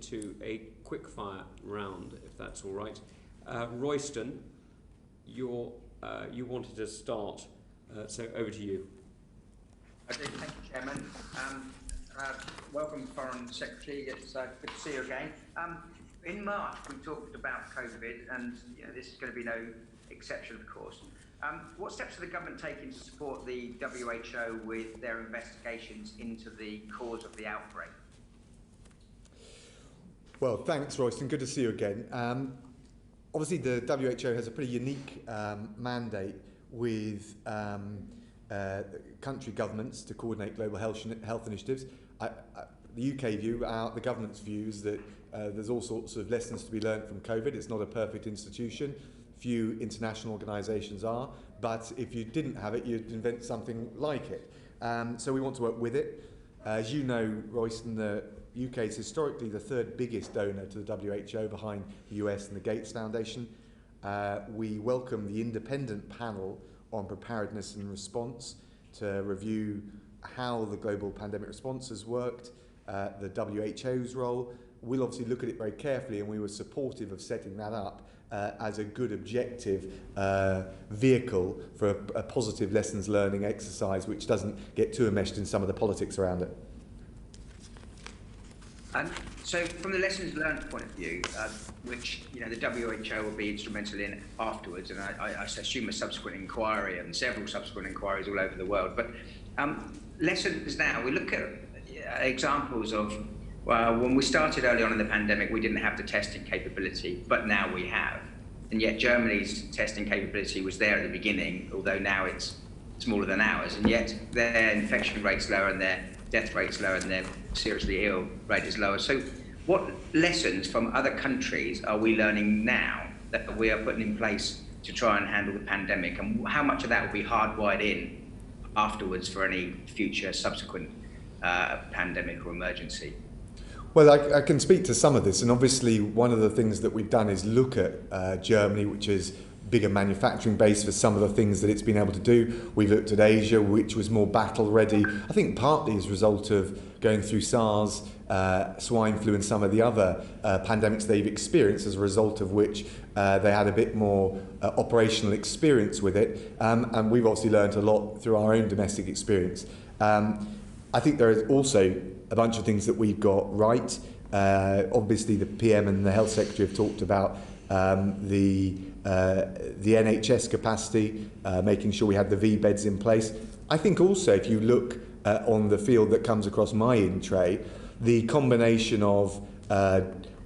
to a quick-fire round, if that's all right. Royston, you wanted to start, so over to you. Okay, thank you, Chairman. Welcome, Foreign Secretary. It's good to see you again. In March, we talked about COVID, and this is going to be no exception, of course. What steps are the government taking to support the WHO with their investigations into the cause of the outbreak? Well, thanks, Royston. Good to see you again. Obviously, the WHO has a pretty unique mandate with country governments to coordinate global health initiatives. The UK view, the government's view, is that there's all sorts of lessons to be learned from COVID. It's not a perfect institution. Few international organisations are, but if you didn't have it, you'd invent something like it. So we want to work with it. As you know, Royston, the UK is historically the third biggest donor to the WHO behind the US and the Gates Foundation. We welcome the independent panel on preparedness and response to review how the global pandemic response has worked, the WHO's role. We'll obviously look at it very carefully, and we were supportive of setting that up as a good objective vehicle for a positive lessons learning exercise which doesn't get too enmeshed in some of the politics around it. So from the lessons learned point of view, which the WHO will be instrumental in afterwards, and I assume a subsequent inquiry and several subsequent inquiries all over the world, but lessons now, we look at examples of, well, when we started early on in the pandemic, we didn't have the testing capability, but now we have. And yet Germany's testing capability was there at the beginning, although now it's smaller than ours, and yet their infection rate's lower and their death rate's lower and their seriously ill rate is lower. So what lessons from other countries are we learning now that we are putting in place to try and handle the pandemic, and how much of that will be hardwired in afterwards for any future subsequent pandemic or emergency? Well, I can speak to some of this, and obviously one of the things that we've done is look at Germany, which is bigger manufacturing base for some of the things that it's been able to do. We've looked at Asia, which was more battle ready, I think partly as a result of going through SARS, swine flu and some of the other pandemics they've experienced, as a result of which they had a bit more operational experience with it, and we've obviously learned a lot through our own domestic experience. I think there is also a bunch of things that we've got right. Obviously the PM and the Health Secretary have talked about the NHS capacity, making sure we had the V beds in place. I think also if you look on the field that comes across my in-tray, the combination of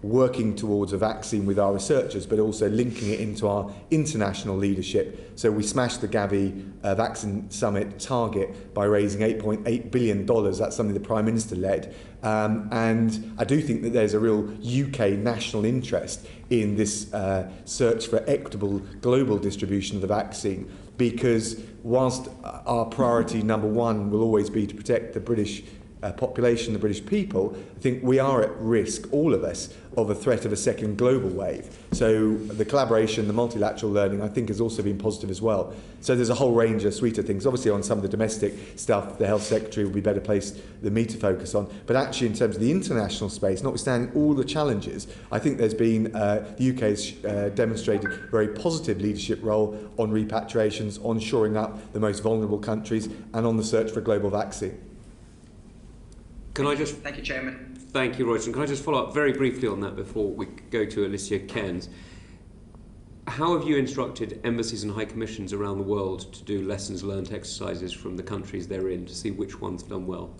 working towards a vaccine with our researchers, but also linking it into our international leadership. So we smashed the Gavi Vaccine Summit target by raising $8.8 billion. That's something the Prime Minister led. And I do think that there's a real UK national interest in this search for equitable global distribution of the vaccine, because whilst our priority number one will always be to protect the British population, the British people, I think we are at risk, all of us, of a threat of a second global wave. So the collaboration, the multilateral learning, I think has also been positive as well. So there's a whole range of suite of things. Obviously on some of the domestic stuff, the Health Secretary will be better placed than me to focus on. But actually in terms of the international space, notwithstanding all the challenges, I think there's been, the UK has demonstrated a very positive leadership role on repatriations, on shoring up the most vulnerable countries, and on the search for a global vaccine. Can I just... Thank you, Chairman. Thank you, Royston. Can I just follow up very briefly on that before we go to Alicia Cairns? How have you instructed embassies and high commissions around the world to do lessons learned exercises from the countries they're in to see which ones have done well?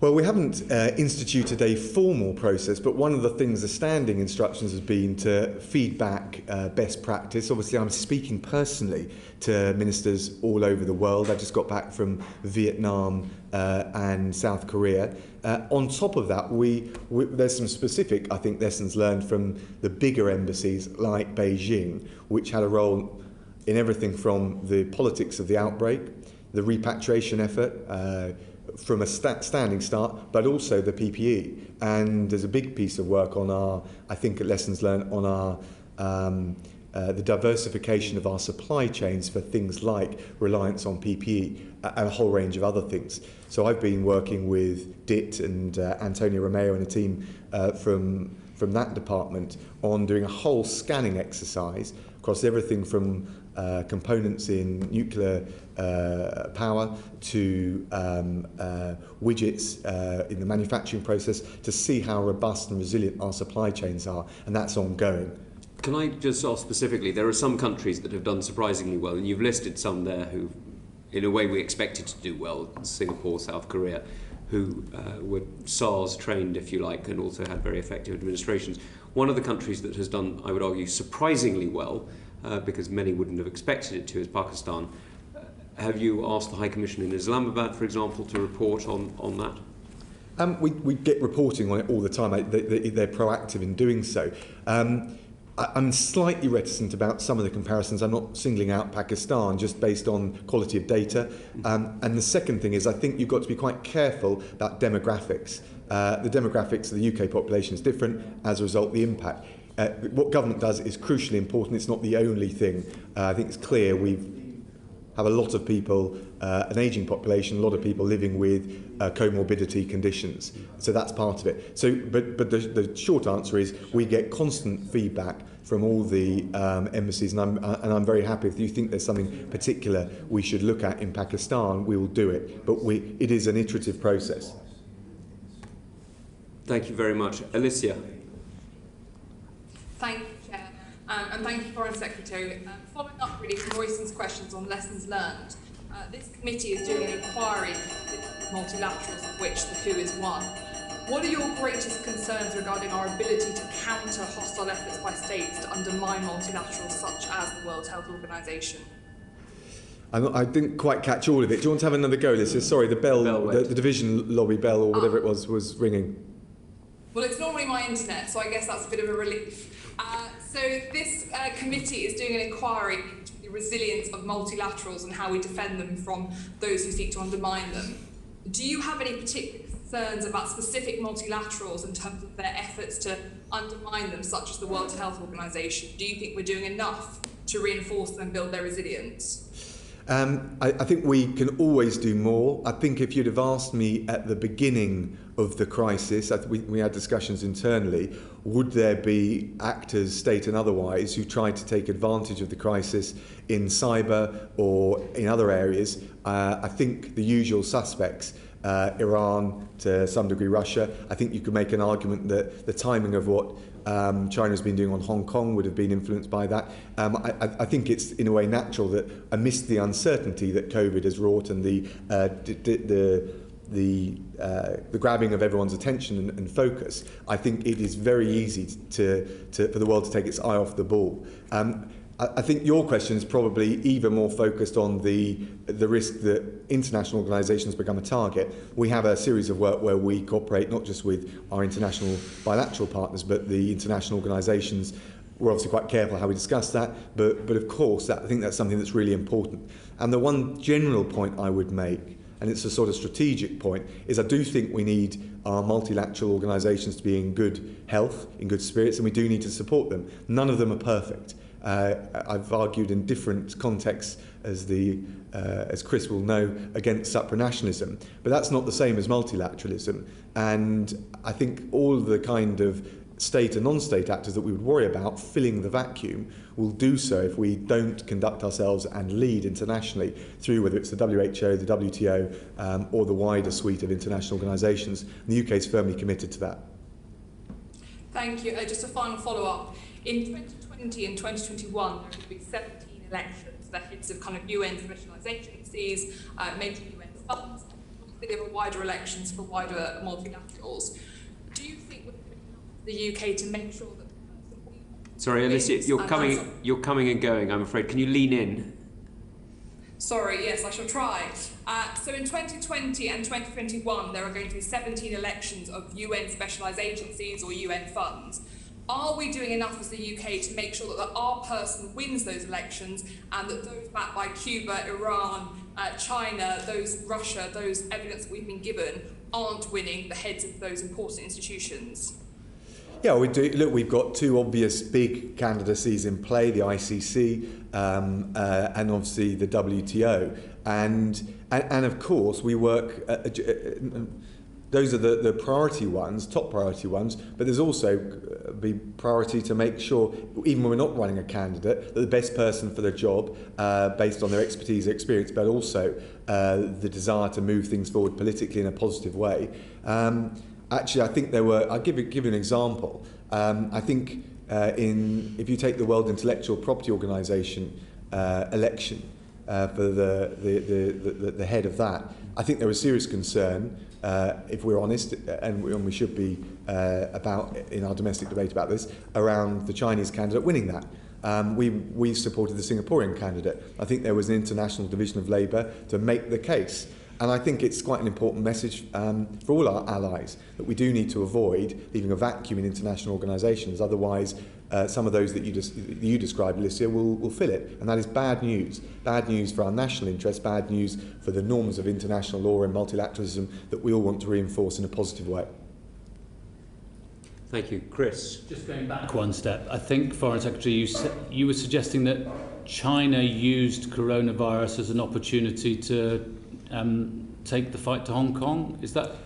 Well, we haven't instituted a formal process, but one of the things, the standing instructions has been to feed back best practice. Obviously, I'm speaking personally to ministers all over the world. I just got back from Vietnam and South Korea. On top of that, there's some specific, I think, lessons learned from the bigger embassies like Beijing, which had a role in everything from the politics of the outbreak, the repatriation effort, from a standing start, but also the PPE. And there's a big piece of work on our, I think, lessons learned on our the diversification of our supply chains for things like reliance on PPE and a whole range of other things. So I've been working with DIT and Antonio Romeo and a team from that department on doing a whole scanning exercise across everything from components in nuclear power to widgets in the manufacturing process to see how robust and resilient our supply chains are, and that's ongoing. Can I just ask specifically, there are some countries that have done surprisingly well, and you've listed some there who, in a way we expected to do well, Singapore, South Korea, who were SARS trained, if you like, and also had very effective administrations. One of the countries that has done, I would argue, surprisingly well, because many wouldn't have expected it to, is Pakistan. Have you asked the High Commission in Islamabad, for example, to report on that? We get reporting on it all the time. They're proactive in doing so. I'm slightly reticent about some of the comparisons. I'm not singling out Pakistan just based on quality of data. And the second thing is I think you've got to be quite careful about demographics. The demographics of the UK population is different. As a result, the impact. What government does is crucially important. It's not the only thing. I think it's clear we have a lot of people, an ageing population, a lot of people living with comorbidity conditions. So that's part of it. So, but the short answer is we get constant feedback from all the embassies, and I'm very happy. If you think there's something particular we should look at in Pakistan, we will do it. But it is an iterative process. Thank you very much. Alicia. Thank you, Chair, and thank you, Foreign Secretary. Following up really from Royston's questions on lessons learned, this committee is doing an inquiry into multilaterals, of which the WHO is one. What are your greatest concerns regarding our ability to counter hostile efforts by states to undermine multilaterals such as the World Health Organization? I didn't quite catch all of it. Do you want to have another go, Alicia? Sorry, the bell the division lobby bell or whatever it was ringing. Well, it's normally my internet, so I guess that's a bit of a relief. So this committee is doing an inquiry into the resilience of multilaterals and how we defend them from those who seek to undermine them. Do you have any particular concerns about specific multilaterals in terms of their efforts to undermine them, such as the World Health Organization? Do you think we're doing enough to reinforce them and build their resilience? I think we can always do more. I think if you'd have asked me at the beginning of the crisis, we had discussions internally, would there be actors, state and otherwise, who tried to take advantage of the crisis in cyber or in other areas? I think the usual suspects, Iran, to some degree Russia. I think you could make an argument that the timing of what China's been doing on Hong Kong would have been influenced by that. I think it's in a way natural that amidst the uncertainty that COVID has wrought and the grabbing of everyone's attention and focus, I think it is very easy for the world to take its eye off the ball. I think your question is probably even more focused on the risk that international organisations become a target. We have a series of work where we cooperate not just with our international bilateral partners, but the international organisations. We're obviously quite careful how we discuss that, but of course, I think that's something that's really important. And the one general point I would make, and it's a sort of strategic point, is I do think we need our multilateral organisations to be in good health, in good spirits, and we do need to support them. None of them are perfect. I've argued in different contexts, as Chris will know, against supranationalism, but that's not the same as multilateralism. And I think all of the kind of state and non-state actors that we would worry about filling the vacuum will do so if we don't conduct ourselves and lead internationally through whether it's the WHO, the WTO, or the wider suite of international organisations. The UK is firmly committed to that. Thank you. Just a final follow-up. In 2020 and 2021, there are going to be 17 elections, the heads of kind of UN specialised agencies, major UN funds, there are wider elections for wider multilaterals. Do you think we're the UK to make sure that the person Sorry, Alicia, you're coming and going, I'm afraid. Can you lean in? Sorry, yes, I shall try. So in 2020 and 2021, there are going to be 17 elections of UN specialised agencies or UN funds. Are we doing enough as the UK to make sure that our person wins those elections and that those backed by Cuba, Iran, China, Russia, those evidence that we've been given aren't winning the heads of those important institutions? Yeah, we do. Look, we've got two obvious big candidacies in play: the ICC and obviously the WTO, and of course we work. Those are the priority ones, top priority ones. But there's also be priority to make sure, even when we're not running a candidate, that the best person for the job, based on their expertise, experience, but also the desire to move things forward politically in a positive way. Actually, I think there were. I'll give you an example. I think if you take the World Intellectual Property Organization election for the head of that, I think there was serious concern, if we're honest, and we should be about in our domestic debate about this, around the Chinese candidate winning that. We supported the Singaporean candidate. I think there was an international division of labour to make the case. And I think it's quite an important message for all our allies that we do need to avoid leaving a vacuum in international organisations. Otherwise, some of those that you described, Alicia, will fill it. And that is bad news. Bad news for our national interests, bad news for the norms of international law and multilateralism that we all want to reinforce in a positive way. Thank you. Chris? Just going back one step, I think, Foreign Secretary, you were suggesting that China used coronavirus as an opportunity to take the fight to Hong Kong? Is that...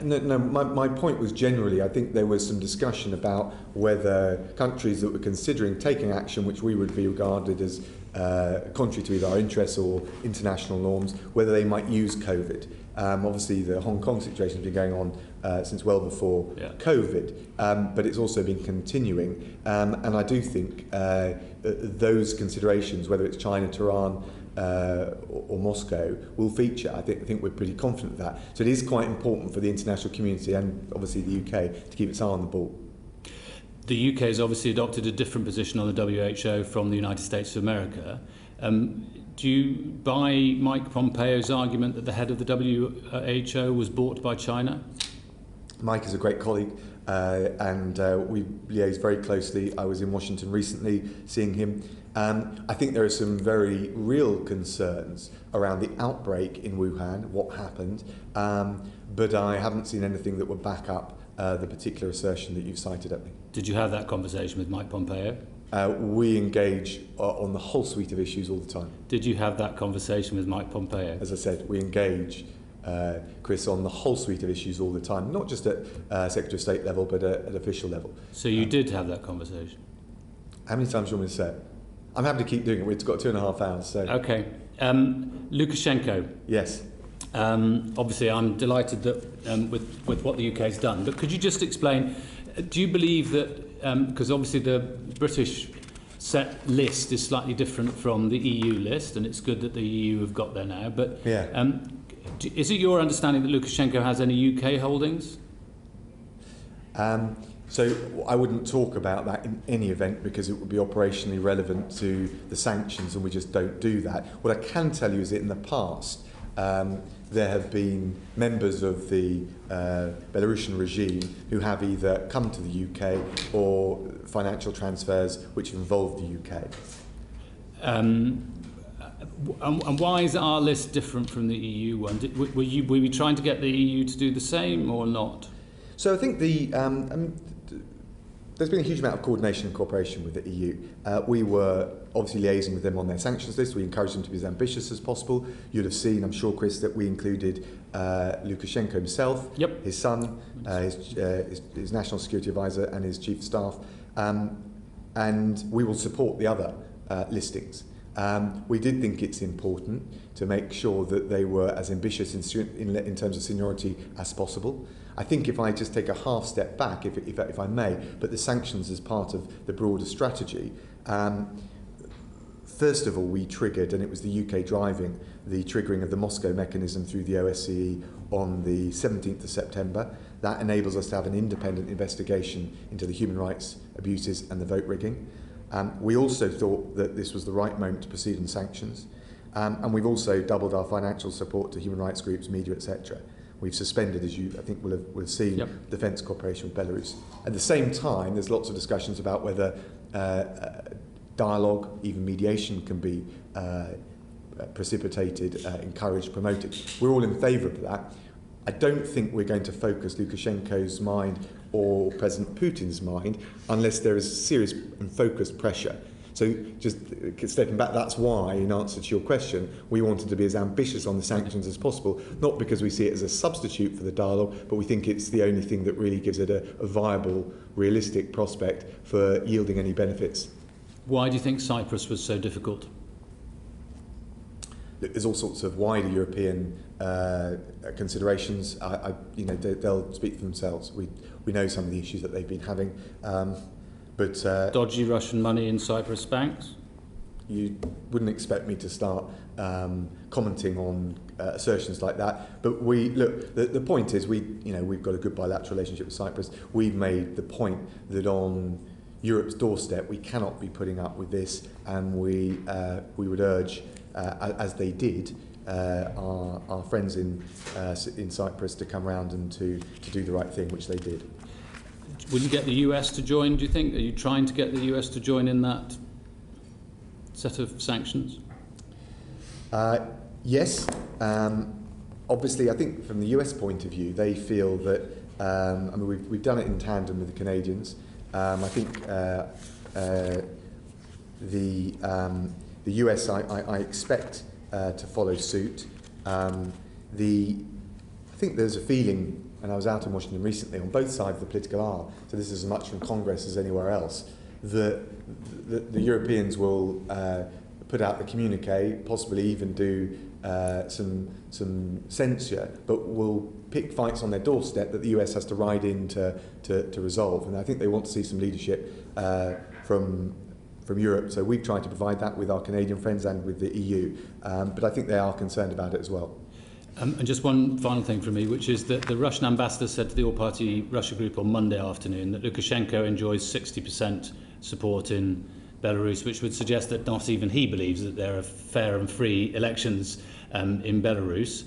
No, my point was generally, I think there was some discussion about whether countries that were considering taking action which we would be regarded as contrary to either our interests or international norms, whether they might use COVID. Obviously, the Hong Kong situation has been going on since well before COVID, but it's also been continuing. And I do think those considerations, whether it's China, Tehran, or Moscow, will feature. I think we're pretty confident of that. So it is quite important for the international community and obviously the UK to keep its eye on the ball. The UK has obviously adopted a different position on the WHO from the United States of America. Do you buy Mike Pompeo's argument that the head of the WHO was bought by China? Mike is a great colleague, and we liaise very closely. I was in Washington recently seeing him. I think there are some very real concerns around the outbreak in Wuhan, what happened, but I haven't seen anything that would back up the particular assertion that you've cited at me. Did you have that conversation with Mike Pompeo? We engage on the whole suite of issues all the time. Did you have that conversation with Mike Pompeo? As I said, we engage, Chris, on the whole suite of issues all the time, not just at Secretary of State level, but at official level. So you did have that conversation? How many times do you want me to say it? I'm happy to keep doing it. We've got 2.5 hours. So. Okay. Lukashenko. Yes. Obviously, I'm delighted that with what the UK has done. But could you just explain, do you believe that, because obviously the British set list is slightly different from the EU list, and it's good that the EU have got there now, but is it your understanding that Lukashenko has any UK holdings? So I wouldn't talk about that in any event because it would be operationally relevant to the sanctions, and we just don't do that. What I can tell you is that in the past there have been members of the Belarusian regime who have either come to the UK or financial transfers which have involved the UK. And why is our list different from the EU one? Were we trying to get the EU to do the same or not? So I think there's been a huge amount of coordination and cooperation with the EU. We were obviously liaising with them on their sanctions list. We encouraged them to be as ambitious as possible. You'd have seen, I'm sure, Chris, that we included Lukashenko himself, his son, his national security advisor and his chief of staff. And we will support the other listings. We did think it's important to make sure that they were as ambitious in terms of seniority as possible. I think if I just take a half step back, if I may, but the sanctions as part of the broader strategy, first of all, we triggered, and it was the UK driving the triggering of the Moscow mechanism through the OSCE on the 17th of September. That enables us to have an independent investigation into the human rights abuses and the vote rigging. We also thought that this was the right moment to proceed on sanctions. And we've also doubled our financial support to human rights groups, media, etc. We've suspended, as you I think will have seen, defence cooperation with Belarus. At the same time, there's lots of discussions about whether dialogue, even mediation, can be precipitated, encouraged, promoted. We're all in favour of that. I don't think we're going to focus Lukashenko's mind or President Putin's mind unless there is serious and focused pressure. So just stepping back, that's why, in answer to your question, we wanted to be as ambitious on the sanctions as possible, not because we see it as a substitute for the dialogue, but we think it's the only thing that really gives it a viable, realistic prospect for yielding any benefits. Why do you think Cyprus was so difficult? There's all sorts of wider European considerations. They'll speak for themselves. We know some of the issues that they've been having. But dodgy Russian money in Cyprus banks? You wouldn't expect me to start commenting on assertions like that. But the point is, we've got a good bilateral relationship with Cyprus. We've made the point that on Europe's doorstep we cannot be putting up with this, and we would urge, as they did, our friends in Cyprus to come round and to do the right thing, which they did. Will you get the US to join, do you think? Are you trying to get the US to join in that set of sanctions? Yes. Obviously, I think from the US point of view, they feel that, we've done it in tandem with the Canadians. I think the US, I expect to follow suit. I think there's a feeling, and I was out in Washington recently, on both sides of the political aisle, so this is as much from Congress as anywhere else, that the Europeans will put out the communique, possibly even do some censure, but will pick fights on their doorstep that the US has to ride in to resolve. And I think they want to see some leadership from Europe. So we've tried to provide that with our Canadian friends and with the EU. But I think they are concerned about it as well. And just one final thing from me, which is that the Russian ambassador said to the all-party Russia group on Monday afternoon that Lukashenko enjoys 60% support in Belarus, which would suggest that not even he believes that there are fair and free elections in Belarus.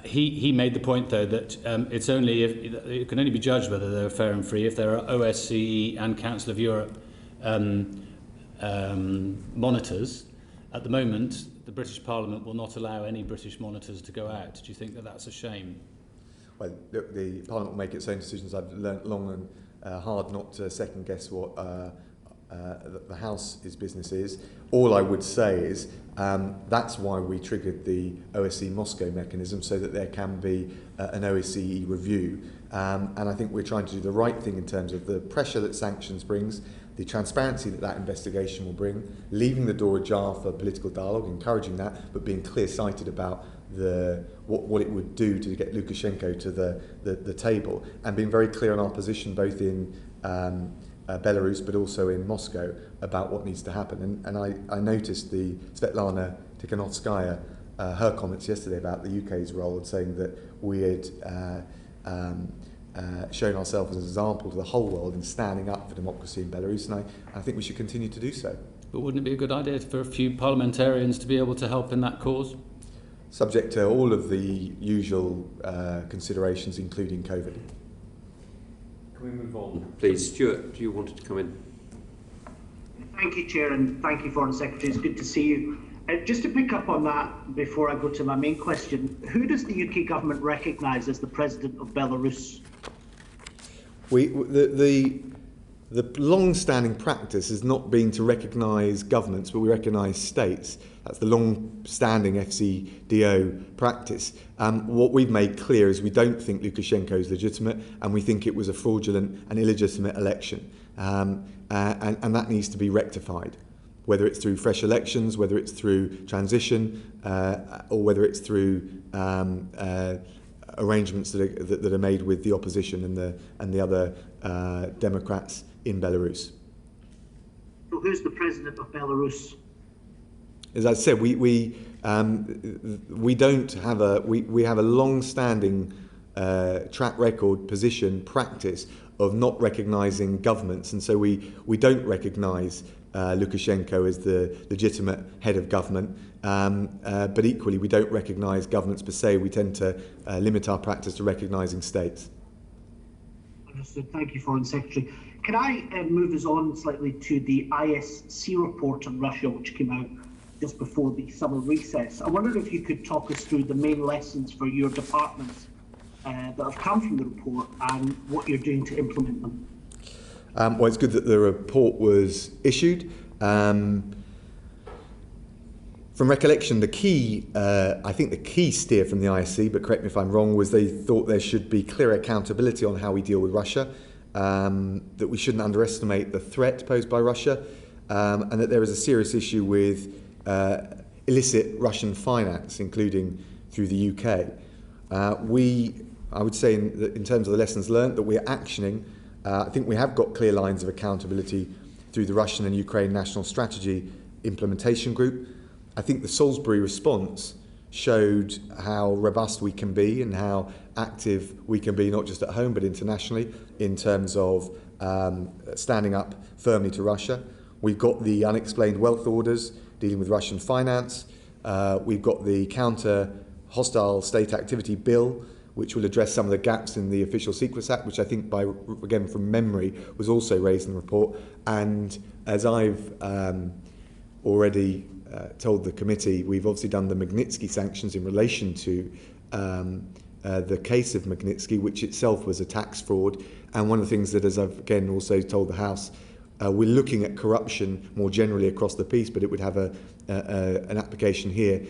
He made the point, though, that it can only be judged whether they're fair and free if there are OSCE and Council of Europe monitors. At the moment, the British Parliament will not allow any British monitors to go out. Do you think that that's a shame? Well, the Parliament will make its own decisions. I've learnt long and hard not to second-guess what the House's business is. All I would say is that's why we triggered the OSCE Moscow mechanism, so that there can be an OSCE review. And I think we're trying to do the right thing in terms of the pressure that sanctions brings, the transparency that investigation will bring, leaving the door ajar for political dialogue, encouraging that, but being clear-sighted about what it would do to get Lukashenko to the table, and being very clear on our position both in Belarus but also in Moscow about what needs to happen. And I noticed the Svetlana Tikhanovskaya, her comments yesterday about the UK's role, and saying that we had shown ourselves as an example to the whole world in standing up for democracy in Belarus, and I think we should continue to do so. But wouldn't it be a good idea for a few parliamentarians to be able to help in that cause? Subject to all of the usual considerations, including COVID. Can we move on, please? Stuart, do you want to come in? Thank you, Chair, and thank you, Foreign Secretary. It's good to see you. Just to pick up on that before I go to my main question, who does the UK government recognise as the President of Belarus? The long-standing practice has not been to recognise governments, but we recognise states. That's the long-standing FCDO practice. What we've made clear is we don't think Lukashenko is legitimate, and we think it was a fraudulent and illegitimate election. And that needs to be rectified, whether it's through fresh elections, whether it's through transition, or whether it's through arrangements that are made with the opposition and the other Democrats in Belarus. So who's the President of Belarus? As I said, we don't have we have a long-standing track record, position, practice of not recognising governments, and so we don't recognise Lukashenko as the legitimate head of government, but equally we don't recognise governments per se. We tend to limit our practice to recognising states. Understood. Thank you, Foreign Secretary. Can I move us on slightly to the ISC report on Russia, which came out just before the summer recess. I wondered if you could talk us through the main lessons for your departments that have come from the report and what you're doing to implement them. Well, it's good that the report was issued. From recollection, the key, I think the key steer from the ISC, but correct me if I'm wrong, was they thought there should be clear accountability on how we deal with Russia, that we shouldn't underestimate the threat posed by Russia, and that there is a serious issue with illicit Russian finance, including through the UK. I would say in terms of the lessons learned, that we are actioning. I think we have got clear lines of accountability through the Russian and Ukraine National Strategy Implementation Group. I think the Salisbury response showed how robust we can be and how active we can be, not just at home but internationally, in terms of standing up firmly to Russia. We've got the unexplained wealth orders dealing with Russian finance. We've got the counter hostile state activity bill, which will address some of the gaps in the Official Secrets Act, which I think, again from memory, was also raised in the report. And as I've already told the committee, we've obviously done the Magnitsky sanctions in relation to the case of Magnitsky, which itself was a tax fraud. And one of the things that, as I've again also told the House, we're looking at corruption more generally across the piece, but it would have an application here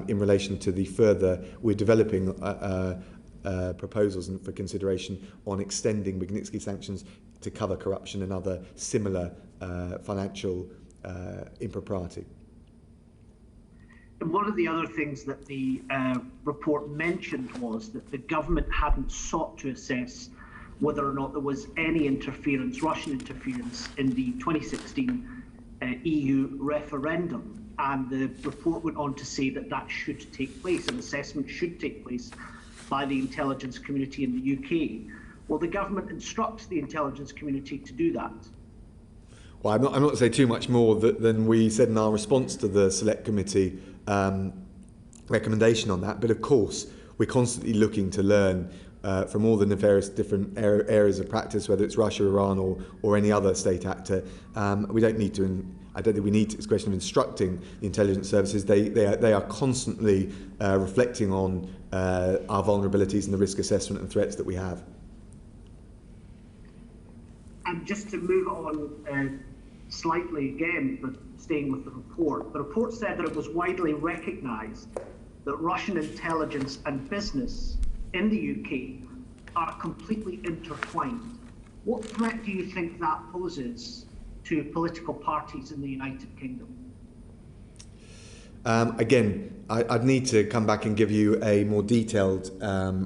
in relation to the further, we're developing proposals for consideration on extending Magnitsky sanctions to cover corruption and other similar financial impropriety. And one of the other things that the report mentioned was that the government hadn't sought to assess whether or not there was any interference, Russian interference, in the 2016 EU referendum. And the report went on to say that that should take place, an assessment should take place by the intelligence community in the UK. Well, the government instructs the intelligence community to do that. Well, I'm not going to say too much more than we said in our response to the Select Committee recommendation on that. But of course, we're constantly looking to learn from all the various different areas of practice, whether it's Russia, Iran, or any other state actor. We don't need to. I don't think we need to. It's a question of instructing the intelligence services. They are constantly reflecting on our vulnerabilities and the risk assessment and threats that we have. And just to move on slightly again, but staying with the report said that it was widely recognised that Russian intelligence and business in the UK are completely intertwined. What threat do you think that poses to political parties in the United Kingdom? Again, I'd need to come back and give you a more detailed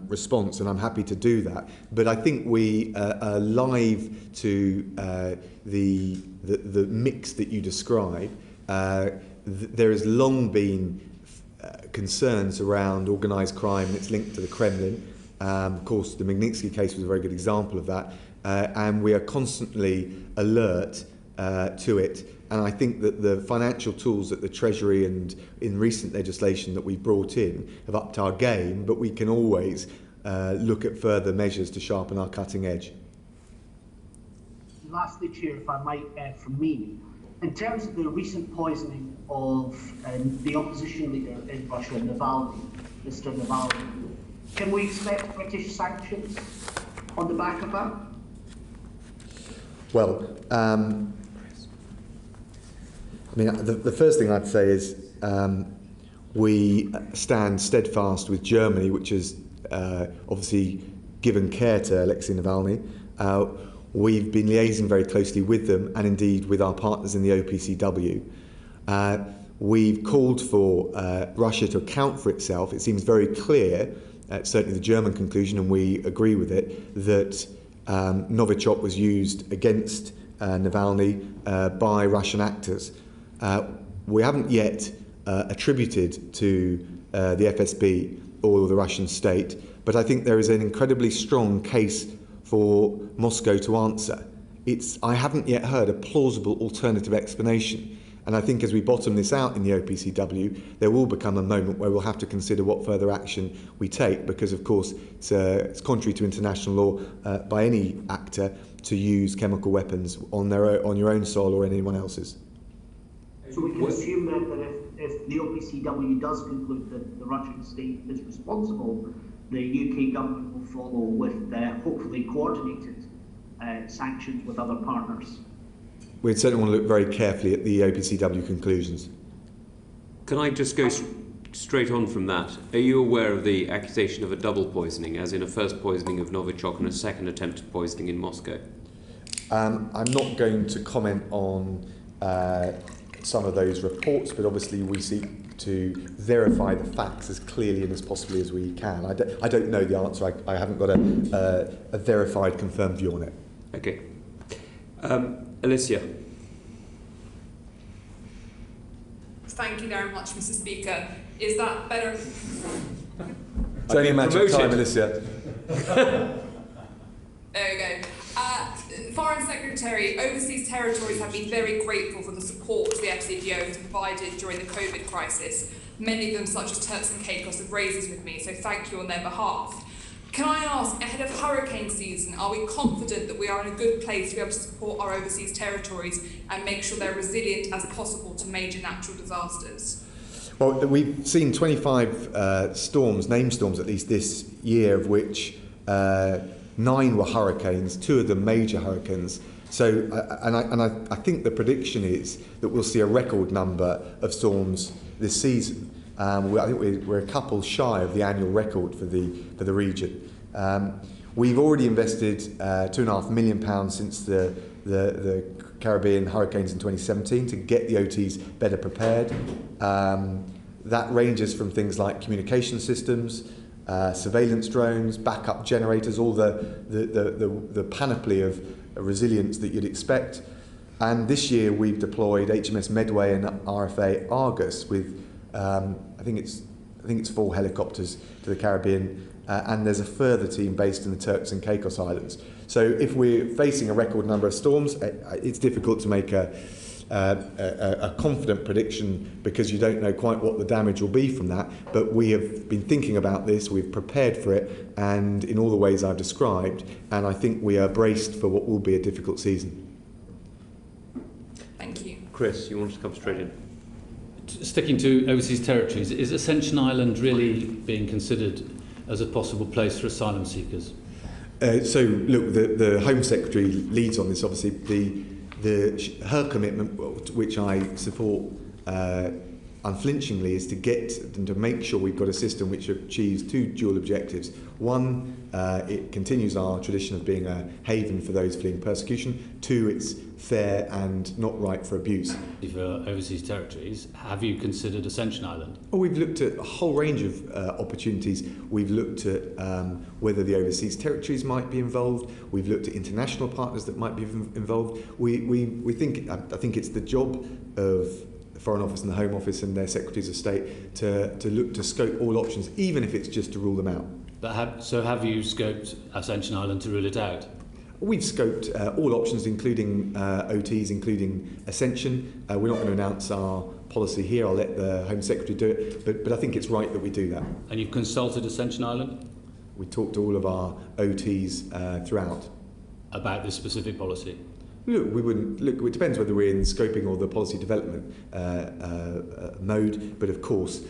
response, and I'm happy to do that. But I think we are alive to the mix that you describe. There has long been concerns around organised crime and its link to the Kremlin. Of course, the Magnitsky case was a very good example of that. And we are constantly alert to it. And I think that the financial tools that the Treasury and in recent legislation that we've brought in have upped our game, but we can always look at further measures to sharpen our cutting edge. Lastly, Chair, if I might, from me, in terms of the recent poisoning of the opposition leader in Russia, Navalny, Mr. Navalny, can we expect British sanctions on the back of that? Well, I mean, the first thing I'd say is we stand steadfast with Germany, which has obviously given care to Alexei Navalny. We've been liaising very closely with them and indeed with our partners in the OPCW. We've called for Russia to account for itself. It seems very clear, certainly the German conclusion, and we agree with it, that Novichok was used against Navalny by Russian actors. We haven't yet attributed to the FSB or the Russian state, but I think there is an incredibly strong case for Moscow to answer. I haven't yet heard a plausible alternative explanation, and I think as we bottom this out in the OPCW, there will become a moment where we'll have to consider what further action we take, because of course it's contrary to international law by any actor to use chemical weapons on your own soil or anyone else's. So we can assume then that if OPCW does conclude that the Russian state is responsible, the UK government will follow with hopefully coordinated sanctions with other partners. We'd certainly want to look very carefully at the OPCW conclusions. Can I just go straight on from that? Are you aware of the accusation of a double poisoning, as in a first poisoning of Novichok and a second attempted poisoning in Moscow? I'm not going to comment on some of those reports, but obviously we seek to verify the facts as clearly and as possibly as we can. I don't know the answer. I haven't got a verified, confirmed view on it. Okay. Alicia. Thank you very much, Mr. Speaker. Is that better? It's only a matter of time, Alicia. There we go. Foreign Secretary, overseas territories have been very grateful for the support the FCPO has provided during the COVID crisis. Many of them, such as Turks and Caicos, have raised this with me, so thank you on their behalf. Can I ask, ahead of hurricane season, are we confident that we are in a good place to be able to support our overseas territories and make sure they're resilient as possible to major natural disasters? Well, we've seen 25 storms, named storms at least this year, of which 9 were hurricanes, 2 of them major hurricanes. So, I think the prediction is that we'll see a record number of storms this season. I think we're a couple shy of the annual record for the region. We've already invested £2.5 million since the Caribbean hurricanes in 2017 to get the OTs better prepared. That ranges from things like communication systems, surveillance drones, backup generators, all the panoply of resilience that you'd expect. And this year we've deployed HMS Medway and RFA Argus with I think it's 4 helicopters to the Caribbean, and there's a further team based in the Turks and Caicos Islands. So if we're facing a record number of storms, it's difficult to make a confident prediction because you don't know quite what the damage will be from that. But we have been thinking about this, we've prepared for it, and in all the ways I've described, and I think we are braced for what will be a difficult season. Thank you. Chris, you want to come straight in? Sticking to overseas territories, is Ascension Island really being considered as a possible place for asylum seekers? So, look, the Home Secretary leads on this. Obviously, her commitment, which I support unflinchingly, is to get and to make sure we've got a system which achieves 2 dual objectives. One, it continues our tradition of being a haven for those fleeing persecution. 2, it's fair and not ripe for abuse. For overseas territories, have you considered Ascension Island? Well, we've looked at a whole range of opportunities. We've looked at whether the overseas territories might be involved. We've looked at international partners that might be involved. We think, I think it's the job of the Foreign Office and the Home Office and their Secretaries of State to look to scope all options, even if it's just to rule them out. But have you scoped Ascension Island to rule it out? We've scoped all options, including OTs, including Ascension. We're not going to announce our policy here. I'll let the Home Secretary do it, but I think it's right that we do that. And you've consulted Ascension Island? We talked to all of our OTs throughout. About this specific policy? Look, we wouldn't. Look, it depends whether we're in scoping or the policy development mode. But of course,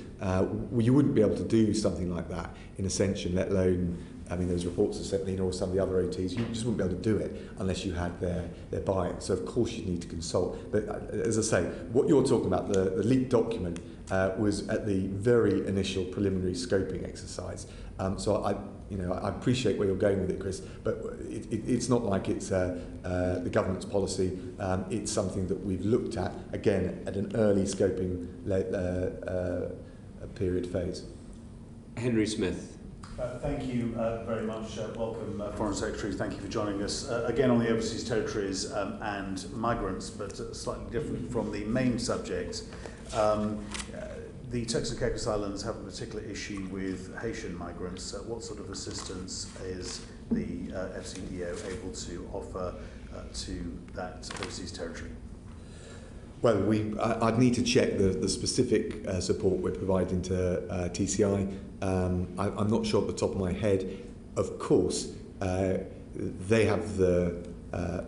you wouldn't be able to do something like that in Ascension, let alone. I mean, those reports of Sentinel or some of the other OTs, you just wouldn't be able to do it unless you had their buy-in. So of course you need to consult. But as I say, what you're talking about, the leaked document, was at the very initial preliminary scoping exercise. So I appreciate where you're going with it, Chris, but it's not like it's the government's policy. It's something that we've looked at, again, at an early scoping period phase. Henry Smith. Thank you very much. Welcome, Foreign Secretary. Thank you for joining us. Again, on the overseas territories and migrants, but slightly different from the main subject. The Turks and Caicos Islands have a particular issue with Haitian migrants. What sort of assistance is the FCDO able to offer to that overseas territory? Well, I'd need to check the specific support we're providing to TCI. I'm not sure at the top of my head. Of course, they have the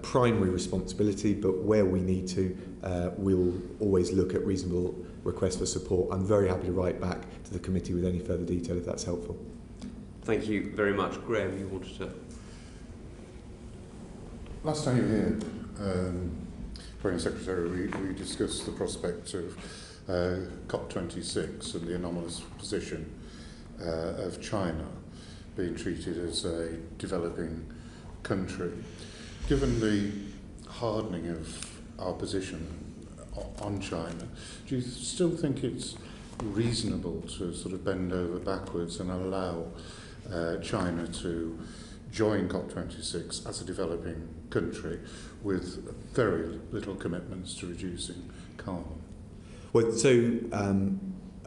primary responsibility, but where we need to, we'll always look at reasonable request for support. I'm very happy to write back to the committee with any further detail if that's helpful. Thank you very much. Graham, you wanted to... Last time you were here, Foreign Secretary, we discussed the prospect of COP26 and the anomalous position of China being treated as a developing country. Given the hardening of our position on China, do you still think it's reasonable to sort of bend over backwards and allow China to join COP26 as a developing country with very little commitments to reducing carbon? Well, so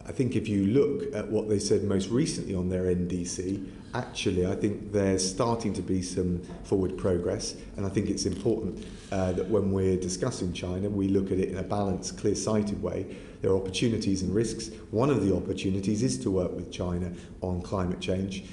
I think if you look at what they said most recently on their NDC, actually I think there's starting to be some forward progress, and I think it's important that when we're discussing China, we look at it in a balanced, clear-sighted way. There are opportunities and risks. One of the opportunities is to work with China on climate change.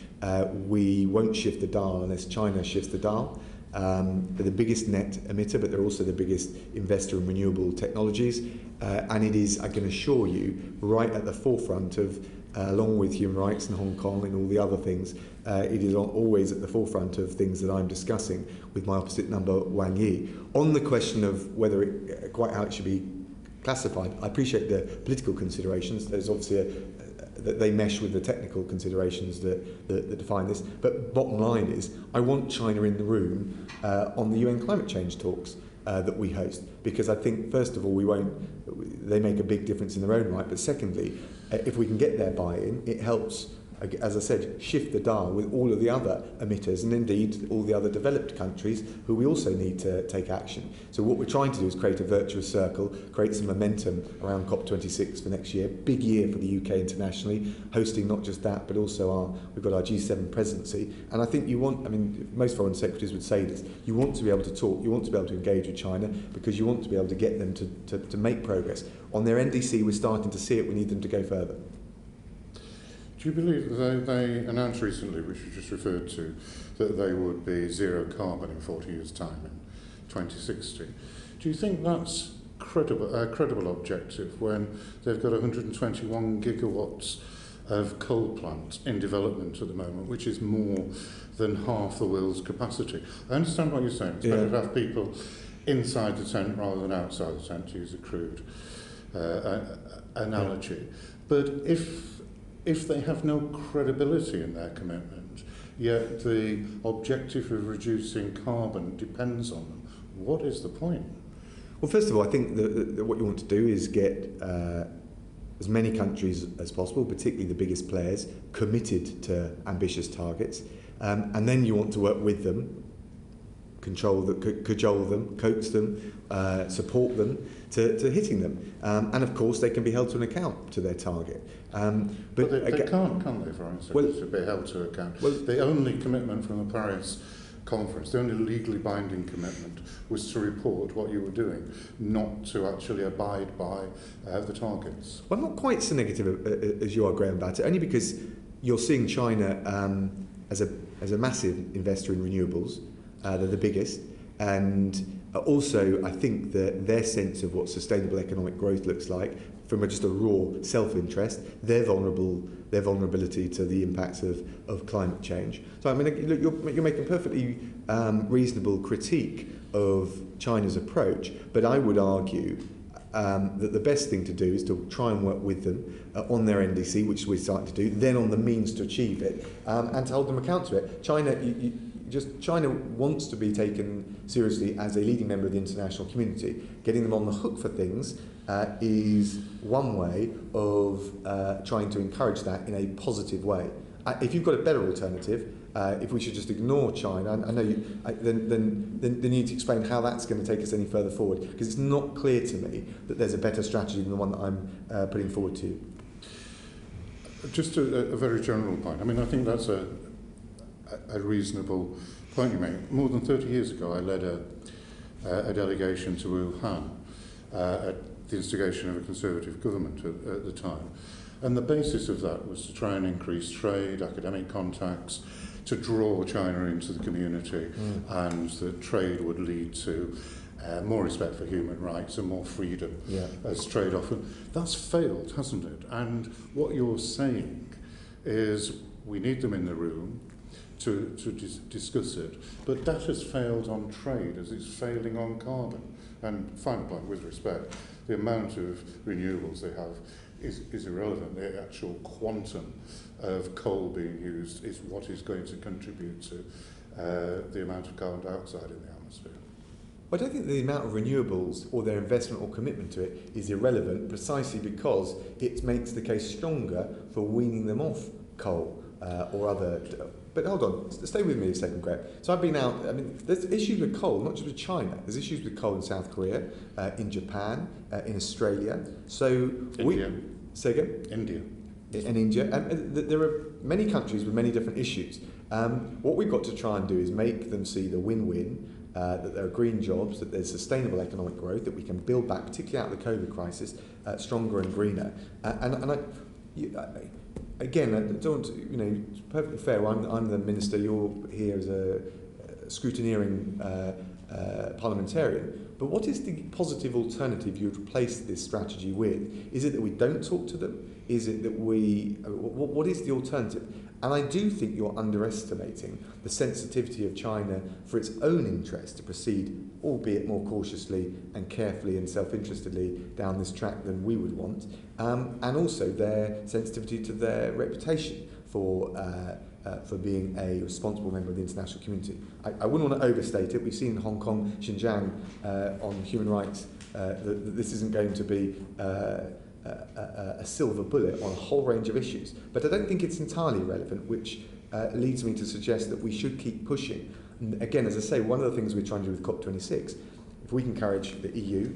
We won't shift the dial unless China shifts the dial. They're the biggest net emitter, but they're also the biggest investor in renewable technologies. And it is, I can assure you, right at the forefront of, along with human rights in Hong Kong and all the other things, it is always at the forefront of things that I'm discussing with my opposite number, Wang Yi. On the question of whether it, quite how it should be classified, I appreciate the political considerations. There's obviously that they mesh with the technical considerations that define this. But bottom line is, I want China in the room on the UN climate change talks that we host, because I think, first of all, they make a big difference in their own right, but secondly, if we can get their buy-in, it helps, as I said, shift the dial with all of the other emitters and indeed all the other developed countries who we also need to take action. So what we're trying to do is create a virtuous circle, create some momentum around COP26 for next year. Big year for the UK internationally, hosting not just that, but also we've got our G7 presidency. And I think most foreign secretaries would say this, you want to be able to talk, you want to be able to engage with China because you want to be able to get them to make progress. On their NDC, we're starting to see it, we need them to go further. Do you believe they announced recently, which you just referred to, that they would be zero carbon in 40 years' time in 2060? Do you think that's a credible objective when they've got 121 gigawatts of coal plants in development at the moment, which is more than half the world's capacity? I understand what you're saying. It's better to have people inside the tent rather than outside the tent, to use a crude analogy. But if they have no credibility in their commitment, yet the objective of reducing carbon depends on them, what is the point? Well, first of all, I think that what you want to do is get as many countries as possible, particularly the biggest players, committed to ambitious targets, and then you want to work with them, cajole them, coax them, support them to hitting them. And of course, they can be held to an account to their target. But they can't they, for instance, to be held to account? Well, the only commitment from the Paris conference, the only legally binding commitment was to report what you were doing, not to actually abide by the targets. Well, I'm not quite so negative as you are, Graham, about it, only because you're seeing China as a massive investor in renewables. They're the biggest, and also I think that their sense of what sustainable economic growth looks like, from just a raw self-interest, their vulnerability to the impacts of climate change. So I mean, look, you're making perfectly reasonable critique of China's approach, but I would argue that the best thing to do is to try and work with them on their NDC, which we're starting to do, then on the means to achieve it, and to hold them accountable to it. China wants to be taken seriously as a leading member of the international community. Getting them on the hook for things is one way of trying to encourage that in a positive way. If you've got a better alternative, if we should just ignore China, I know then you need to explain how that's going to take us any further forward, because it's not clear to me that there's a better strategy than the one that I'm putting forward to you. Just a very general point. I mean, I think that's a reasonable point you make. More than 30 years ago, I led a delegation to Wuhan at the instigation of a Conservative government at the time. And the basis of that was to try and increase trade, academic contacts, to draw China into the community, and that trade would lead to more respect for human rights and more freedom as trade-off. And that's failed, hasn't it? And what you're saying is we need them in the room to discuss it, but that has failed on trade as it's failing on carbon. And final point, with respect, the amount of renewables they have is irrelevant. The actual quantum of coal being used is what is going to contribute to the amount of carbon dioxide in the atmosphere. I don't think the amount of renewables or their investment or commitment to it is irrelevant, precisely because it makes the case stronger for weaning them off coal or other. But hold on, stay with me a second, Greg. So I've been out, I mean, there's issues with coal, not just with China. There's issues with coal in South Korea, in Japan, in Australia. So India. Say again? India. In India. And there are many countries with many different issues. What we've got to try and do is make them see the win-win, that there are green jobs, that there's sustainable economic growth, that we can build back, particularly out of the COVID crisis, stronger and greener. Again, I don't, it's perfectly fair. I'm the minister. You're here as a scrutineering parliamentarian. But what is the positive alternative you'd replace this strategy with? Is it that we don't talk to them? Is it that what is the alternative? And I do think you're underestimating the sensitivity of China for its own interest to proceed, albeit more cautiously and carefully and self-interestedly down this track than we would want, and also their sensitivity to their reputation for being a responsible member of the international community. I wouldn't want to overstate it. We've seen in Hong Kong, Xinjiang, on human rights, that this isn't going to be a silver bullet on a whole range of issues. But I don't think it's entirely relevant, which leads me to suggest that we should keep pushing. And again, as I say, one of the things we're trying to do with COP26, if we can encourage the EU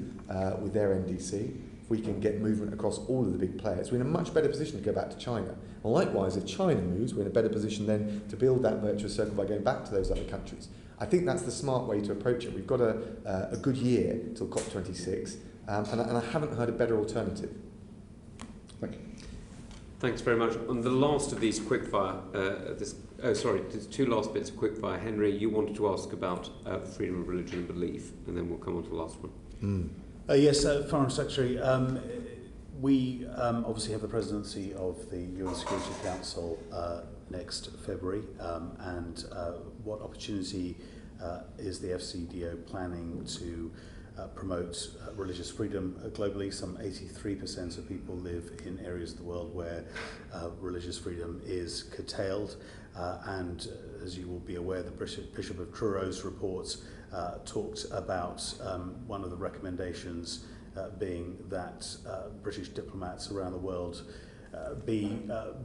with their NDC, if we can get movement across all of the big players, we're in a much better position to go back to China. And likewise, if China moves, we're in a better position then to build that virtuous circle by going back to those other countries. I think that's the smart way to approach it. We've got a good year till COP26, and I haven't heard a better alternative. Thank you. Thanks very much. On the last of these quickfire, there's two last bits of quickfire. Henry, you wanted to ask about freedom of religion and belief, and then we'll come on to the last one. Yes, Foreign Secretary. We obviously have the presidency of the UN Security Council next February, and what opportunity is the FCDO planning to promote religious freedom globally? Some 83% of people live in areas of the world where religious freedom is curtailed, and as you will be aware, the Bishop of Truro's reports talked about one of the recommendations being that British diplomats around the world be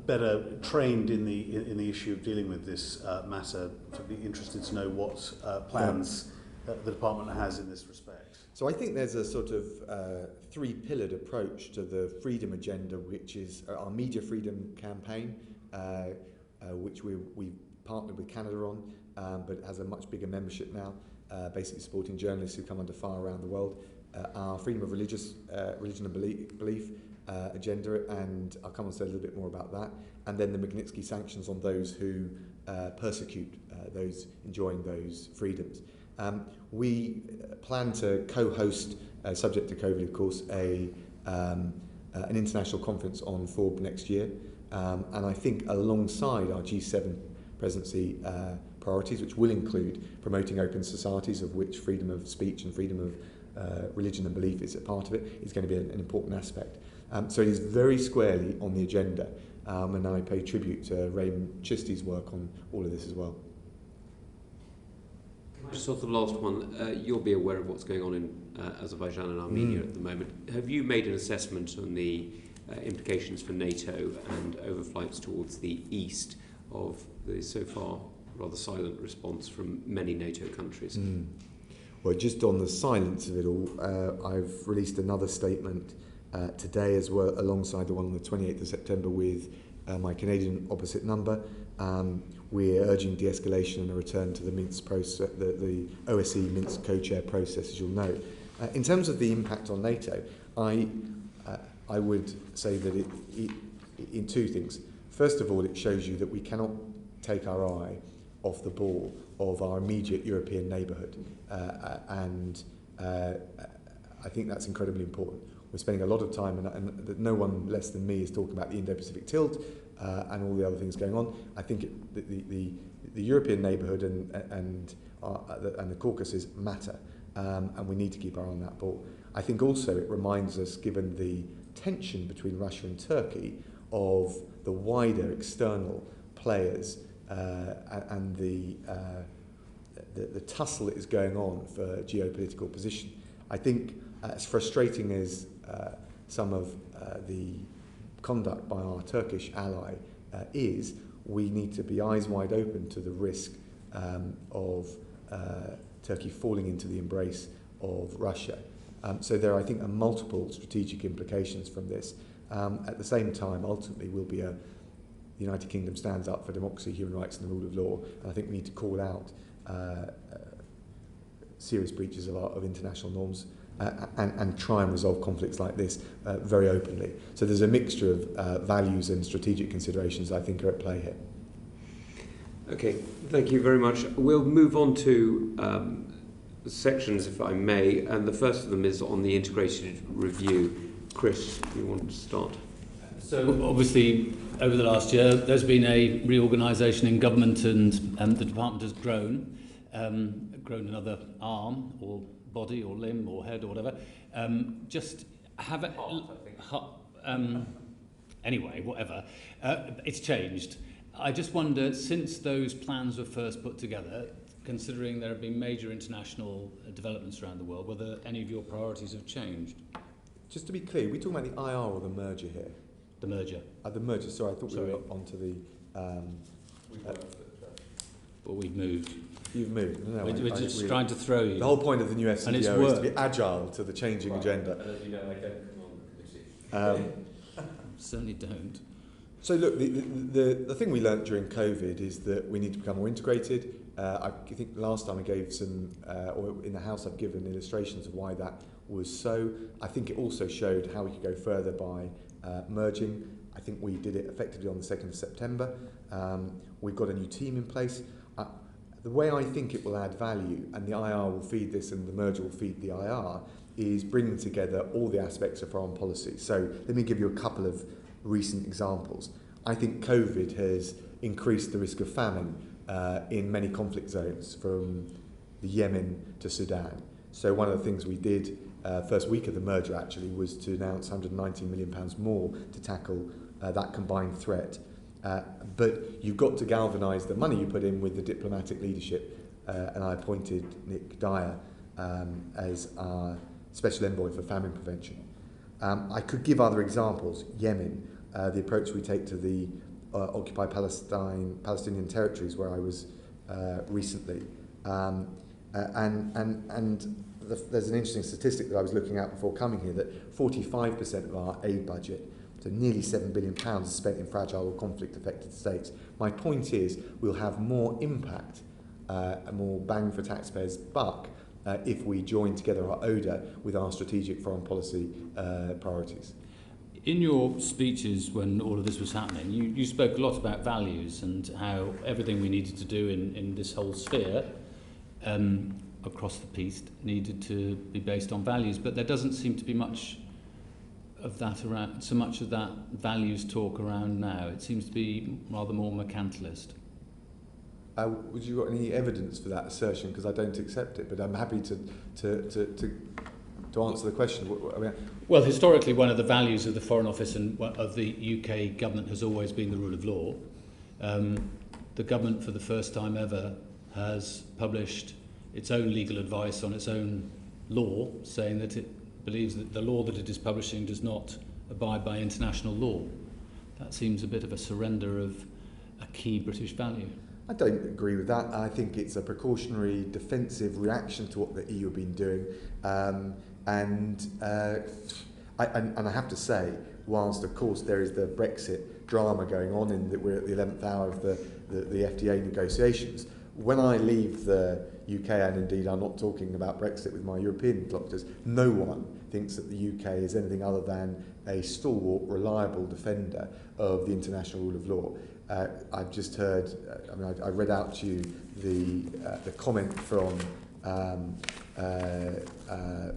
better trained in the issue of dealing with this matter. To be interested to know what plans the department has in this respect. So I think there's a sort of three-pillared approach to the freedom agenda, which is our media freedom campaign, which we've partnered with Canada on, but has a much bigger membership now, basically supporting journalists who come under fire around the world. Our freedom of religion and belief agenda, and I'll come on to say a little bit more about that, and then the Magnitsky sanctions on those who persecute those enjoying those freedoms. We plan to co-host, subject to COVID of course, an international conference on FORB next year, and I think alongside our G7 presidency priorities, which will include promoting open societies, of which freedom of speech and freedom of religion and belief is a part of it, is going to be an important aspect. So it is very squarely on the agenda, and I pay tribute to Raab Chisti's work on all of this as well. Just off the last one, you'll be aware of what's going on in Azerbaijan and Armenia at the moment. Have you made an assessment on the implications for NATO and overflights towards the east of the so far rather silent response from many NATO countries? Well, just on the silence of it all, I've released another statement today as well, alongside the one on the 28th of September with my Canadian opposite number. We're urging de-escalation and a return to the Minsk process, the OSCE Minsk co-chair process, as you'll know. In terms of the impact on NATO, I would say that it in two things. First of all, it shows you that we cannot take our eye off the ball of our immediate European neighbourhood, and I think that's incredibly important. We're spending a lot of time, and no one less than me is talking about the Indo-Pacific tilt and all the other things going on. I think the European neighbourhood and the Caucasus matter, and we need to keep our eye on that ball. I think also it reminds us, given the tension between Russia and Turkey, of the wider external players and the tussle that is going on for geopolitical position. I think as frustrating as some of the conduct by our Turkish ally is, we need to be eyes wide open to the risk of Turkey falling into the embrace of Russia. So there, I think, are multiple strategic implications from this. At the same time, ultimately, the United Kingdom stands up for democracy, human rights and the rule of law, and I think we need to call out serious breaches of international norms and try and resolve conflicts like this very openly. So there's a mixture of values and strategic considerations I think are at play here. Okay, thank you very much. We'll move on to sections, if I may, and the first of them is on the integrated review. Chris, you want to start? So obviously, over the last year, there's been a reorganisation in government, and the department has grown another arm or body or limb or head or whatever. Just have it. Anyway, whatever. It's changed. I just wonder, since those plans were first put together, considering there have been major international developments around the world, whether any of your priorities have changed? Just to be clear, are we talking about the IR or the merger here? The merger. The merger, sorry, I thought we were onto the... Well, we've moved. You've moved. No, we're just trying to throw you. The whole point of the new FCDO is to be agile to the changing agenda. As you know, I don't come on the committee. Certainly don't. So look, the thing we learnt during COVID is that we need to become more integrated. I think last time I gave some, or in the House I've given illustrations of why that was so. I think it also showed how we could go further by merging. I think we did it effectively on the 2nd of September. We've got a new team in place. The way I think it will add value, and the IR will feed this and the merger will feed the IR, is bringing together all the aspects of foreign policy. So let me give you a couple of recent examples. I think COVID has increased the risk of famine in many conflict zones, from the Yemen to Sudan. So one of the things we did first week of the merger actually was to announce £119 million more to tackle that combined threat. But you've got to galvanise the money you put in with the diplomatic leadership, and I appointed Nick Dyer as our Special Envoy for Famine Prevention. I could give other examples. Yemen, the approach we take to the occupied Palestinian territories where I was recently. There's an interesting statistic that I was looking at before coming here, that 45% of our aid budget, so nearly £7 billion, is spent in fragile or conflict-affected states. My point is we'll have more impact, more bang for taxpayers' buck, if we join together our ODA with our strategic foreign policy priorities. In your speeches when all of this was happening, you spoke a lot about values and how everything we needed to do in this whole sphere across the piece needed to be based on values, but there doesn't seem to be much of that around, so much of that values talk around now. It seems to be rather more mercantilist. Would you got any evidence for that assertion? Because I don't accept it, but I'm happy to answer the question. Well, historically, one of the values of the Foreign Office and of the UK government has always been the rule of law. The government, for the first time ever, has published its own legal advice on its own law, saying that it believes that the law that it is publishing does not abide by international law. That seems a bit of a surrender of a key British value. I don't agree with that. I think it's a precautionary, defensive reaction to what the EU have been doing. And I have to say, whilst of course there is the Brexit drama going on, in that we're at the 11th hour of the FTA negotiations, when I leave the UK, and indeed I'm not talking about Brexit with my European doctors, no one thinks that the UK is anything other than a stalwart, reliable defender of the international rule of law. I've just heard, I read out to you the comment from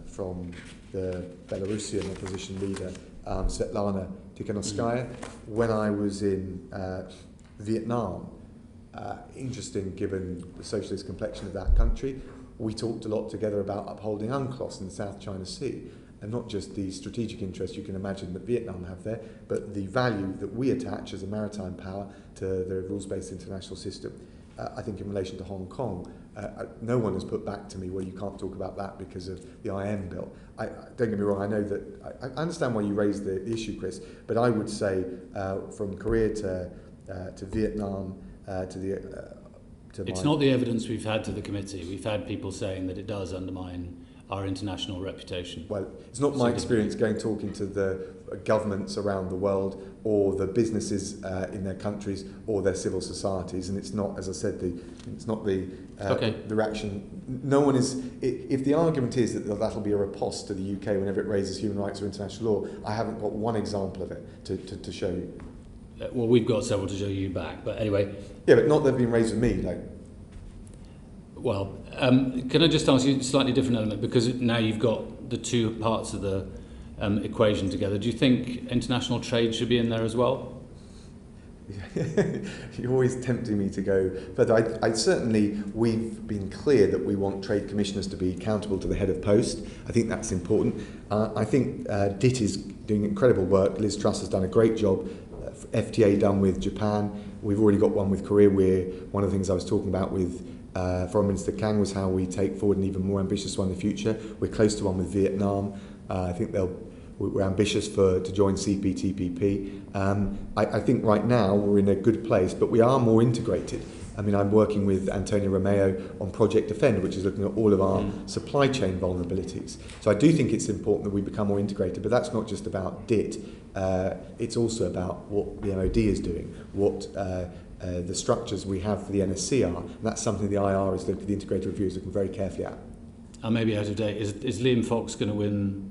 from the Belarusian opposition leader, Svetlana Tikhanovskaya. When I was in Vietnam, interesting given the socialist complexion of that country, we talked a lot together about upholding UNCLOS in the South China Sea, and not just the strategic interest you can imagine that Vietnam have there, but the value that we attach as a maritime power to the rules-based international system. I think in relation to Hong Kong, no one has put back to me, well, you can't talk about that because of the IM bill. Don't get me wrong, I know that, I understand why you raised the issue, Chris, but I would say from Korea to Vietnam to the... It's not the evidence we've had to the committee. We've had people saying that it does undermine our international reputation. Well, it's not my experience going talking to the governments around the world or the businesses in their countries or their civil societies, and it's not, as I said, it's not the reaction. No one is. If the argument is that that'll be a riposte to the UK whenever it raises human rights or international law, I haven't got one example of it to show you. Well, we've got several to show you back, but anyway. Yeah, but not that they've been raised with me, like. Well, can I just ask you a slightly different element, because now you've got the two parts of the equation together. Do you think international trade should be in there as well? You're always tempting me to go further. I certainly, we've been clear that we want trade commissioners to be accountable to the head of post. I think that's important. I think DIT is doing incredible work. Liz Truss has done a great job. FTA done with Japan. We've already got one with Korea, where one of the things I was talking about with Foreign Minister Kang was how we take forward an even more ambitious one in the future. We're close to one with Vietnam. I think we're ambitious to join CPTPP. I think right now we're in a good place, but we are more integrated. I mean, I'm working with Antonio Romeo on Project Defend, which is looking at all of our supply chain vulnerabilities. So I do think it's important that we become more integrated, but that's not just about DIT. It's also about what the MOD is doing, what the structures we have for the NSC are. And that's something the IR is looking, the integrated review is looking very carefully at. I may be out of date. Is Liam Fox going to win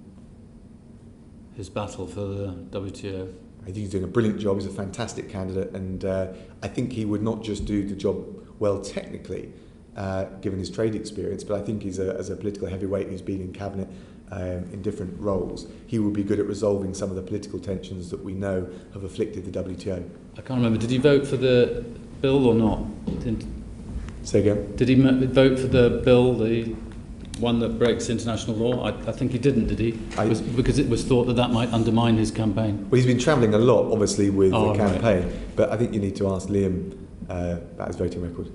his battle for the WTO? I think he's doing a brilliant job. He's a fantastic candidate, and I think he would not just do the job well technically, given his trade experience, but I think he's as a political heavyweight who's been in cabinet in different roles, he will be good at resolving some of the political tensions that we know have afflicted the WTO. I can't remember. Did he vote for the bill or not? Say again? Did he vote for the bill, the one that breaks international law? I think he didn't, did he? Because it was thought that might undermine his campaign. Well, he's been travelling a lot, obviously, with the campaign, right. But I think you need to ask Liam about his voting record.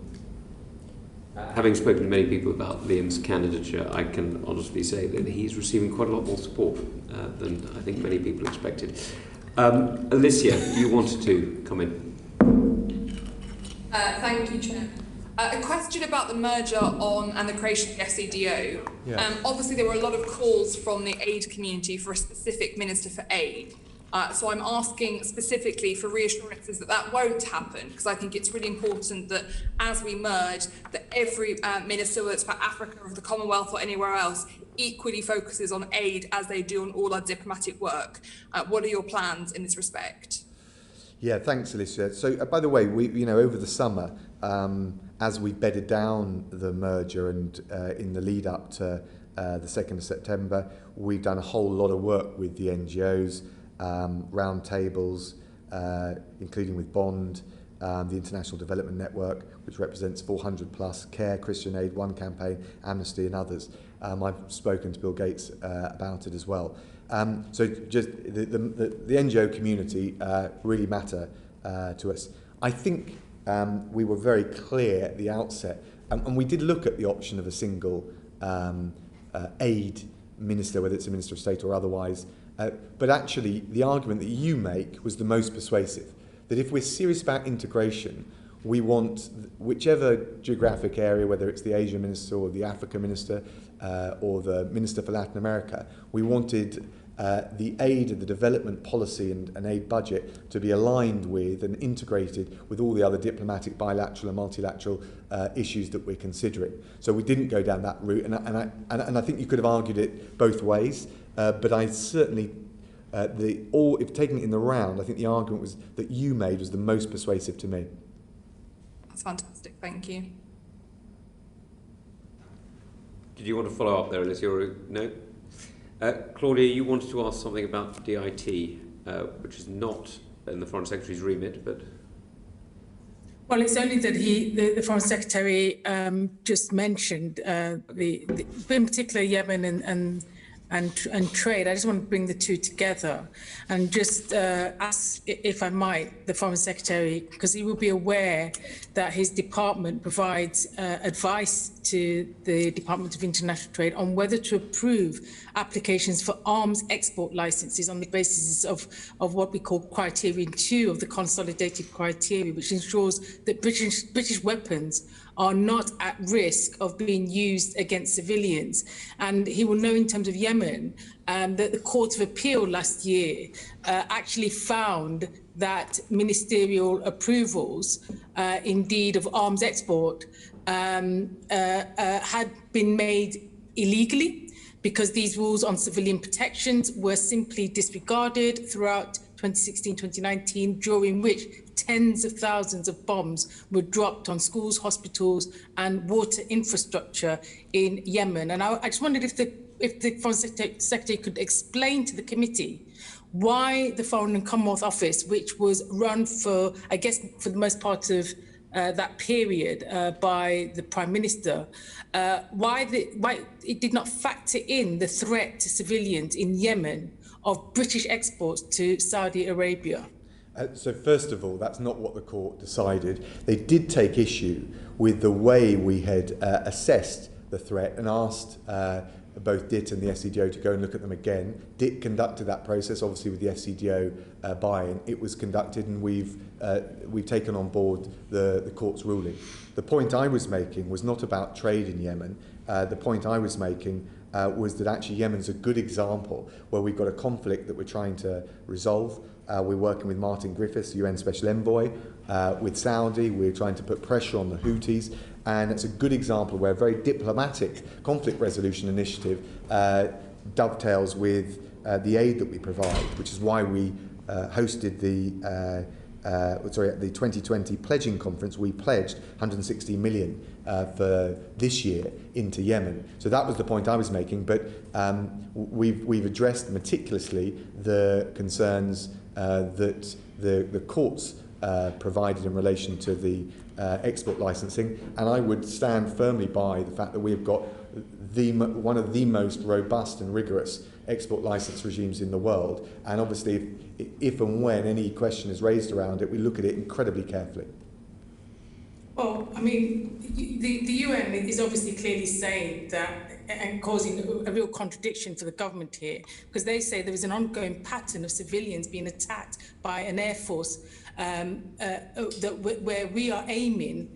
Having spoken to many people about Liam's candidature, I can honestly say that he's receiving quite a lot more support than I think many people expected. Alicia, you wanted to come in. Thank you, Chair. A question about the merger and the creation of the SEDO. Yeah. Obviously, there were a lot of calls from the aid community for a specific minister for aid. So I'm asking specifically for reassurances that won't happen, because I think it's really important that as we merge, that every minister, whether it's for Africa or the Commonwealth or anywhere else, equally focuses on aid as they do on all our diplomatic work. What are your plans in this respect? Yeah, thanks, Alicia. So, by the way, we, over the summer, as we bedded down the merger and in the lead up to the 2nd of September, we've done a whole lot of work with the NGOs, round tables, including with Bond, the International Development Network, which represents 400 plus, CARE, Christian Aid, One Campaign, Amnesty and others. I've spoken to Bill Gates about it as well. So just the NGO community really matter to us. I think we were very clear at the outset, and we did look at the option of a single aid minister, whether it's a Minister of State or otherwise, but actually the argument that you make was the most persuasive, that if we're serious about integration, we want whichever geographic area, whether it's the Asia Minister or the Africa Minister or the Minister for Latin America, we wanted the aid and the development policy and aid budget to be aligned with and integrated with all the other diplomatic, bilateral and multilateral issues that we're considering. So we didn't go down that route, and I think you could have argued it both ways, but I certainly, if taking it in the round, I think the argument that you made was the most persuasive to me. That's fantastic, thank you. Did you want to follow up there, Alicia? No? Claudia, you wanted to ask something about DIT, which is not in the Foreign Secretary's remit, but... Well, it's only that the Foreign Secretary just mentioned in particular Yemen and trade. I just want to bring the two together and just ask, if I might, the Foreign Secretary, because he will be aware that his department provides advice to the Department of International Trade on whether to approve applications for arms export licenses on the basis of what we call criterion 2 of the consolidated criteria, which ensures that British weapons are not at risk of being used against civilians. And he will know in terms of Yemen that the Court of Appeal last year actually found that ministerial approvals, indeed of arms export, had been made illegally because these rules on civilian protections were simply disregarded throughout 2016-2019, during which tens of thousands of bombs were dropped on schools, hospitals and water infrastructure in Yemen. And I just wondered if the Foreign Secretary could explain to the committee why the Foreign and Commonwealth Office, which was run for, I guess, for the most part of that period by the Prime Minister, why it did not factor in the threat to civilians in Yemen of British exports to Saudi Arabia. So first of all, that's not what the court decided. They did take issue with the way we had assessed the threat and asked both DIT and the FCDO to go and look at them again. DIT conducted that process, obviously with the FCDO buy-in. It was conducted, and we've taken on board the court's ruling. The point I was making was not about trade in Yemen. The point I was making was that actually Yemen's a good example where we've got a conflict that we're trying to resolve. We're working with Martin Griffiths, UN Special Envoy, with Saudi. We're trying to put pressure on the Houthis. And it's a good example where a very diplomatic conflict resolution initiative dovetails with the aid that we provide, which is why we hosted the 2020 pledging conference. We pledged 160 million for this year into Yemen. So that was the point I was making, but we've addressed meticulously the concerns that the courts provided in relation to the export licensing, and I would stand firmly by the fact that we've got one of the most robust and rigorous export license regimes in the world, and obviously if and when any question is raised around it, we look at it incredibly carefully. Well, I mean, the UN is obviously clearly saying that, and causing a real contradiction for the government here, because they say there is an ongoing pattern of civilians being attacked by an air force where we are aiming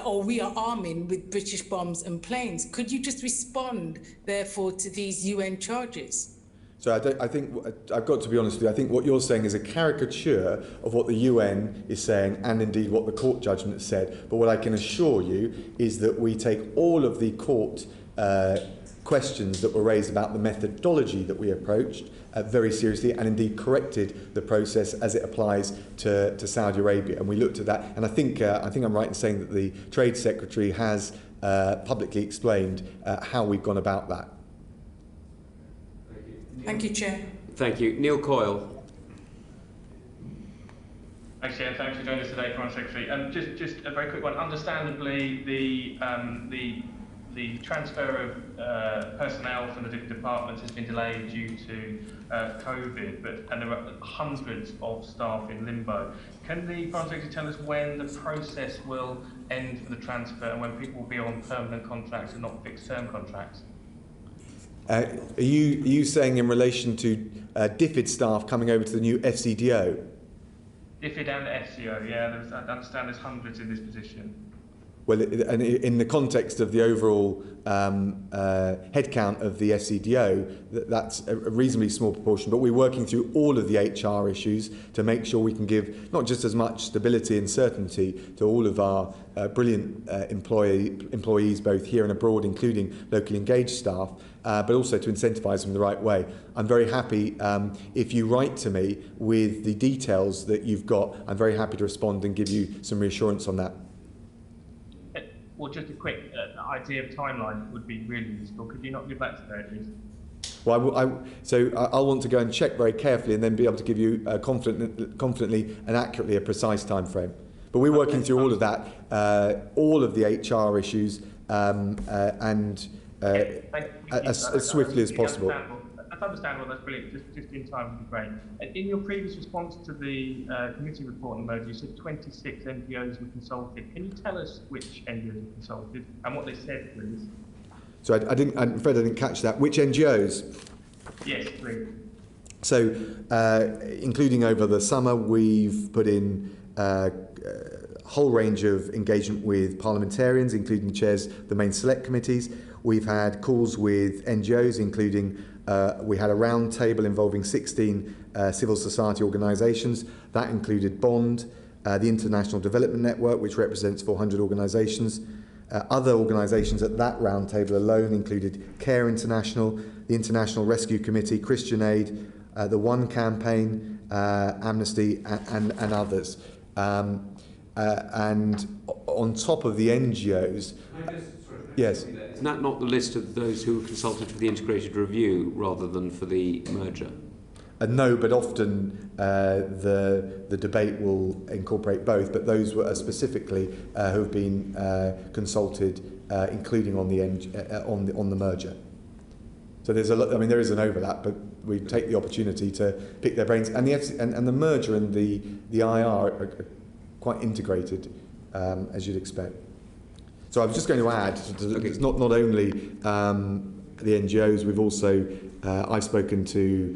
or we are arming with British bombs and planes. Could you just respond, therefore, to these UN charges? So I think, I've got to be honest with you, I think what you're saying is a caricature of what the UN is saying and indeed what the court judgment said. But what I can assure you is that we take all of the court questions that were raised about the methodology that we approached very seriously, and indeed corrected the process as it applies to Saudi Arabia. And we looked at that, and I think I'm right in saying that the Trade Secretary has publicly explained how we've gone about that. Thank you, Chair. Thank you. Neil Coyle. Thanks, Chair. Thanks for joining us today, Foreign Secretary. Just a very quick one. Understandably, the transfer of personnel from the different departments has been delayed due to COVID, and there are hundreds of staff in limbo. Can the Foreign Secretary tell us when the process will end for the transfer and when people will be on permanent contracts and not fixed-term contracts? Are you saying in relation to DFID staff coming over to the new FCDO? DFID and FCO, yeah. I understand there's hundreds in this position. Well, and in the context of the overall headcount of the FCDO, that's a reasonably small proportion, but we're working through all of the HR issues to make sure we can give not just as much stability and certainty to all of our brilliant employees, both here and abroad, including locally engaged staff, but also to incentivise them the right way. I'm very happy if you write to me with the details that you've got. I'm very happy to respond and give you some reassurance on that. or just a quick idea of timeline would be really useful. Could you not give that today at least? Well, I'll want to go and check very carefully and then be able to give you confidently and accurately a precise time frame. But we're working through all of that, all of the HR issues, as swiftly as possible. That's understandable. That's brilliant. Just in time would be great. In your previous response to the committee report on the merger, you said 26 NGOs were consulted. Can you tell us which NGOs were consulted and what they said, please? So I'm afraid I didn't catch that. Which NGOs? Yes, please. So, including over the summer, we've put in a whole range of engagement with parliamentarians, including chairs of the main select committees. We've had calls with NGOs, including we had a round table involving 16 civil society organisations. That included Bond, the International Development Network, which represents 400 organisations. Other organisations at that round table alone included Care International, the International Rescue Committee, Christian Aid, the One Campaign, Amnesty, and others. And on top of the NGOs, yes. Is that not the list of those who were consulted for the integrated review rather than for the merger? No, but often the debate will incorporate both. But those were specifically who have been consulted, including on the merger. So there's a lot. I mean, there is an overlap, but we take the opportunity to pick their brains. And the merger and the IR are quite integrated, as you'd expect. So I was just going to add, it's not only the NGOs, we've also, I've spoken to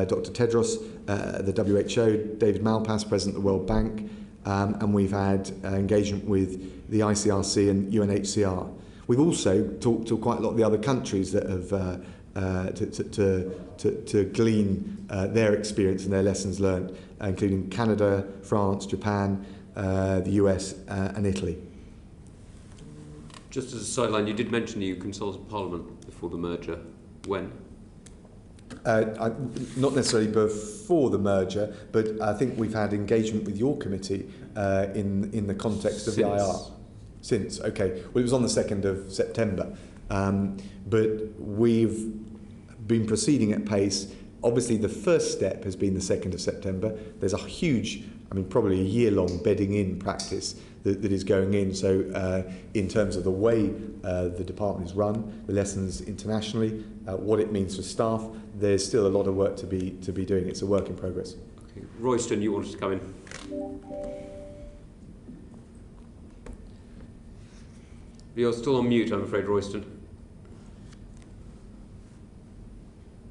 Dr. Tedros, the WHO, David Malpass, President of the World Bank, and we've had engagement with the ICRC and UNHCR. We've also talked to quite a lot of the other countries that have to glean their experience and their lessons learned, including Canada, France, Japan, the US, and Italy. Just as a sideline, you did mention you consulted Parliament before the merger. When? Not necessarily before the merger, but I think we've had engagement with your committee in the context of the IR. Since, okay. Well, it was on the 2nd of September. But we've been proceeding at pace. Obviously, the first step has been the 2nd of September. There's a huge, I mean, probably a year-long bedding in practice that is going in. So in terms of the way the department is run, the lessons internationally, what it means for staff, there's still a lot of work to be doing. It's a work in progress. Okay. Royston, you wanted to come in. You're still on mute, I'm afraid, Royston.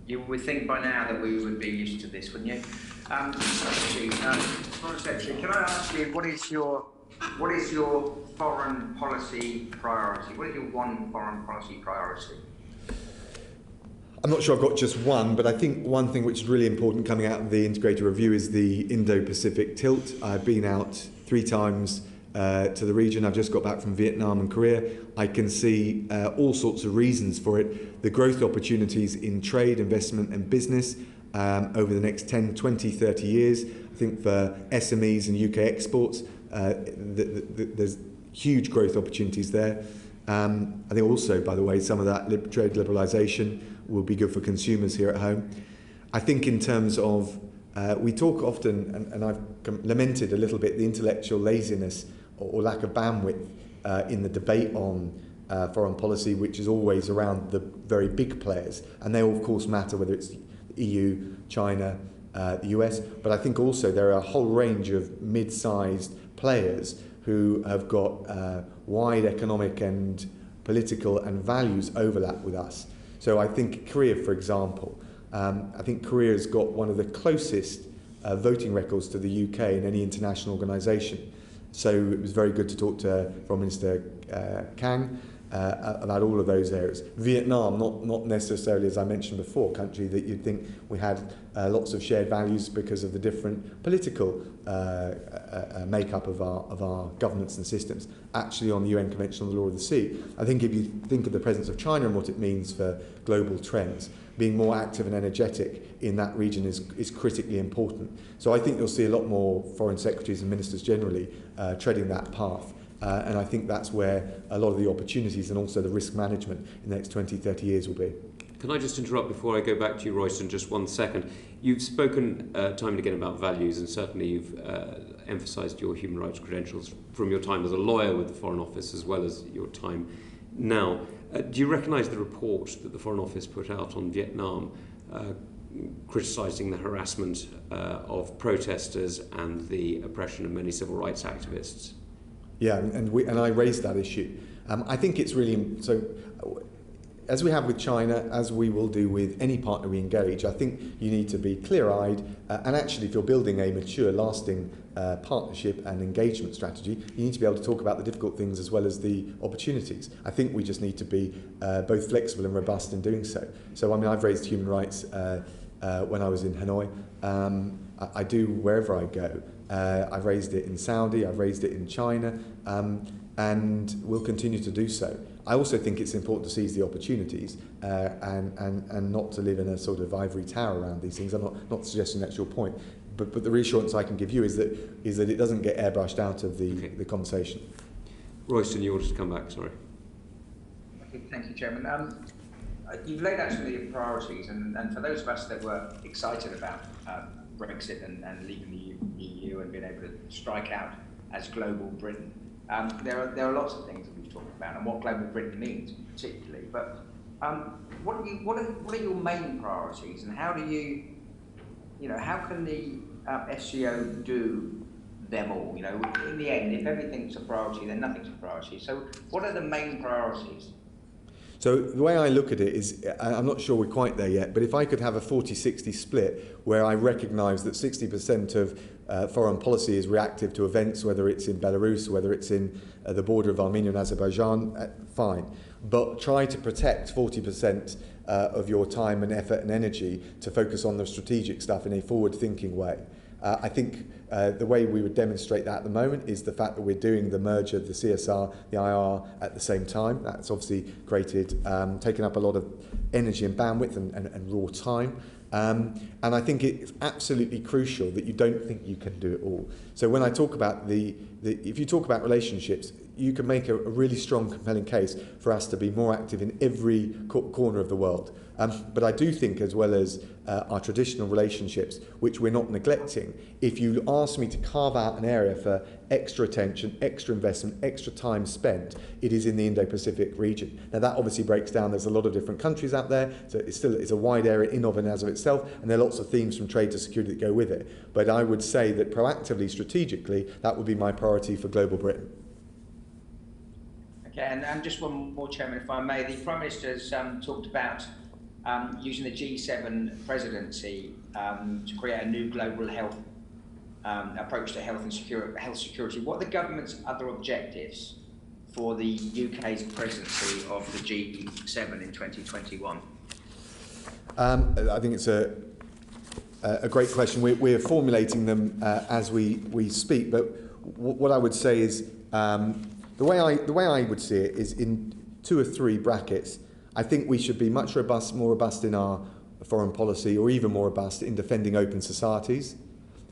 You would think by now that we would be used to this, wouldn't you? Foreign Secretary, can I ask you, what is your foreign policy priority? What is your one foreign policy priority? I'm not sure I've got just one, but I think one thing which is really important coming out of the integrated review is the Indo-Pacific tilt. I've been out 3 times to the region. I've just got back from Vietnam and Korea. I can see all sorts of reasons for it. The growth opportunities in trade, investment and business over the next 10, 20, 30 years. I think for SMEs and UK exports, there's huge growth opportunities there. I think also, by the way, some of that trade liberalisation will be good for consumers here at home. I think in terms of, we talk often, and I've lamented a little bit, the intellectual laziness or lack of bandwidth in the debate on foreign policy, which is always around the very big players. And they all, of course, matter, whether it's the EU, China, the US. But I think also there are a whole range of mid-sized players who have got wide economic and political and values overlap with us. So I think Korea, for example, I think Korea has got one of the closest voting records to the UK in any international organisation. So it was very good to talk to Foreign Minister Kang about all of those areas. Vietnam, not necessarily, as I mentioned before, a country that you'd think we had lots of shared values because of the different political makeup of our governments and systems. Actually, on the UN Convention on the Law of the Sea, I think if you think of the presence of China and what it means for global trends, being more active and energetic in that region is critically important. So I think you'll see a lot more foreign secretaries and ministers generally treading that path. And I think that's where a lot of the opportunities and also the risk management in the next 20, 30 years will be. Can I just interrupt before I go back to you, Royston, just 1 second? You've spoken time and again about values, and certainly you've emphasised your human rights credentials from your time as a lawyer with the Foreign Office as well as your time now. Do you recognise the report that the Foreign Office put out on Vietnam criticising the harassment of protesters and the oppression of many civil rights activists? Yeah, and I raised that issue. I think it's really so. As we have with China, as we will do with any partner we engage, I think you need to be clear-eyed and actually, if you're building a mature, lasting partnership and engagement strategy, you need to be able to talk about the difficult things as well as the opportunities. I think we just need to be both flexible and robust in doing so. So, I mean, I've raised human rights when I was in Hanoi. I do wherever I go. I've raised it in Saudi, I've raised it in China, and will continue to do so. I also think it's important to seize the opportunities and not to live in a sort of ivory tower around these things. I'm not suggesting that's your point, but the reassurance I can give you is that it doesn't get airbrushed out of the conversation. Royston, you wanted to come back, sorry. Thank you, Chairman. You've laid out some of your priorities, and for those of us that were excited about Brexit and leaving the EU and being able to strike out as global Britain, there are lots of things that we've talked about and what global Britain means particularly. But what are your main priorities, and how do how can the FCO do them all? You know, in the end, if everything's a priority, then nothing's a priority. So, what are the main priorities? So the way I look at it is, I'm not sure we're quite there yet, but if I could have a 40-60 split where I recognise that 60% of foreign policy is reactive to events, whether it's in Belarus, whether it's in the border of Armenia and Azerbaijan, fine. But try to protect 40% of your time and effort and energy to focus on the strategic stuff in a forward-thinking way. I think the way we would demonstrate that at the moment is the fact that we're doing the merger of the CSR, the IR at the same time. That's obviously created, taken up a lot of energy and bandwidth and raw time. And I think it's absolutely crucial that you don't think you can do it all. So when I talk about if you talk about relationships, you can make a really strong, compelling case for us to be more active in every corner of the world. But I do think, as well as our traditional relationships, which we're not neglecting, if you ask me to carve out an area for extra attention, extra investment, extra time spent, it is in the Indo-Pacific region. Now that obviously breaks down, there's a lot of different countries out there, so it's a wide area in of and as of itself, and there are lots of themes from trade to security that go with it. But I would say that proactively, strategically, that would be my priority for global Britain. Okay, and just one more, Chairman, if I may. The Prime Minister has talked about using the G7 presidency to create a new global health approach to health security. What are the government's other objectives for the UK's presidency of the G7 in 2021? I think it's a great question. We're formulating them as we speak, but what I would say is the way I would see it is in 2 or 3 brackets. I think we should be much more robust in our foreign policy, or even more robust in defending open societies.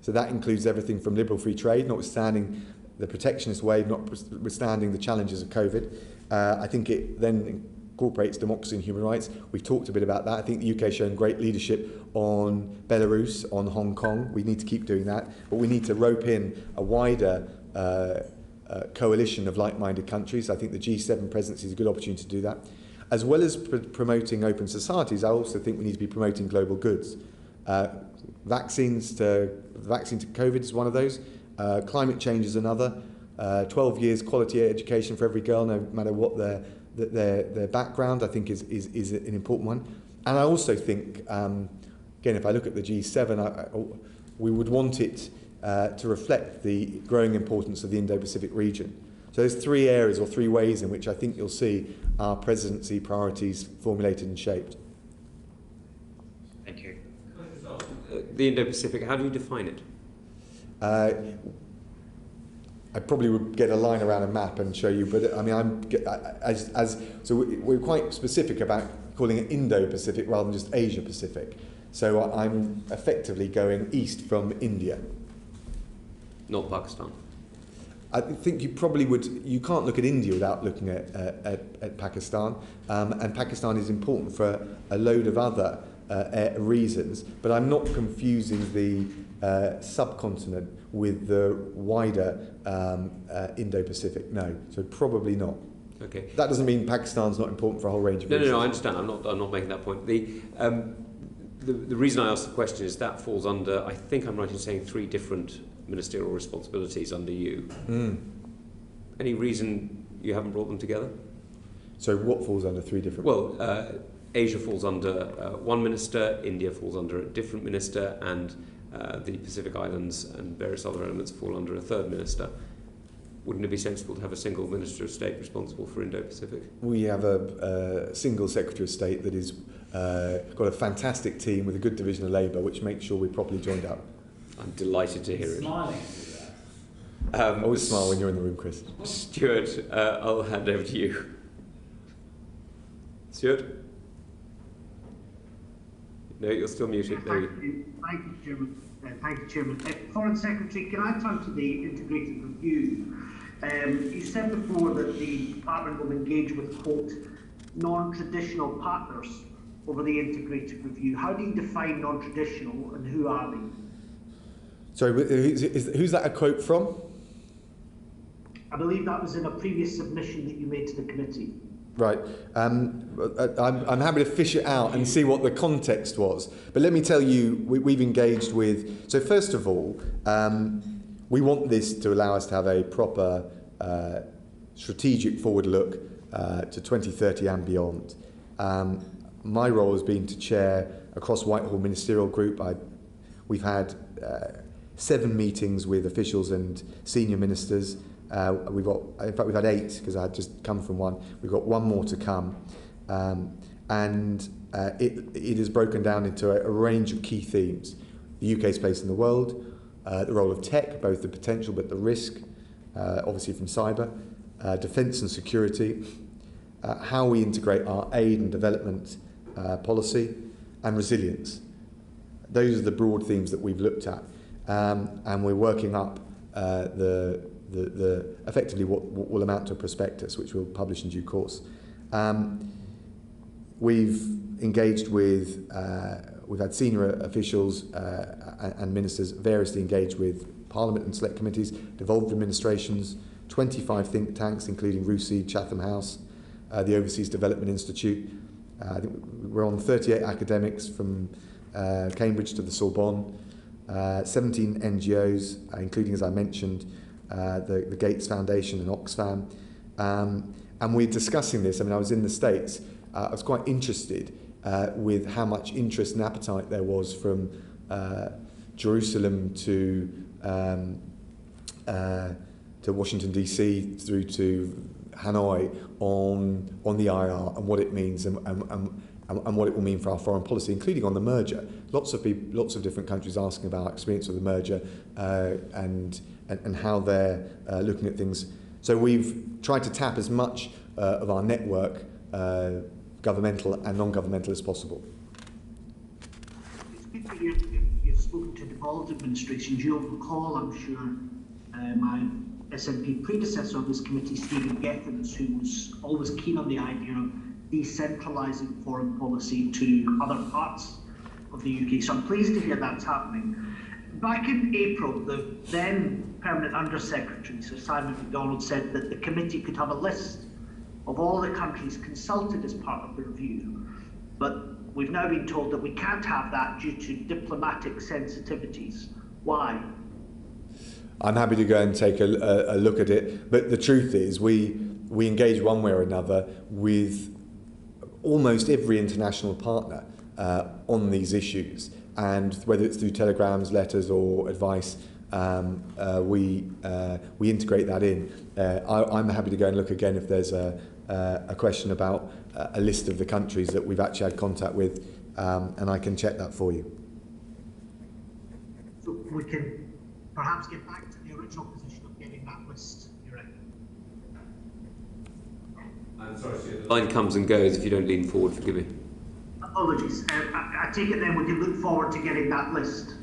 So that includes everything from liberal free trade, notwithstanding the protectionist wave, notwithstanding the challenges of COVID. I think it then incorporates democracy and human rights. We've talked a bit about that. I think the UK has shown great leadership on Belarus, on Hong Kong. We need to keep doing that, but we need to rope in a wider coalition of like-minded countries. I think the G7 presidency is a good opportunity to do that. As well as promoting open societies, I also think we need to be promoting global goods. Vaccine to COVID is one of those. Climate change is another. 12 years quality education for every girl, no matter what their background, I think is an important one. And I also think, again, if I look at the G7, we would want it to reflect the growing importance of the Indo-Pacific region. So there's 3 areas or 3 ways in which I think you'll see our presidency priorities formulated and shaped. Thank you. The Indo-Pacific, how do you define it? I probably would get a line around a map and show you, but I mean, so we're quite specific about calling it Indo-Pacific rather than just Asia-Pacific. So I'm effectively going east from India. Not Pakistan. I think you probably would. You can't look at India without looking at Pakistan, and Pakistan is important for a load of other reasons. But I'm not confusing the subcontinent with the wider Indo-Pacific. No, so probably not. Okay. That doesn't mean Pakistan's not important for a whole range of reasons. No, I understand. I'm not making that point. The reason I asked the question is that falls under, I think I'm right in saying, 3 different ministerial responsibilities under you. Any reason you haven't brought them together? So what falls under 3 different? Well, Asia falls under one minister, India falls under a different minister, and the Pacific Islands and various other elements fall under a 3rd minister. Wouldn't it be sensible to have a single Minister of State responsible for Indo-Pacific? We have a single Secretary of State that is got a fantastic team with a good division of labour, which makes sure we're properly joined up. I'm delighted to hear it. Smiling. Always smile when you're in the room, Chris. Stuart, I'll hand over to you. Stuart? No, you're still muted. Thank you, Chairman. Thank you, Chairman. Foreign Secretary, can I turn to the integrated review? You said before that the Department will engage with, quote, non-traditional partners over the integrated review. How do you define non-traditional and who are they? Sorry, who's that a quote from? I believe that was in a previous submission that you made to the committee. Right. I'm happy to fish it out and see what the context was. But let me tell you, we've engaged with... So first of all, we want this to allow us to have a proper strategic forward look to 2030 and beyond. My role has been to chair a cross-Whitehall ministerial group. We've had 7 meetings with officials and senior ministers. In fact, we've had 8 because I had just come from one. We've got 1 more to come, and it is broken down into a range of key themes: the UK's place in the world, the role of tech, both the potential but the risk, obviously from cyber, defence and security, how we integrate our aid and development policy, and resilience. Those are the broad themes that we've looked at, and we're working up the effectively what will amount to a prospectus, which we'll publish in due course. We've engaged with, we've had senior officials and ministers variously engaged with Parliament and select committees, devolved administrations, 25 think tanks, including RUSI, Chatham House, the Overseas Development Institute. I think we're on 38 academics from Cambridge to the Sorbonne, 17 NGOs, including, as I mentioned, the Gates Foundation and Oxfam. And we're discussing this. I mean, I was in the States. I was quite interested with how much interest and appetite there was from Jerusalem to Washington DC through to Hanoi on the IR and what it means and what it will mean for our foreign policy, including on the merger. Lots of different countries asking about our experience of the merger and how they're looking at things. So we've tried to tap as much of our network, governmental and non-governmental, as possible. It's good to hear you've spoken to devolved administrations. You'll recall, I'm sure, my SNP predecessor on this committee, Stephen Gethens, who was always keen on the idea of decentralising foreign policy to other parts of the UK. So I'm pleased to hear that's happening. Back in April, the then Permanent Undersecretary, Sir Simon MacDonald, said that the committee could have a list of all the countries consulted as part of the review. But we've now been told that we can't have that due to diplomatic sensitivities. Why? I'm happy to go and take a look at it, but the truth is we engage one way or another with almost every international partner on these issues, and whether it's through telegrams, letters or advice, we integrate that in. I'm happy to go and look again if there's a question about a list of the countries that we've actually had contact with, and I can check that for you. So we can perhaps get back to the original position of getting that list, you reckon? I'm sorry, the line comes and goes if you don't lean forward, forgive me. Apologies. I take it then we can look forward to getting that list.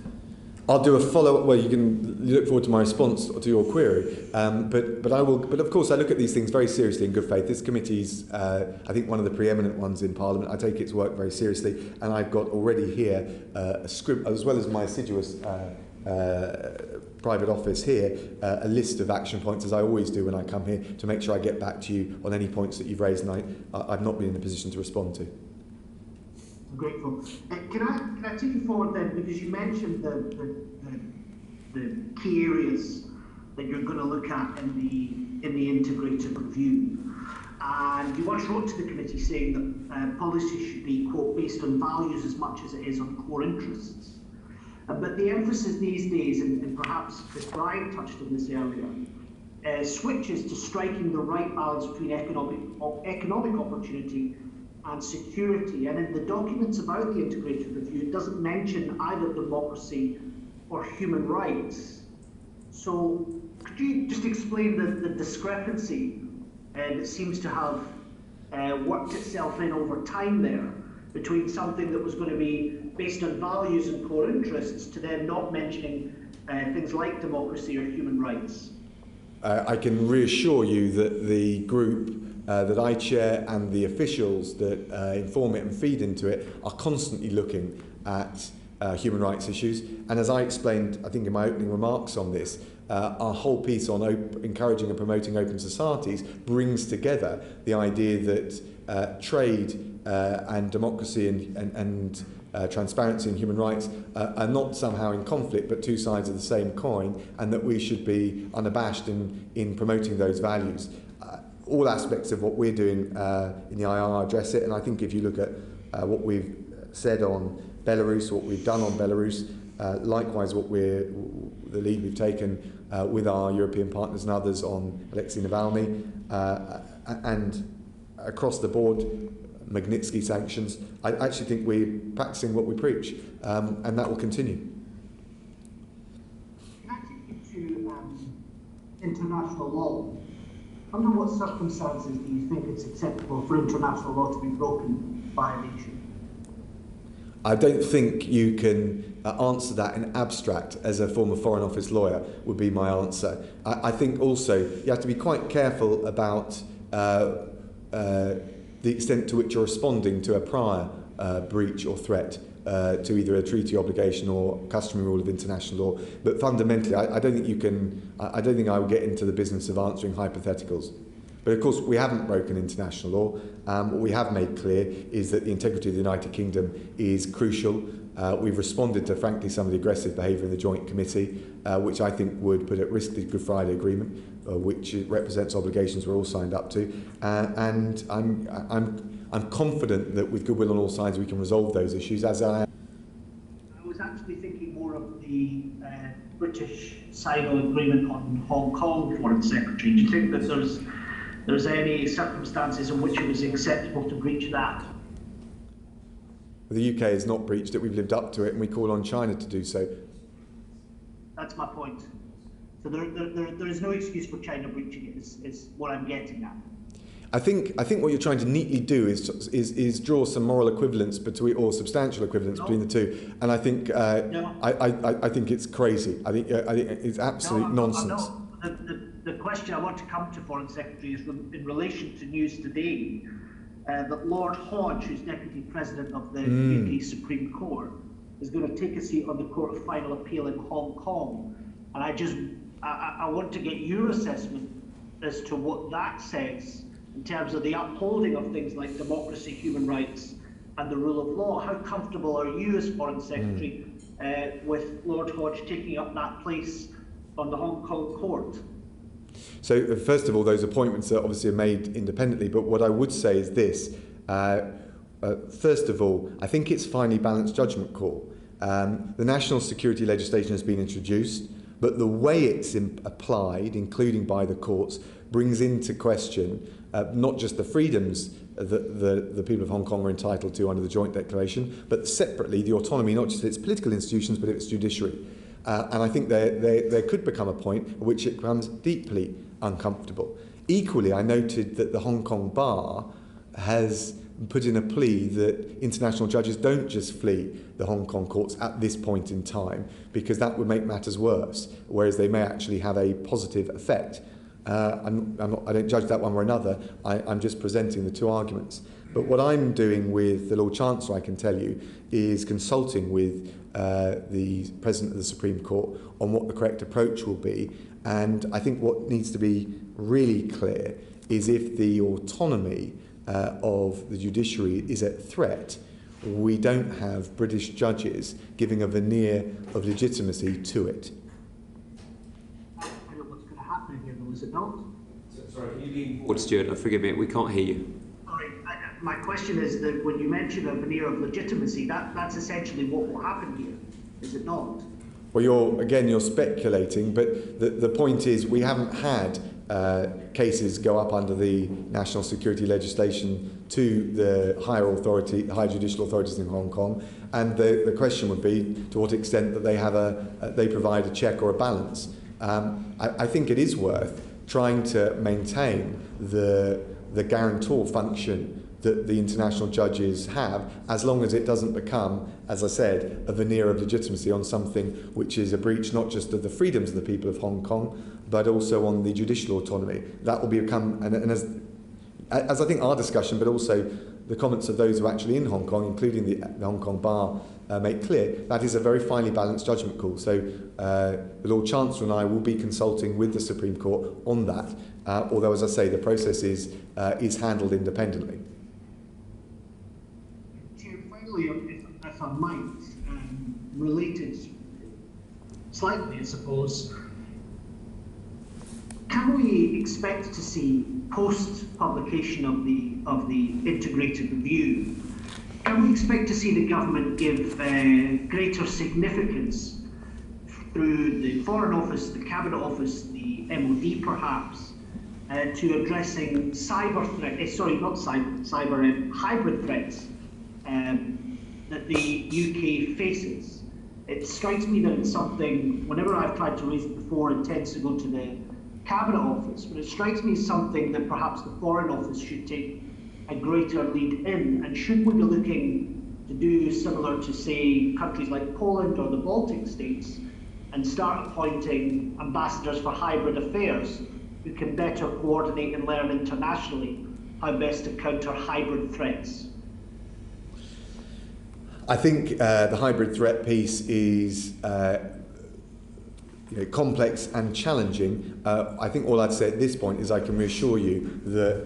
I'll do a follow-up. Well, you look forward to my response to your query. But I will. But of course, I look at these things very seriously in good faith. This committee's, I think, one of the preeminent ones in Parliament. I take its work very seriously, and I've got already here a script, as well as my assiduous private office here, a list of action points, as I always do when I come here, to make sure I get back to you on any points that you've raised and I've not been in a position to respond to. I'm grateful. Can I take you forward then, because you mentioned the key areas that you're going to look at in the integrated review, and you once wrote to the committee saying that policy should be, quote, based on values as much as it is on core interests. But the emphasis these days, and perhaps Chris Bryan touched on this earlier, switches to striking the right balance between economic opportunity and security. And in the documents about the integrated review, it doesn't mention either democracy or human rights. So could you just explain the discrepancy that seems to have worked itself in over time there, between something that was going to be based on values and core interests to then not mentioning things like democracy or human rights? I can reassure you that the group that I chair and the officials that inform it and feed into it are constantly looking at human rights issues. And as I explained, I think in my opening remarks on this, our whole piece on encouraging and promoting open societies brings together the idea that trade and democracy and transparency and human rights are not somehow in conflict, but two sides of the same coin, and that we should be unabashed in promoting those values. All aspects of what we're doing in the IR address it, and I think if you look at what we've said on Belarus, what we've done on Belarus, likewise the lead we've taken with our European partners and others on Alexei Navalny, and across the board, Magnitsky sanctions, I actually think we're practicing what we preach, and that will continue. Can I take you to international law? Under what circumstances do you think it's acceptable for international law to be broken by a nation? I don't think you can answer that in abstract as a former Foreign Office lawyer would be my answer. I think also you have to be quite careful about the extent to which you're responding to a prior breach or threat to either a treaty obligation or customary rule of international law. But fundamentally, I don't think you can. I don't think I will get into the business of answering hypotheticals. But of course, we haven't broken international law. What we have made clear is that the integrity of the United Kingdom is crucial. We've responded to, frankly, some of the aggressive behaviour in the Joint Committee, which I think would put at risk the Good Friday Agreement, which represents obligations we're all signed up to. And I'm confident that with goodwill on all sides we can resolve those issues. As I was actually thinking more of the British Sino agreement on Hong Kong, Foreign Secretary. Do you think that there's any circumstances in which it was acceptable to breach that? The UK has not breached it, we've lived up to it, and we call on China to do so. That's my point. So there is no excuse for China breaching it, is what I'm getting at. I think what you're trying to neatly do is draw some moral equivalence between, or substantial equivalence between the two, and I think I think it's crazy. I think it's absolute nonsense. The question I want to come to, Foreign Secretary, is in relation to news today that Lord Hodge, who's Deputy President of the UK Supreme Court, is going to take a seat on the Court of Final Appeal in Hong Kong. And I want to get your assessment as to what that says in terms of the upholding of things like democracy, human rights, and the rule of law. How comfortable are you as Foreign Secretary with Lord Hodge taking up that place on the Hong Kong court? So first of all, those appointments are obviously made independently, but what I would say is this. First of all, I think it's finely balanced judgment call. The national security legislation has been introduced, but the way it's applied, including by the courts, brings into question not just the freedoms that the people of Hong Kong are entitled to under the Joint Declaration, but separately the autonomy, not just of its political institutions, but of its judiciary. And I think there could become a point at which it becomes deeply uncomfortable. Equally, I noted that the Hong Kong Bar has put in a plea that international judges don't just flee the Hong Kong courts at this point in time, because that would make matters worse, whereas they may actually have a positive effect. I don't judge that one or another. I'm just presenting the two arguments. But what I'm doing with the Lord Chancellor, I can tell you, is consulting with the President of the Supreme Court on what the correct approach will be. And I think what needs to be really clear is if the autonomy of the judiciary is at threat, we don't have British judges giving a veneer of legitimacy to it. What's going to happen here, though, is it not? Sorry, can you lean forward, Stuart? Forgive me, we can't hear you. Sorry, my question is that when you mention a veneer of legitimacy, that's essentially what will happen here, is it not? Well, you're speculating, but the point is we haven't had cases go up under the national security legislation to the higher judicial authorities in Hong Kong, and the question would be to what extent that they provide a check or a balance. I think it is worth trying to maintain the guarantor function that the international judges have, as long as it doesn't become, as I said, a veneer of legitimacy on something which is a breach not just of the freedoms of the people of Hong Kong, but also on the judicial autonomy. That will become, and as I think our discussion, but also the comments of those who are actually in Hong Kong, including the Hong Kong Bar, make clear, that is a very finely balanced judgment call. So the Lord Chancellor and I will be consulting with the Supreme Court on that, although, as I say, the process is handled independently. Finally, if I might, related slightly, I suppose, can we expect to see post-publication of the integrated review? Can we expect to see the government give greater significance through the Foreign Office, the Cabinet Office, the MOD perhaps, to addressing hybrid threats that the UK faces? It strikes me that it's something, whenever I've tried to raise it before, it tends to go to the Cabinet Office, but it strikes me as something that perhaps the Foreign Office should take a greater lead in. And should we be looking to do similar to, say, countries like Poland or the Baltic states, and start appointing ambassadors for hybrid affairs who can better coordinate and learn internationally how best to counter hybrid threats? I think the hybrid threat piece is complex and challenging. I think all I'd say at this point is I can reassure you that,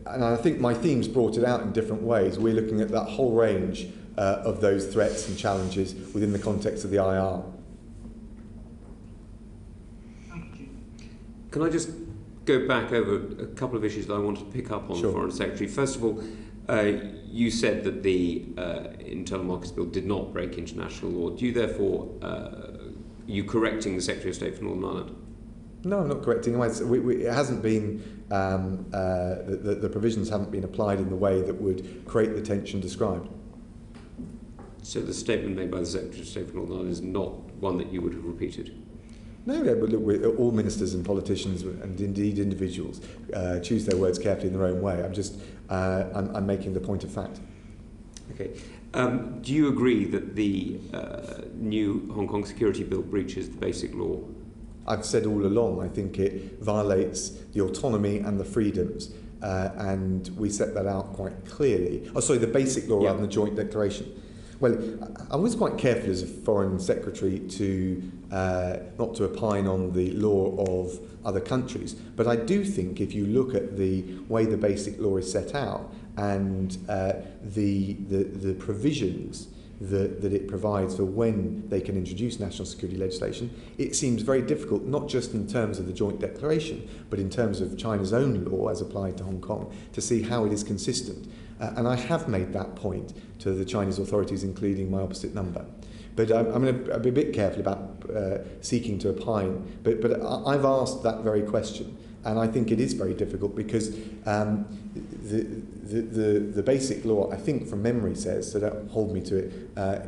and I think my themes brought it out in different ways, we're looking at that whole range of those threats and challenges within the context of the IR. Thank you. Can I just go back over a couple of issues that I wanted to pick up on, Sure. Foreign Secretary? First of all, you said that the Internal Markets Bill did not break international law. Do you therefore, are you correcting the Secretary of State for Northern Ireland? No, I'm not correcting. It hasn't been, the provisions haven't been applied in the way that would create the tension described. So the statement made by the Secretary of State for Northern Ireland is not one that you would have repeated? No, but look, all ministers and politicians and indeed individuals choose their words carefully in their own way. I'm making the point of fact. Okay. Do you agree that the new Hong Kong Security Bill breaches the basic law? I've said all along, I think it violates the autonomy and the freedoms, and we set that out quite clearly. Oh, sorry, the basic law rather than the joint declaration. Well, I was quite careful as a Foreign Secretary to not to opine on the law of other countries, but I do think if you look at the way the basic law is set out and the provisions that it provides for when they can introduce national security legislation, it seems very difficult, not just in terms of the joint declaration, but in terms of China's own law as applied to Hong Kong, to see how it is consistent. And I have made that point to the Chinese authorities, including my opposite number. But I'm going to be a bit careful about seeking to opine. But I've asked that very question, and I think it is very difficult because the basic law, I think from memory says, so don't hold me to it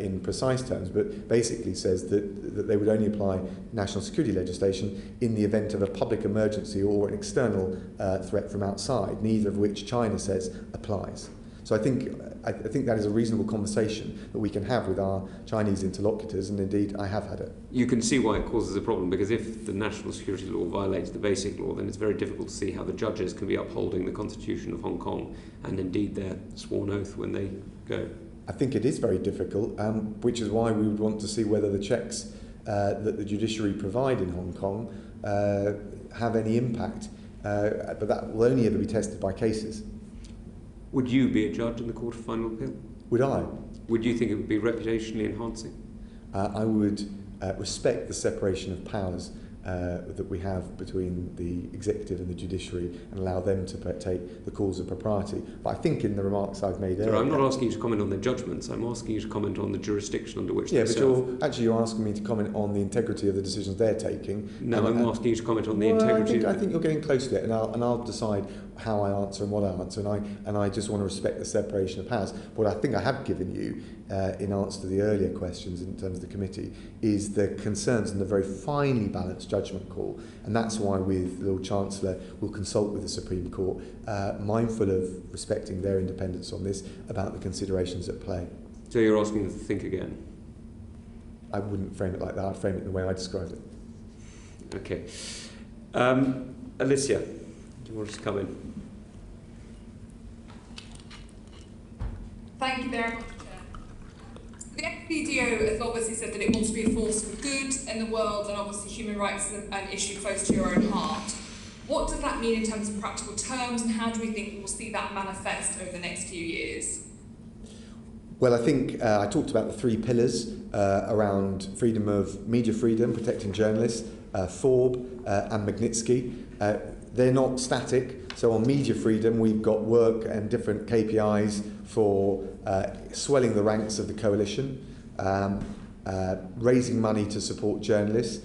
in precise terms, but basically says that they would only apply national security legislation in the event of a public emergency or an external threat from outside, neither of which China says applies. So I think that is a reasonable conversation that we can have with our Chinese interlocutors, and indeed I have had it. You can see why it causes a problem, because if the national security law violates the basic law, then it's very difficult to see how the judges can be upholding the Constitution of Hong Kong and indeed their sworn oath when they go. I think it is very difficult, which is why we would want to see whether the checks that the judiciary provide in Hong Kong have any impact, but that will only ever be tested by cases. Would you be a judge in the Court of Final Appeal? Would I? Would you think it would be reputationally enhancing? I would respect the separation of powers that we have between the executive and the judiciary and allow them to take the calls of propriety. But I think in the remarks I've made earlier... I'm not asking you to comment on their judgments, I'm asking you to comment on the jurisdiction under which they serve. Yeah, but you're asking me to comment on the integrity of the decisions they're taking. No, I'm asking you to comment on the integrity... I think you're getting close to it, and I'll decide how I answer and what I answer, and I just want to respect the separation of powers. What I think I have given you in answer to the earlier questions in terms of the committee is the concerns and the very finely balanced judgment call, and that's why with the Lord Chancellor we'll consult with the Supreme Court, mindful of respecting their independence on this, about the considerations at play. So you're asking them to think again? I wouldn't frame it like that, I'd frame it the way I described it. Okay. Alicia, do you want us to come in? Thank you very much, Chair. The FPDO has obviously said that it wants to be a force for good in the world, and obviously human rights is an issue close to your own heart. What does that mean in terms of practical terms, and how do we think we'll see that manifest over the next few years? Well, I think I talked about the three pillars around freedom of media freedom, protecting journalists, FORB and Magnitsky. They're not static. So on media freedom, we've got work and different KPIs for swelling the ranks of the coalition, raising money to support journalists,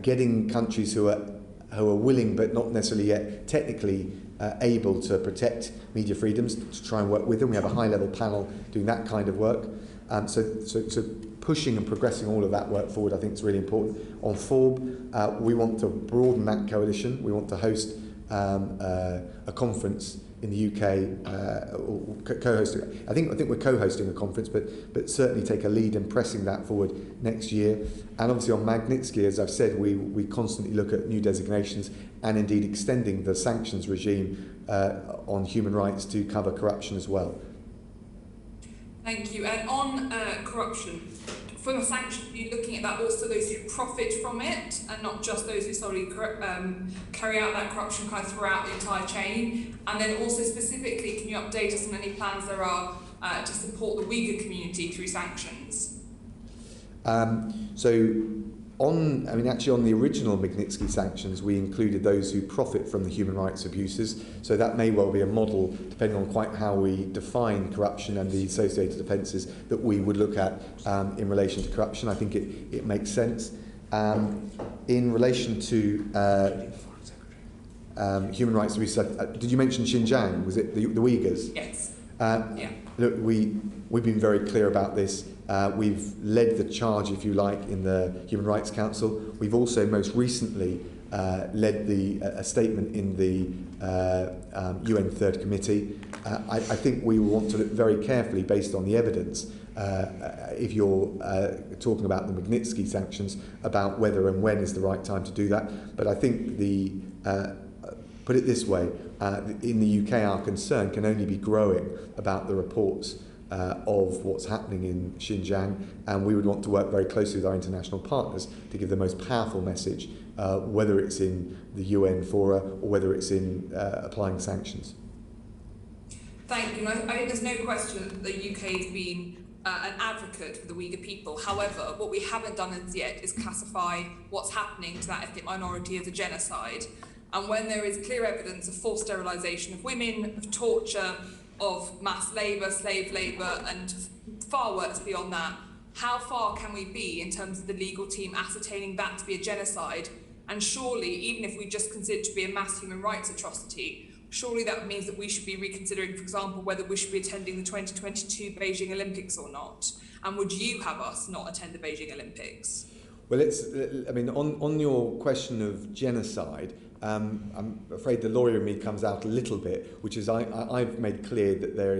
getting countries who are willing but not necessarily yet technically able to protect media freedoms to try and work with them. We have a high-level panel doing that kind of work. So pushing and progressing all of that work forward, I think is really important. On FORB, we want to broaden that coalition. We want to host a conference in the UK, or co-hosting. I think we're co-hosting a conference, but certainly take a lead in pressing that forward next year. And obviously on Magnitsky, as I've said, we constantly look at new designations and indeed extending the sanctions regime on human rights to cover corruption as well. Thank you. And on corruption, for the sanctions, are you looking at that also those who profit from it, and not just those who solely carry out that corruption kind of throughout the entire chain? And then also specifically, can you update us on any plans there are to support the Uyghur community through sanctions? On the original Magnitsky sanctions, we included those who profit from the human rights abuses. So that may well be a model, depending on quite how we define corruption and the associated offences that we would look at in relation to corruption. I think it makes sense. In relation to human rights abuses, did you mention Xinjiang? Was it the Uyghurs? Yes. Yeah. Look, we've been very clear about this. We've led the charge, if you like, in the Human Rights Council. We've also most recently led a statement in the UN Third Committee. I think we want to look very carefully, based on the evidence, if you're talking about the Magnitsky sanctions, about whether and when is the right time to do that. But I think put it this way, in the UK our concern can only be growing about the reports of what's happening in Xinjiang, and we would want to work very closely with our international partners to give the most powerful message, whether it's in the UN fora or whether it's in applying sanctions. Thank you. I think there's no question that the UK has been an advocate for the Uyghur people. However, what we haven't done as yet is classify what's happening to that ethnic minority as a genocide. And when there is clear evidence of forced sterilisation of women, of torture, of mass labour, slave labour, and far worse beyond that, how far can we be in terms of the legal team ascertaining that to be a genocide? And surely, even if we just consider it to be a mass human rights atrocity, surely that means that we should be reconsidering, for example, whether we should be attending the 2022 Beijing Olympics or not. And would you have us not attend the Beijing Olympics? Well, on your question of genocide, I'm afraid the lawyer in me comes out a little bit, which is I've made clear that there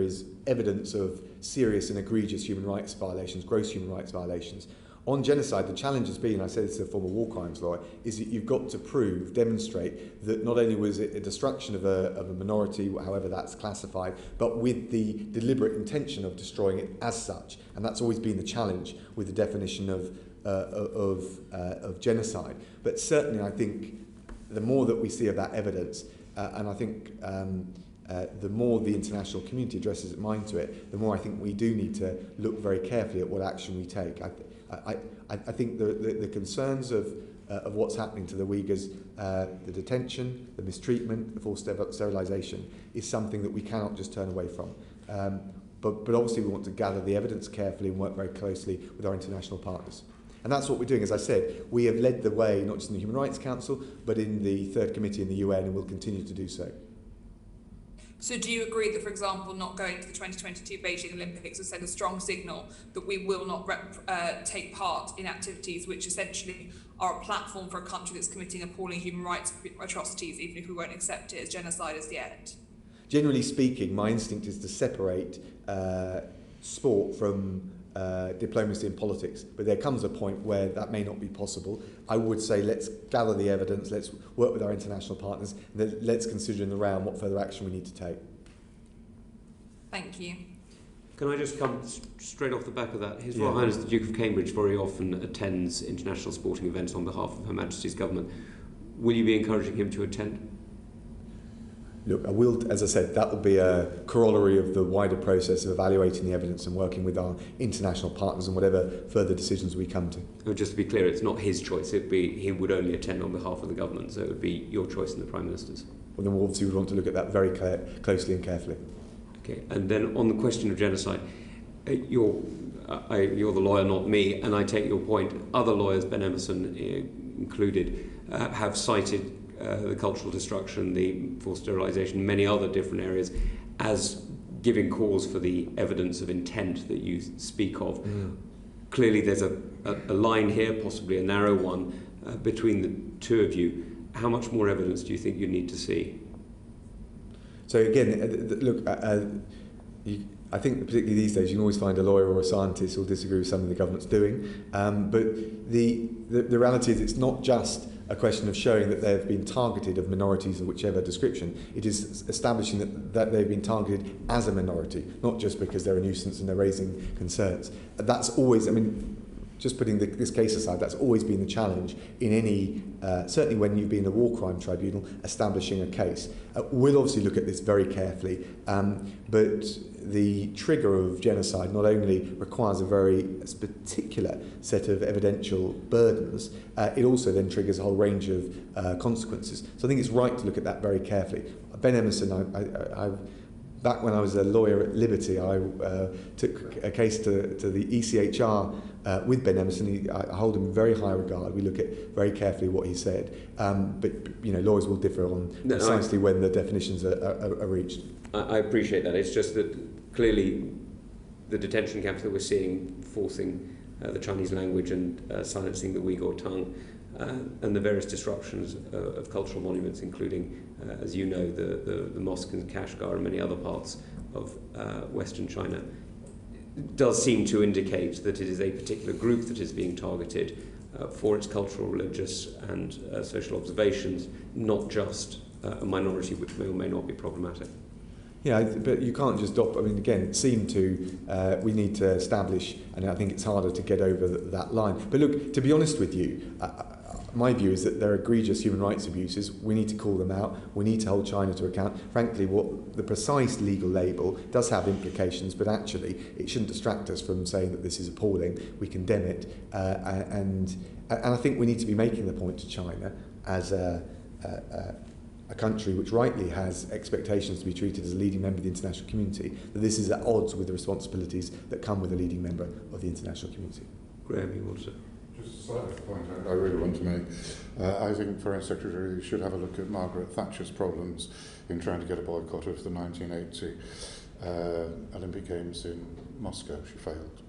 is evidence of serious and egregious human rights violations, gross human rights violations. On genocide, the challenge has been, I say this as a former war crimes lawyer, is that you've got to demonstrate that not only was it a destruction of a minority, however that's classified, but with the deliberate intention of destroying it as such. And that's always been the challenge with the definition of genocide. But certainly I think the more that we see of that evidence, and I think the more the international community addresses its mind to it, the more I think we do need to look very carefully at what action we take. I think the concerns of what's happening to the Uyghurs, the detention, the mistreatment, the forced sterilisation, is something that we cannot just turn away from. But obviously we want to gather the evidence carefully and work very closely with our international partners. And that's what we're doing. As I said, we have led the way, not just in the Human Rights Council, but in the Third Committee in the UN, and will continue to do so. So do you agree that, for example, not going to the 2022 Beijing Olympics will send a strong signal that we will not take part in activities which essentially are a platform for a country that's committing appalling human rights atrocities, even if we won't accept it as genocide as yet? Generally speaking, my instinct is to separate sport from diplomacy and politics, but there comes a point where that may not be possible. I would say let's gather the evidence, let's work with our international partners, and let's consider in the round what further action we need to take. Thank you. Can I just come straight off the back of that? His Royal Highness the Duke of Cambridge very often attends international sporting events on behalf of Her Majesty's government. Will you be encouraging him to attend? Look, I will, as I said, that will be a corollary of the wider process of evaluating the evidence and working with our international partners and whatever further decisions we come to. Oh, just to be clear, it's not his choice. He would only attend on behalf of the government, so it would be your choice and the Prime Minister's. Well, then we obviously would want to look at that very closely and carefully. Okay, and then on the question of genocide, you're the lawyer, not me, and I take your point. Other lawyers, Ben Emerson included, have cited the cultural destruction, the forced sterilisation, many other different areas, as giving cause for the evidence of intent that you speak of. Mm. Clearly there's a line here, possibly a narrow one, between the two of you. How much more evidence do you think you need to see? So again, look, I think particularly these days you can always find a lawyer or a scientist who will disagree with something the government's doing. But the reality is it's not just a question of showing that they've been targeted of minorities of whichever description. It is establishing that they've been targeted as a minority, not just because they're a nuisance and they're raising concerns. That's always, I mean, just putting this case aside, that's always been the challenge in any, certainly when you've been in a war crime tribunal, establishing a case. We'll obviously look at this very carefully, but the trigger of genocide not only requires a very particular set of evidential burdens, it also then triggers a whole range of consequences. So I think it's right to look at that very carefully. Ben Emerson, back when I was a lawyer at Liberty, I took a case to the ECHR with Ben Emerson. I hold him in very high regard. We look at very carefully what he said. But you know, lawyers will differ on precisely when the definitions are reached. I appreciate that. It's just that clearly the detention camps that we're seeing forcing the Chinese language and silencing the Uyghur tongue and the various disruptions of cultural monuments, including, as you know, the mosque in Kashgar and many other parts of Western China, does seem to indicate that it is a particular group that is being targeted for its cultural, religious and social observations, not just a minority which may or may not be problematic. Yeah, but you can't just I mean, again, it seemed to, we need to establish, and I think it's harder to get over that line. But look, to be honest with you, my view is that there are egregious human rights abuses. We need to call them out. We need to hold China to account. Frankly, what the precise legal label does have implications, but actually it shouldn't distract us from saying that this is appalling. We condemn it, and I think we need to be making the point to China as a country which rightly has expectations to be treated as a leading member of the international community, that this is at odds with the responsibilities that come with a leading member of the international community. Graham, you want to? Just a slight point I really want to make. I think Foreign Secretary should have a look at Margaret Thatcher's problems in trying to get a boycott of the 1980 Olympic Games in Moscow. She failed.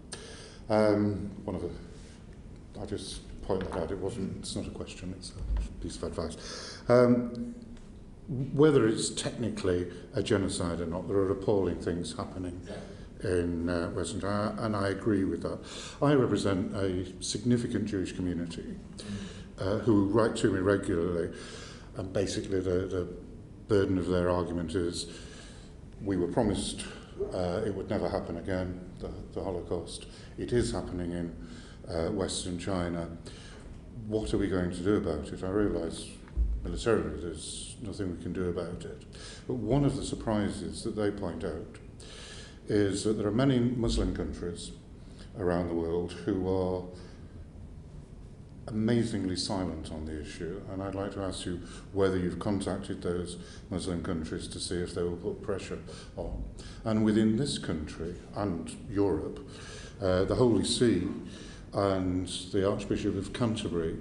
point that out. It's not a question, it's a piece of advice. Whether it's technically a genocide or not, there are appalling things happening in Western China, and I agree with that. I represent a significant Jewish community who write to me regularly, and basically the burden of their argument is, we were promised it would never happen again, the Holocaust. It is happening in Western China. What are we going to do about it? I realise militarily there's nothing we can do about it. But one of the surprises that they point out is that there are many Muslim countries around the world who are amazingly silent on the issue, and I'd like to ask you whether you've contacted those Muslim countries to see if they will put pressure on. And within this country and Europe, the Holy See and the Archbishop of Canterbury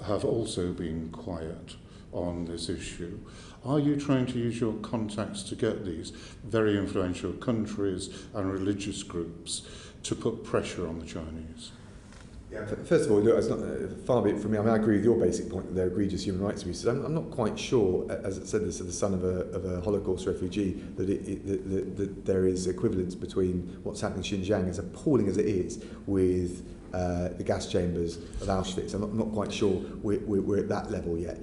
have also been quiet on this issue. Are you trying to use your contacts to get these very influential countries and religious groups to put pressure on the Chinese? Yeah. First of all, look, it's not far be it from me. I mean, I agree with your basic point that they're egregious human rights abuses. I'm not quite sure, as I said this, as the son of a Holocaust refugee, that there is equivalence between what's happening in Xinjiang, as appalling as it is, with the gas chambers of Auschwitz. I'm not quite sure we're at that level yet.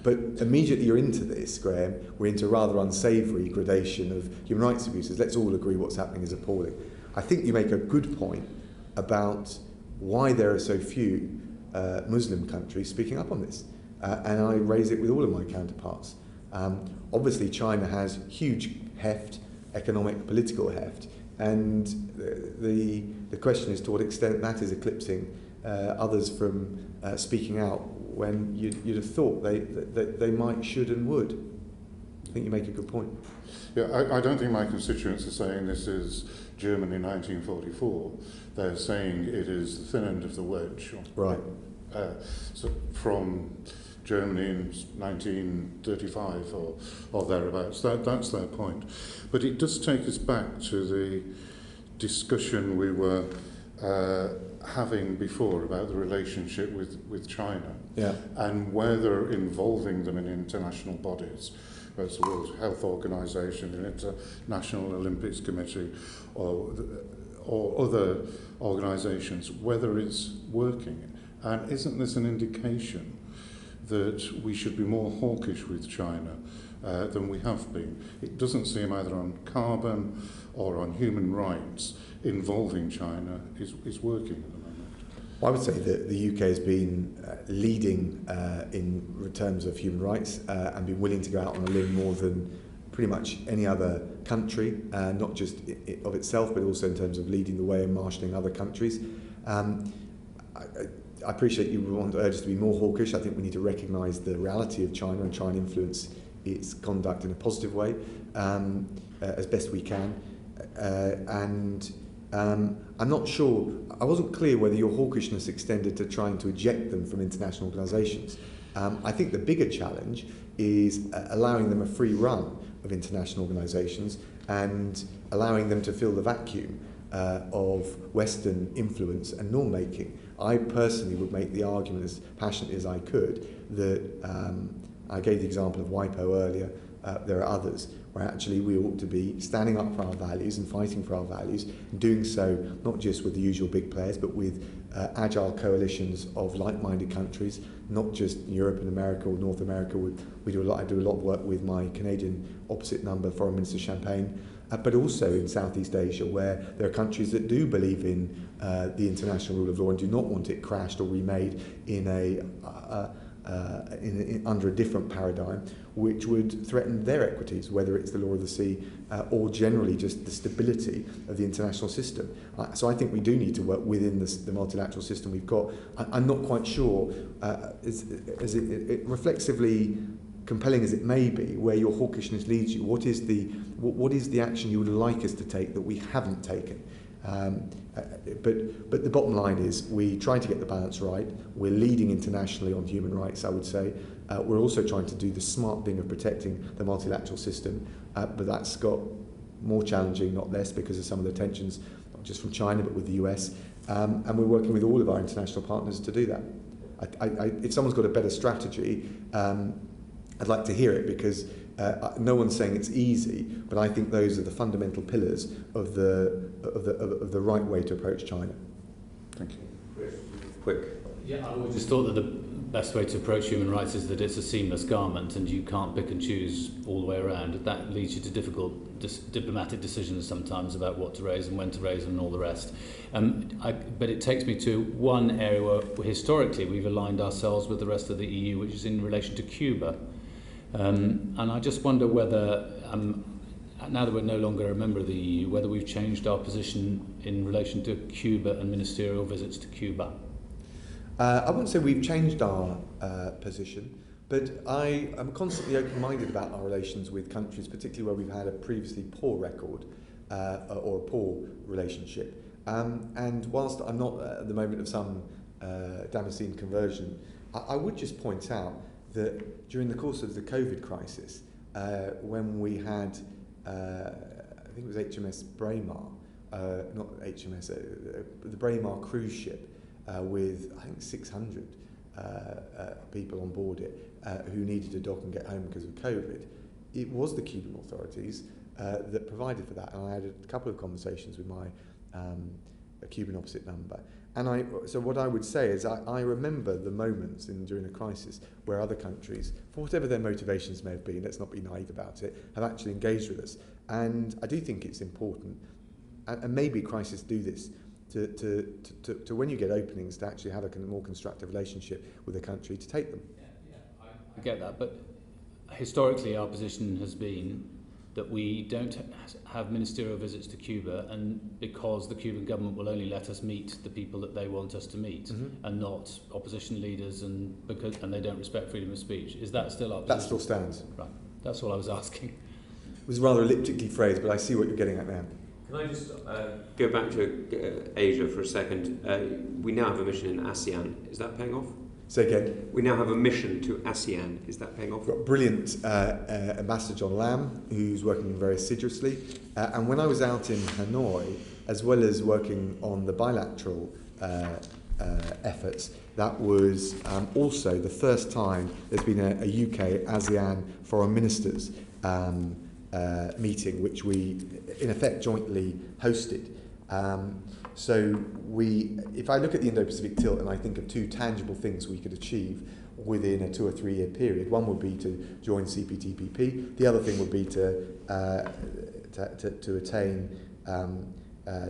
But immediately you're into this, Graham, we're into rather unsavoury gradation of human rights abuses. Let's all agree what's happening is appalling. I think you make a good point about why there are so few Muslim countries speaking up on this. And I raise it with all of my counterparts. Obviously, China has huge heft, economic, political heft, and the question is to what extent that is eclipsing others from speaking out when you'd have thought they might, should and would. I think you make a good point. Yeah, I don't think my constituents are saying this is Germany 1944. They're saying it is the thin end of the wedge. Right. So from Germany in 1935 or thereabouts. That's their point. But it does take us back to the discussion we were having before about the relationship with China, and whether involving them in international bodies, whether it's the World Health Organization, the International Olympics Committee, or other organizations, whether it's working. And isn't this an indication that we should be more hawkish with China than we have been? It doesn't seem either on carbon or on human rights involving China is working at the moment. Well, I would say that the UK has been leading in terms of human rights and been willing to go out on a limb more than pretty much any other country, not just of itself, but also in terms of leading the way and marshalling other countries. I appreciate you want to urge us to be more hawkish. I think we need to recognise the reality of China and try and influence its conduct in a positive way as best we can. I'm not sure, I wasn't clear whether your hawkishness extended to trying to eject them from international organisations. I think the bigger challenge is allowing them a free run of international organisations and allowing them to fill the vacuum of Western influence and norm-making. I personally would make the argument as passionately as I could that I gave the example of WIPO earlier, there are others, where actually we ought to be standing up for our values and fighting for our values, and doing so not just with the usual big players, but with agile coalitions of like-minded countries, not just Europe and America or North America. I do a lot of work with my Canadian opposite number, Foreign Minister Champagne, but also in Southeast Asia, where there are countries that do believe in the international rule of law and do not want it crashed or remade in under a different paradigm, which would threaten their equities, whether it's the law of the sea or generally just the stability of the international system. So I think we do need to work within the multilateral system we've got. I'm not quite sure, reflexively compelling as it may be, where your hawkishness leads you. What is the action you would like us to take that we haven't taken? But the bottom line is we try to get the balance right. We're leading internationally on human rights, I would say. We're also trying to do the smart thing of protecting the multilateral system, but that's got more challenging, not less, because of some of the tensions, not just from China, but with the US. And we're working with all of our international partners to do that. if someone's got a better strategy, I'd like to hear it, because no one's saying it's easy, but I think those are the fundamental pillars of the right way to approach China. Thank you. Quick. Yeah, I always just thought that the best way to approach human rights is that it's a seamless garment and you can't pick and choose all the way around. That leads you to difficult diplomatic decisions sometimes about what to raise and when to raise and all the rest. But it takes me to one area where historically we've aligned ourselves with the rest of the EU, which is in relation to Cuba. And I just wonder whether, now that we're no longer a member of the EU, whether we've changed our position in relation to Cuba and ministerial visits to Cuba. I wouldn't say we've changed our position, but I am constantly open-minded about our relations with countries, particularly where we've had a previously poor record or a poor relationship. And whilst I'm not at the moment of some Damascene conversion, I would just point out that during the course of the COVID crisis, when we had, I think it was HMS Braemar, not HMS, the Braemar cruise ship, with I think 600 people on board it who needed to dock and get home because of COVID. It was the Cuban authorities that provided for that, and I had a couple of conversations with my Cuban opposite number. And so what I would say is I remember the moments during the crisis where other countries, for whatever their motivations may have been, let's not be naive about it, have actually engaged with us. And I do think it's important, and maybe crises do this, to when you get openings, to actually have a more constructive relationship with a country, to take them. I get that, but historically our position has been that we don't have ministerial visits to Cuba, and because the Cuban government will only let us meet the people that they want us to meet, and not opposition leaders, and they don't respect freedom of speech. Is that still our position? That still stands. Right. That's all I was asking. It was rather elliptically phrased, but I see what you're getting at now. Can I just go back to Asia for a second? We now have a mission in ASEAN. Is that paying off? Say again. We now have a mission to ASEAN. Is that paying off? We've got a brilliant Ambassador John Lamb, who's working very assiduously. And when I was out in Hanoi, as well as working on the bilateral efforts, that was also the first time there's been a UK-ASEAN foreign ministers meeting, which we, in effect, jointly hosted. So if I look at the Indo-Pacific tilt and I think of two tangible things we could achieve within a 2 or 3 year period, one would be to join CPTPP, the other thing would be to attain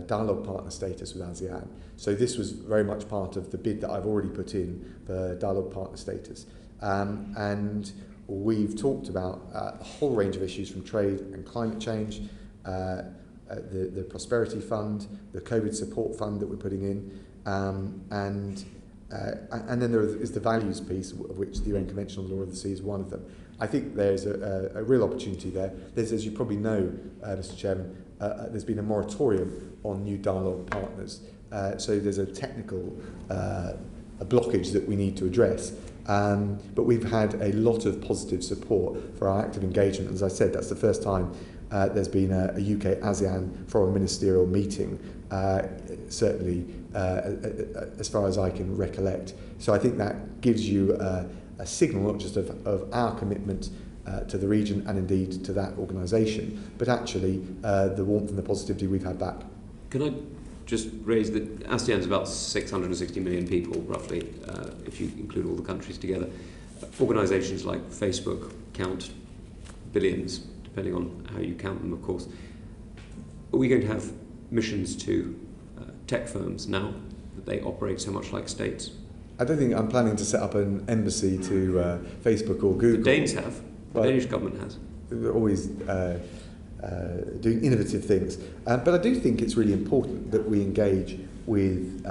dialogue partner status with ASEAN. So this was very much part of the bid that I've already put in for dialogue partner status. And we've talked about a whole range of issues, from trade and climate change, the Prosperity Fund, the COVID support fund that we're putting in, and then there is the values piece, of which the UN Convention on the Law of the Sea is one of them. I think there's a real opportunity there. There's, as you probably know, Mr. Chairman, there's been a moratorium on new dialogue partners. So there's a technical a blockage that we need to address. But we've had a lot of positive support for our active engagement. As I said, that's the first time there's been a UK-ASEAN foreign ministerial meeting, certainly as far as I can recollect. So I think that gives you a signal not just of our commitment to the region and indeed to that organisation, but actually the warmth and the positivity we've had back. Can I just raise that ASEAN's about 660 million people, roughly, if you include all the countries together. Organisations like Facebook count billions, depending on how you count them, of course. Are we going to have missions to tech firms now that they operate so much like states? I don't think I'm planning to set up an embassy to Facebook or Google. The Danes have. The Danish government has. They're always doing innovative things. But I do think it's really important that we engage with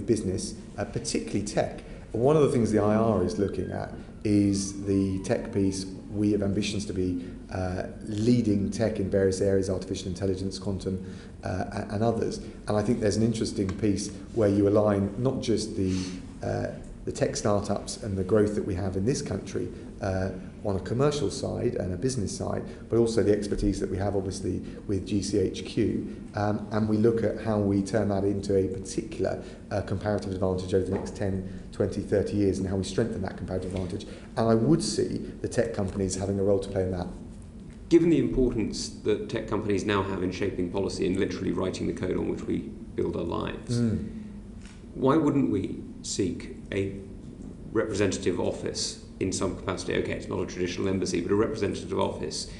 business, particularly tech. And one of the things the IR is looking at is the tech piece. We have ambitions to be leading tech in various areas, artificial intelligence, quantum, and others. And I think there's an interesting piece where you align not just the tech startups and the growth that we have in this country on a commercial side and a business side, but also the expertise that we have obviously with GCHQ, and we look at how we turn that into a particular comparative advantage over the next 10, 20, 30 years, and how we strengthen that comparative advantage. And I would see the tech companies having a role to play in that. Given the importance that tech companies now have in shaping policy and literally writing the code on which we build our lives, why wouldn't we seek a representative office in some capacity? Okay, it's not a traditional embassy, but a representative office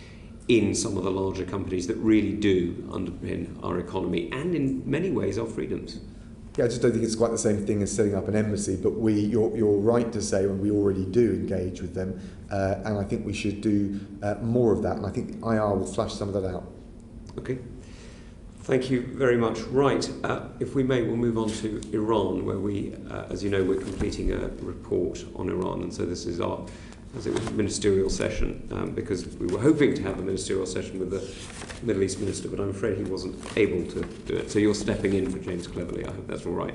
in some of the larger companies that really do underpin our economy and in many ways our freedoms. Yeah, I just don't think it's quite the same thing as setting up an embassy, but you're right to say, and we already do engage with them, and I think we should do more of that, and I think IR will flush some of that out. Okay. Thank you very much. Right, if we may, we'll move on to Iran, where we, as you know, we're completing a report on Iran, and so this is our, as it was, ministerial session, because we were hoping to have a ministerial session with the Middle East minister, but I'm afraid he wasn't able to do it. So you're stepping in for James Cleverly. I hope that's all right.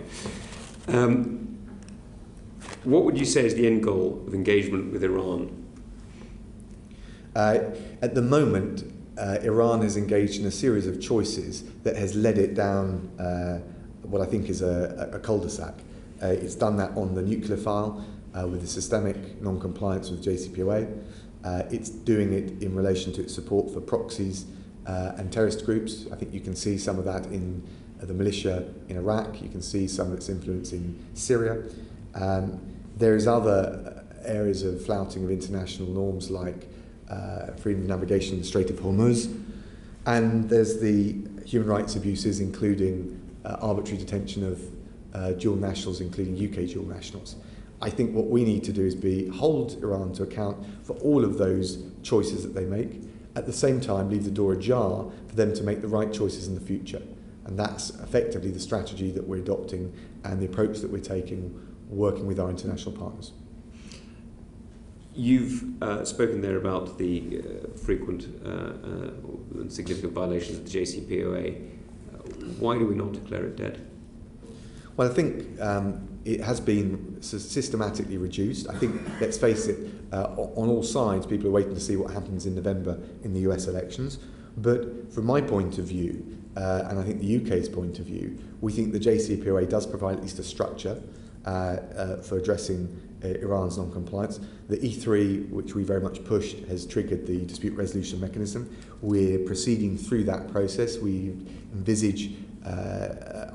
What would you say is the end goal of engagement with Iran? At the moment, Iran is engaged in a series of choices that has led it down what I think is a cul-de-sac. It's done that on the nuclear file with the systemic non-compliance with JCPOA. It's doing it in relation to its support for proxies and terrorist groups. I think you can see some of that in the militia in Iraq. You can see some of its influence in Syria. There is other areas of flouting of international norms like freedom of navigation in the Strait of Hormuz, and there's the human rights abuses, including arbitrary detention of dual nationals, including UK dual nationals. I think what we need to do is hold Iran to account for all of those choices that they make, at the same time leave the door ajar for them to make the right choices in the future. And that's effectively the strategy that we're adopting and the approach that we're taking, working with our international partners. You've spoken there about the frequent and significant violations of the JCPOA. Why do we not declare it dead? Well, I think it has been systematically reduced. I think, let's face it, on all sides, people are waiting to see what happens in November in the US elections. But from my point of view, and I think the UK's point of view, we think the JCPOA does provide at least a structure for addressing Iran's non-compliance. The E3, which we very much pushed, has triggered the dispute resolution mechanism. We're proceeding through that process. We envisage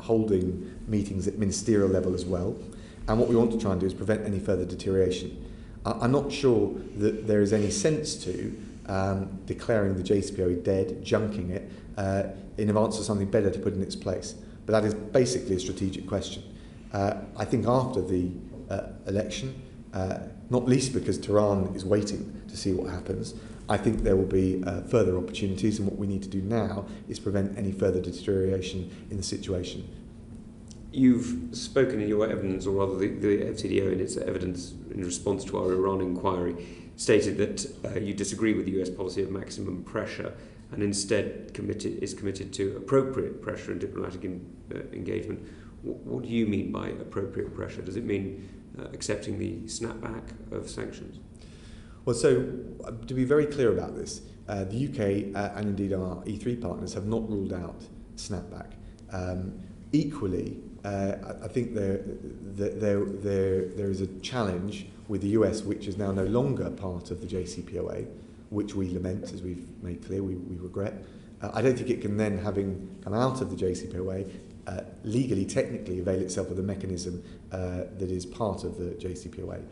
holding meetings at ministerial level as well. And what we want to try and do is prevent any further deterioration. I'm not sure that there is any sense to declaring the JCPOA dead, junking it, in advance of something better to put in its place. But that is basically a strategic question. I think after the election, not least because Tehran is waiting to see what happens, I think there will be further opportunities, and what we need to do now is prevent any further deterioration in the situation. You've spoken in your evidence, or rather the FCDO in its evidence in response to our Iran inquiry, stated that you disagree with the US policy of maximum pressure and instead is committed to appropriate pressure and diplomatic engagement. What do you mean by appropriate pressure? Does it mean accepting the snapback of sanctions? Well, so to be very clear about this, the UK and indeed our E3 partners have not ruled out snapback. Equally, I think there is a challenge with the US, which is now no longer part of the JCPOA, which we lament, as we've made clear, we regret. I don't think it can then, having come out of the JCPOA, legally, technically avail itself of the mechanism that is part of the JCPOA.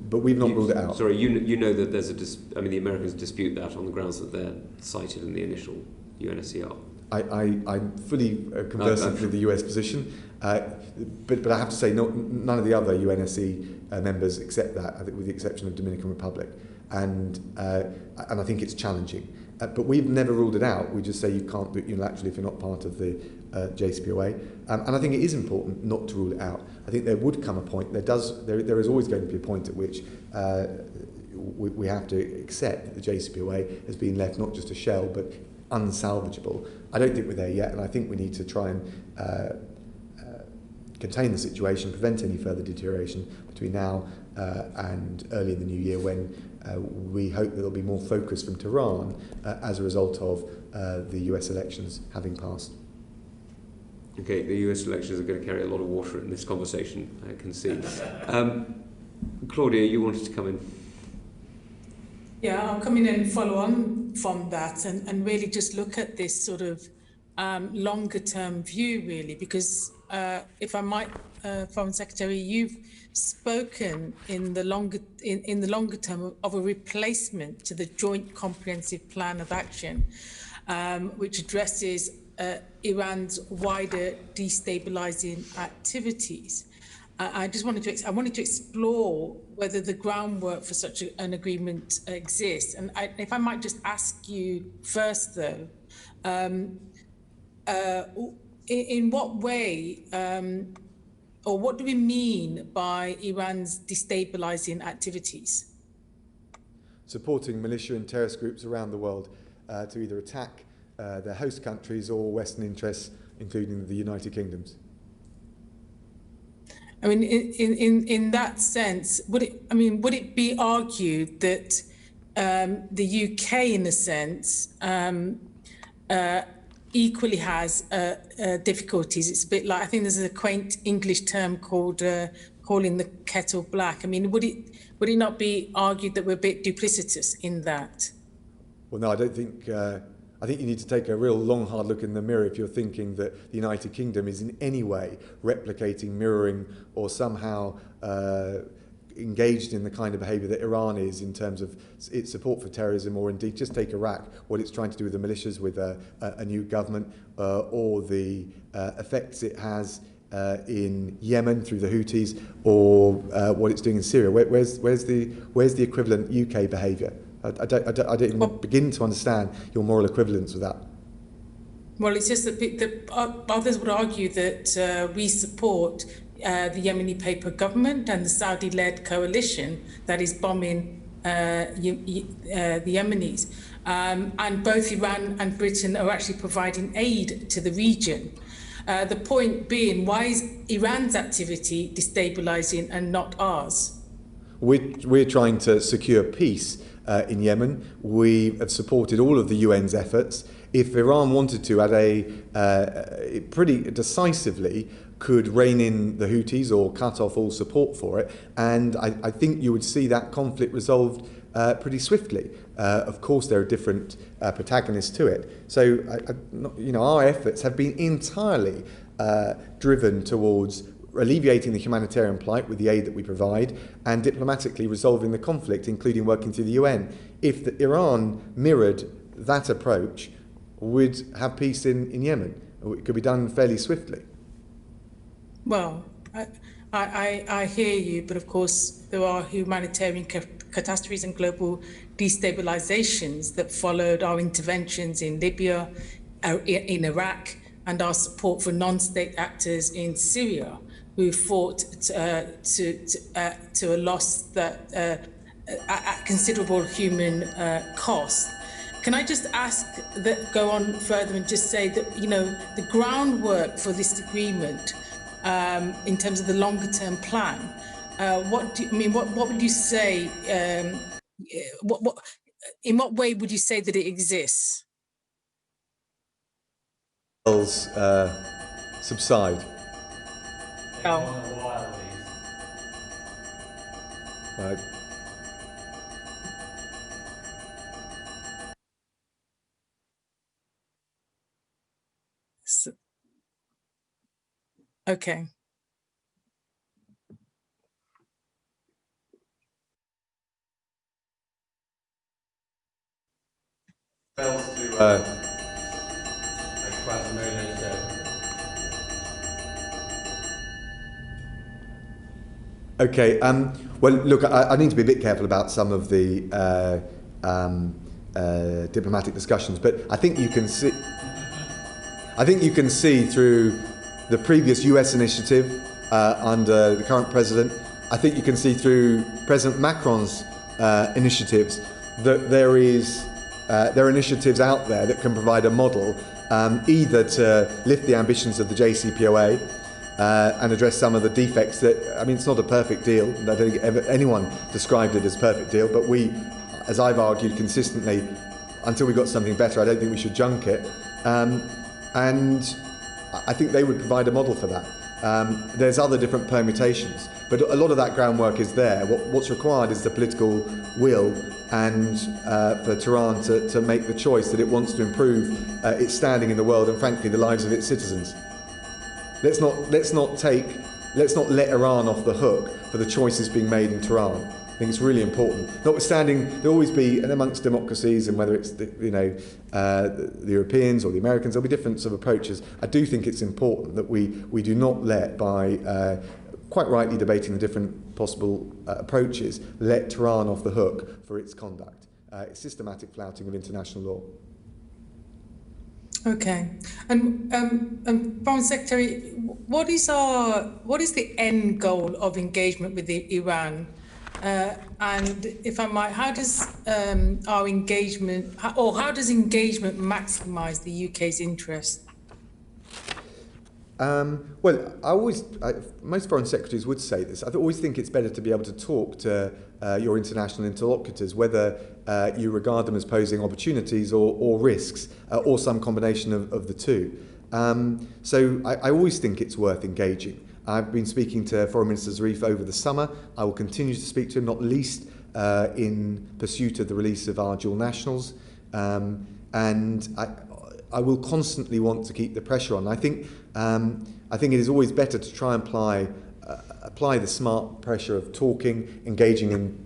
But we've not ruled it out. Sorry, you know that there's the Americans dispute that on the grounds that they're cited in the initial UNSCR. I'm fully conversant with the US position, but I have to say none of the other UNSC members accept that, I think, with the exception of Dominican Republic, and I think it's challenging. But we've never ruled it out. We just say you can't do it unilaterally if you're not part of the JCPOA, and I think it is important not to rule it out. I think there would come a point. There is always going to be a point at which we have to accept that the JCPOA has been left not just a shell but unsalvageable. I don't think we're there yet, and I think we need to try and contain the situation, prevent any further deterioration between now and early in the new year when we hope that there'll be more focus from Tehran as a result of the US elections having passed. Okay, the US elections are going to carry a lot of water in this conversation, I can see. Claudia, you wanted to come in. Yeah, I'll come in and follow on from that and really just look at this sort of longer term view, really, because if I might, Foreign Secretary, you've spoken in the longer term of a replacement to the Joint Comprehensive Plan of Action, which addresses Iran's wider destabilizing activities. I wanted to explore whether the groundwork for such an agreement exists. And if I might just ask you first, though, in what way, or what do we mean by Iran's destabilizing activities? Supporting militia and terrorist groups around the world to either attack their host countries or Western interests, including the United Kingdom's. I mean, in that sense, would it be argued that the UK, in a sense, equally has difficulties? It's a bit like, I think there's a quaint English term called calling the kettle black. I mean, would it not be argued that we're a bit duplicitous in that? Well, no, I don't think. I think you need to take a real long, hard look in the mirror if you're thinking that the United Kingdom is in any way replicating, mirroring, or somehow engaged in the kind of behaviour that Iran is in terms of its support for terrorism, or indeed just take Iraq, what it's trying to do with the militias with a new government, or the effects it has in Yemen through the Houthis, or what it's doing in Syria. Where's the equivalent UK behaviour? I don't even begin to understand your moral equivalence with that. Well, it's just that others would argue that we support the Yemeni paper government and the Saudi-led coalition that is bombing the Yemenis. And both Iran and Britain are actually providing aid to the region. The point being, why is Iran's activity destabilising and not ours? We're trying to secure peace in Yemen. We have supported all of the UN's efforts. If Iran wanted to, pretty decisively, could rein in the Houthis or cut off all support for it, and I think you would see that conflict resolved pretty swiftly. Of course, there are different protagonists to it. So, our efforts have been entirely driven towards alleviating the humanitarian plight with the aid that we provide and diplomatically resolving the conflict, including working through the UN. If Iran mirrored that approach, we'd have peace in Yemen. It could be done fairly swiftly. Well, I hear you, but of course there are humanitarian catastrophes and global destabilizations that followed our interventions in Libya, in Iraq, and our support for non-state actors in Syria, who fought to a loss that at considerable human cost. Can I just go on further and just say that, the groundwork for this agreement, in terms of the longer term plan, what would you say, in what way would you say that it exists? Subside. Okay. Okay. Well, look, I need to be a bit careful about some of the diplomatic discussions, but I think you can see. I think you can see through the previous US initiative under the current president. I think you can see through President Macron's initiatives that there are initiatives out there that can provide a model either to lift the ambitions of the JCPOA and address some of the defects that, I mean, it's not a perfect deal. I don't think anyone described it as a perfect deal, but we, as I've argued consistently, until we got something better, I don't think we should junk it. And I think they would provide a model for that. There's other different permutations, but a lot of that groundwork is there. What's required is the political will and for Tehran to make the choice that it wants to improve its standing in the world and, frankly, the lives of its citizens. Let's not let Iran off the hook for the choices being made in Tehran. I think it's really important. Notwithstanding, there'll always be, and amongst democracies, and whether it's the Europeans or the Americans, there'll be different sort of approaches. I do think it's important that we do not let, by quite rightly debating the different possible approaches, let Tehran off the hook for its conduct. It's systematic flouting of international law. Okay, and Foreign Secretary, what is the end goal of engagement with Iran? And if I might, how does our engagement, or how does engagement maximise the UK's interest? Well, most foreign secretaries would say this. I always think it's better to be able to talk to your international interlocutors, whether you regard them as posing opportunities or risks, or some combination of the two. So I always think it's worth engaging. I've been speaking to Foreign Minister Zarif over the summer. I will continue to speak to him, not least in pursuit of the release of our dual nationals. And I will constantly want to keep the pressure on. I think it is always better to try and apply the smart pressure of talking, engaging in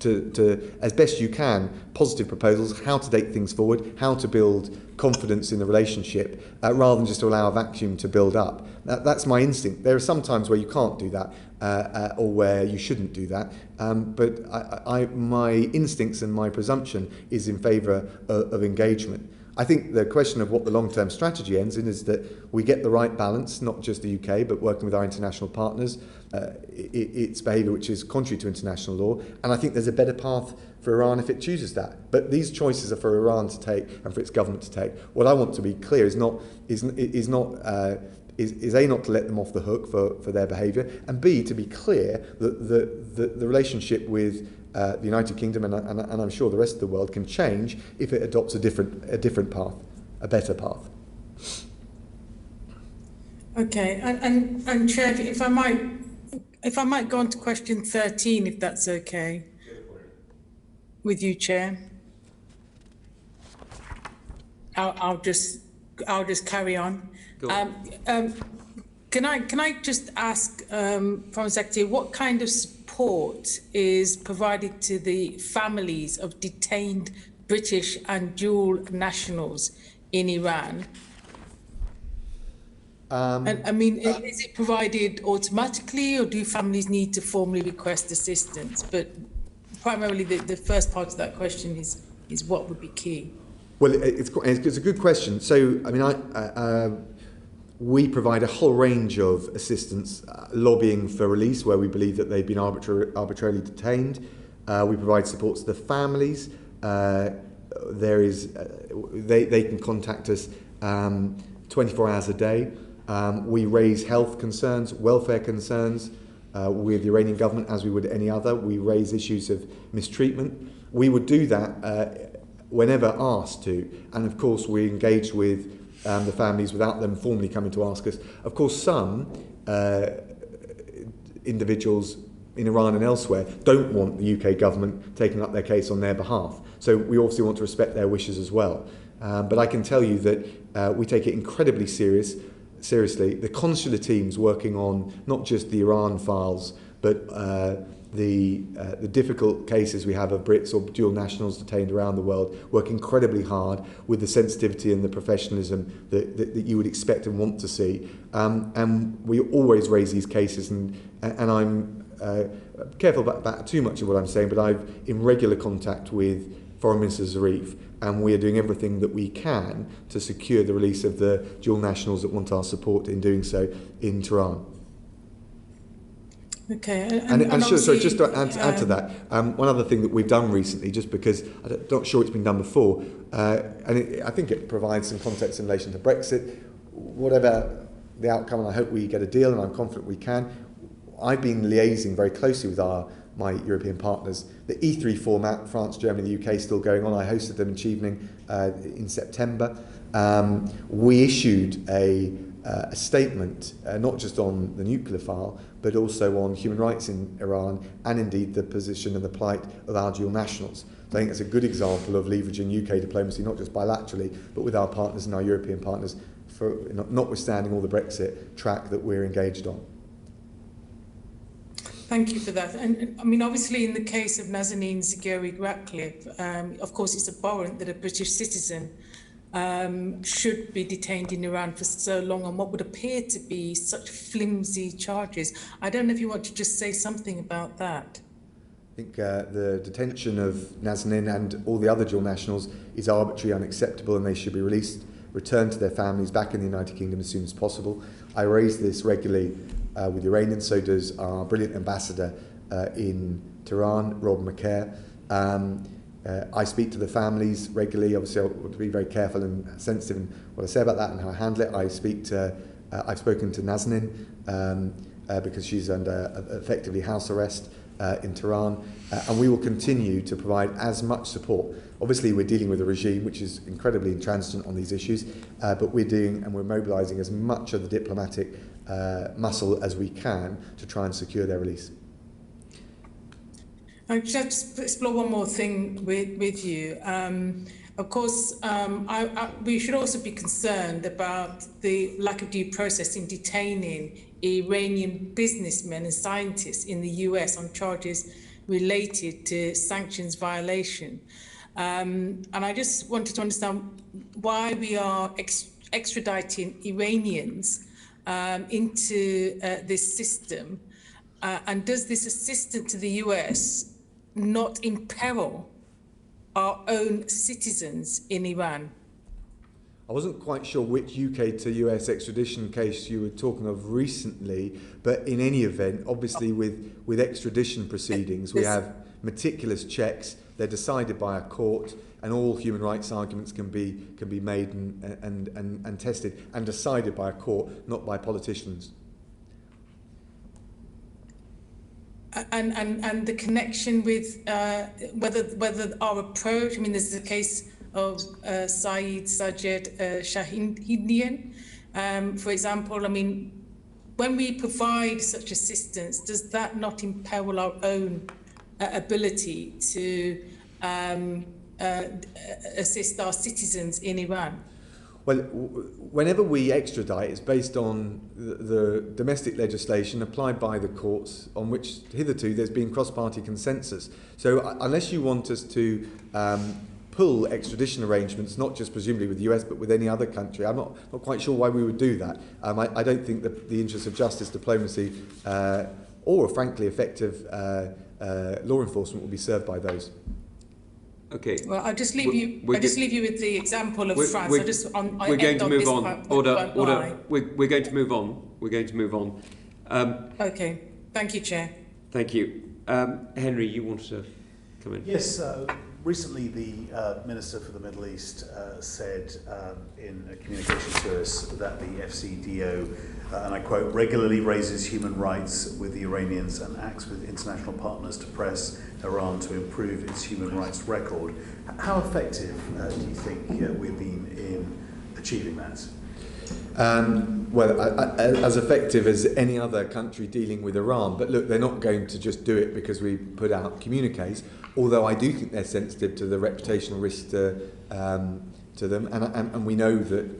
to as best you can, positive proposals, how to take things forward, how to build confidence in the relationship, rather than just to allow a vacuum to build up. That's my instinct. There are some times where you can't do that, or where you shouldn't do that, but my instincts and my presumption is in favour of engagement. I think the question of what the long-term strategy ends in is that we get the right balance, not just the UK, but working with our international partners, its behaviour which is contrary to international law, and I think there's a better path for Iran if it chooses that. But these choices are for Iran to take and for its government to take. What I want to be clear is not A, not to let them off the hook for their behaviour, and B, to be clear that the relationship with the United Kingdom and I'm sure the rest of the world can change if it adopts a different path, a better path. Okay, and Chair, if I might go on to question 13, if that's okay, with you, Chair. I'll just carry on. Can I just ask, Foreign Secretary, what kind of support is provided to the families of detained British and dual nationals in Iran? And I mean, is it provided automatically, or do families need to formally request assistance? But primarily, the first part of that question is what would be key? Well, it's a good question. So, I mean, we provide a whole range of assistance, lobbying for release where we believe that they've been arbitrarily detained. We provide support to the families. They can contact us 24 hours a day. We raise health concerns, welfare concerns with the Iranian government as we would any other. We raise issues of mistreatment. We would do that whenever asked to, and of course we engage with the families without them formally coming to ask us. Of course, some individuals in Iran and elsewhere don't want the UK government taking up their case on their behalf. So we obviously want to respect their wishes as well. But I can tell you that we take it incredibly seriously. The consular teams working on not just the Iran files, but the difficult cases we have of Brits or dual nationals detained around the world work incredibly hard with the sensitivity and the professionalism that you would expect and want to see. And we always raise these cases, and I'm careful about too much of what I'm saying, but I'm in regular contact with Foreign Minister Zarif, and we are doing everything that we can to secure the release of the dual nationals that want our support in doing so in Tehran. Okay, and sorry, just to add to that, one other thing that we've done recently, just because I'm not sure it's been done before, I think it provides some context in relation to Brexit. Whatever the outcome, and I hope we get a deal, and I'm confident we can. I've been liaising very closely with my European partners. The E3 format, France, Germany, the UK, is still going on. I hosted them in Chevening in September. We issued a statement, not just on the nuclear file, but also on human rights in Iran, and indeed the position and the plight of our dual nationals. So I think it's a good example of leveraging UK diplomacy, not just bilaterally, but with our partners and our European partners, for notwithstanding all the Brexit track that we're engaged on. Thank you for that. And I mean, obviously, in the case of Nazanin Zaghari Ratcliffe, of course, it's abhorrent that a British citizen should be detained in Iran for so long on what would appear to be such flimsy charges. I don't know if you want to just say something about that. I think the detention of Nazanin and all the other dual nationals is arbitrary, unacceptable, and they should be released, returned to their families back in the United Kingdom as soon as possible. I raise this regularly with Iranians, so does our brilliant ambassador in Tehran, Rob McCare. I speak to the families regularly. Obviously, I want to be very careful and sensitive in what I say about that and how I handle it. I've spoken to Nazanin because she's under effectively house arrest in Tehran, and we will continue to provide as much support. Obviously, we're dealing with a regime which is incredibly intransigent on these issues, but we're mobilising as much of the diplomatic muscle as we can to try and secure their release. I'll just explore one more thing with you. Of course, we should also be concerned about the lack of due process in detaining Iranian businessmen and scientists in the US on charges related to sanctions violation. And I just wanted to understand why we are extraditing Iranians into this system, and does this assistance to the US not imperil our own citizens in Iran? I wasn't quite sure which UK to US extradition case you were talking of recently, but in any event, obviously with extradition proceedings, we have meticulous checks. They're decided by a court, and all human rights arguments can be made and tested and decided by a court, not by politicians. And the connection with whether our approach, I mean, there's a case of Saeed Sajed Shahidian, for example. I mean, when we provide such assistance, does that not imperil our own ability to assist our citizens in Iran? Well, whenever we extradite, it's based on the domestic legislation applied by the courts, on which hitherto there's been cross-party consensus. So unless you want us to pull extradition arrangements, not just presumably with the US, but with any other country, I'm not quite sure why we would do that. I don't think that the interests of justice, diplomacy, or frankly effective law enforcement will be served by those. Okay. Well, I'll just leave you. I'll just leave you with the example of France. We're going to move on. Order. We're going to move on. We're going to move on. Okay. Thank you, Chair. Thank you. Henry, you wanted to come in? Yes. Recently, the Minister for the Middle East said in a communication to us that the FCDO, and I quote, regularly raises human rights with the Iranians and acts with international partners to press Iran to improve its human rights record. How effective do you think we've been in achieving that? Well, as effective as any other country dealing with Iran. But look, they're not going to just do it because we put out communiques, although I do think they're sensitive to the reputational risk to them. And we know that,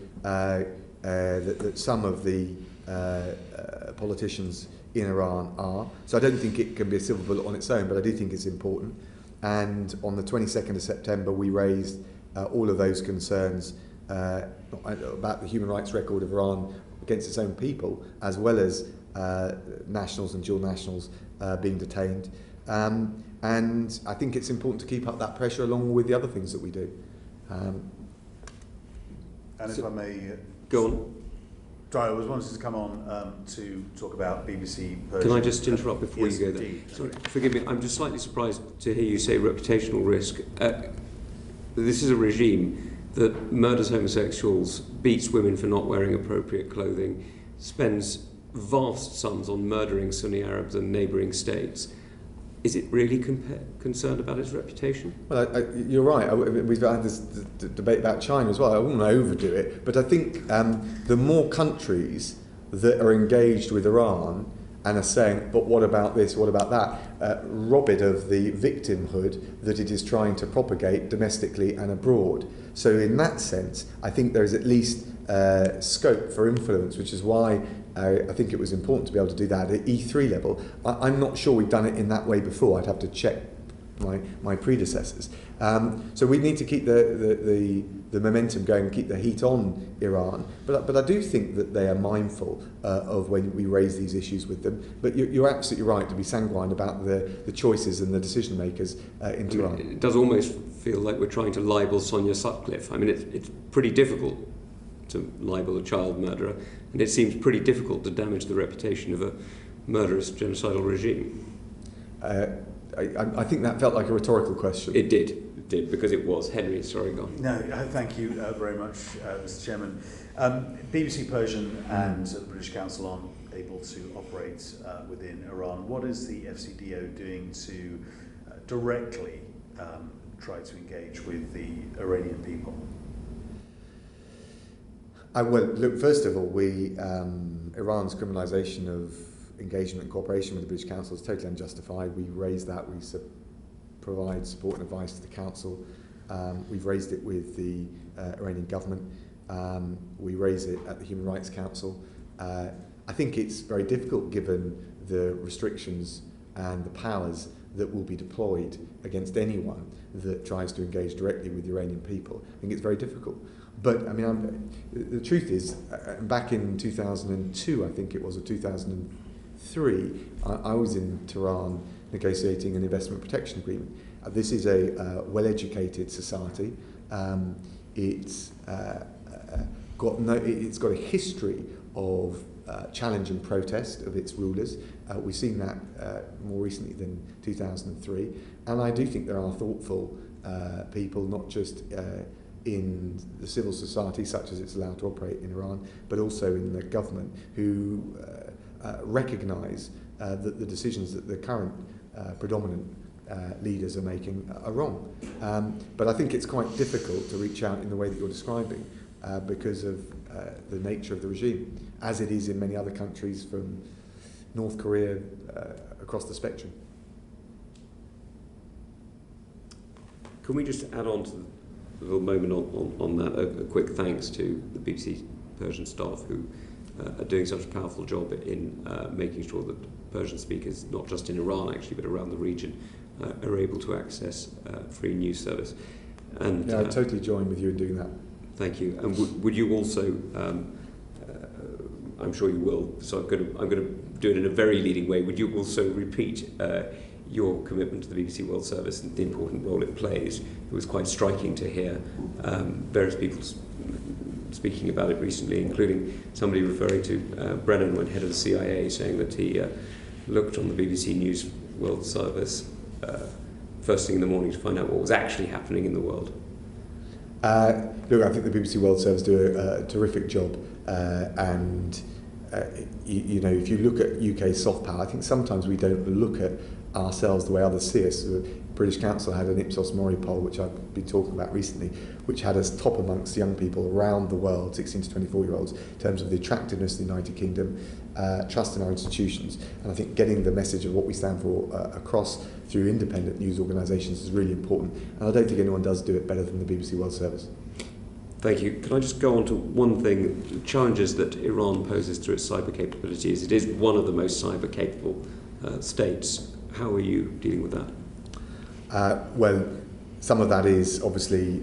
that some of the politicians in Iran are. So I don't think it can be a silver bullet on its own, but I do think it's important. And on the 22nd of September, we raised all of those concerns about the human rights record of Iran against its own people, as well as nationals and dual nationals being detained. And I think it's important to keep up that pressure along with the other things that we do. And if I may... Go on. Sorry, I was wanting to come on to talk about BBC Persian. Can I just interrupt before yes, you go there? Sorry, forgive me, I'm just slightly surprised to hear you say reputational risk. This is a regime that murders homosexuals, beats women for not wearing appropriate clothing, spends vast sums on murdering Sunni Arabs and neighbouring states, is it really concerned about its reputation? Well, you're right. We've had this debate about China as well. I wouldn't overdo it, but I think the more countries that are engaged with Iran and are saying, but what about this, what about that, rob it of the victimhood that it is trying to propagate domestically and abroad. So in that sense, I think there is at least scope for influence, which is why I think it was important to be able to do that at E3 level. I'm not sure we've done it in that way before. I'd have to check my predecessors. So we need to keep the momentum going, keep the heat on Iran. But I do think that they are mindful of when we raise these issues with them. But you're absolutely right to be sanguine about the choices and the decision makers in Tehran. It does almost feel like we're trying to libel Sonia Sutcliffe. I mean, it's pretty difficult to libel a child murderer, and it seems pretty difficult to damage the reputation of a murderous genocidal regime. I think that felt like a rhetorical question. It did, because it was. Henry, sorry, go on. No, thank you very much, Mr. Chairman. BBC Persian and the British Council aren't able to operate within Iran. What is the FCDO doing to directly try to engage with the Iranian people? Well, look, first of all, Iran's criminalisation of engagement and cooperation with the British Council is totally unjustified. We raised that. We provide support and advice to the Council. We've raised it with the Iranian government. We raise it at the Human Rights Council. I think it's very difficult given the restrictions and the powers that will be deployed against anyone that tries to engage directly with the Iranian people. I think it's very difficult. But I mean, the truth is, back in 2002, I think it was, or 2003, I was in Tehran negotiating an investment protection agreement. This is a well-educated society. It's got a history of challenge and protest of its rulers. We've seen that more recently than 2003, and I do think there are thoughtful people, not just in the civil society, such as it's allowed to operate in Iran, but also in the government, who recognise that the decisions that the current predominant leaders are making are wrong. But I think it's quite difficult to reach out in the way that you're describing because of the nature of the regime, as it is in many other countries, from North Korea across the spectrum. Can we just add on to a little moment on that, a quick thanks to the BBC Persian staff who are doing such a powerful job in making sure that Persian speakers, not just in Iran actually, but around the region, are able to access free news service. And yeah, I totally join with you in doing that. Thank you. And would you also, I'm sure you will, so I'm going to do it in a very leading way, would you also repeat your commitment to the BBC World Service and the important role it plays? It was quite striking to hear various people speaking about it recently, including somebody referring to Brennan, when head of the CIA, saying that he looked on the BBC News World Service first thing in the morning to find out what was actually happening in the world. Look, I think the BBC World Service do a terrific job, and you know, if you look at UK soft power, I think sometimes we don't look at ourselves the way others see us. The British Council had an Ipsos Mori poll, which I've been talking about recently, which had us top amongst young people around the world, 16 to 24-year-olds, in terms of the attractiveness of the United Kingdom, trust in our institutions. And I think getting the message of what we stand for across through independent news organisations is really important. And I don't think anyone does do it better than the BBC World Service. Thank you. Can I just go on to one thing, the challenges that Iran poses through its cyber capabilities? It is one of the most cyber capable states. How are you dealing with that? Well, some of that is obviously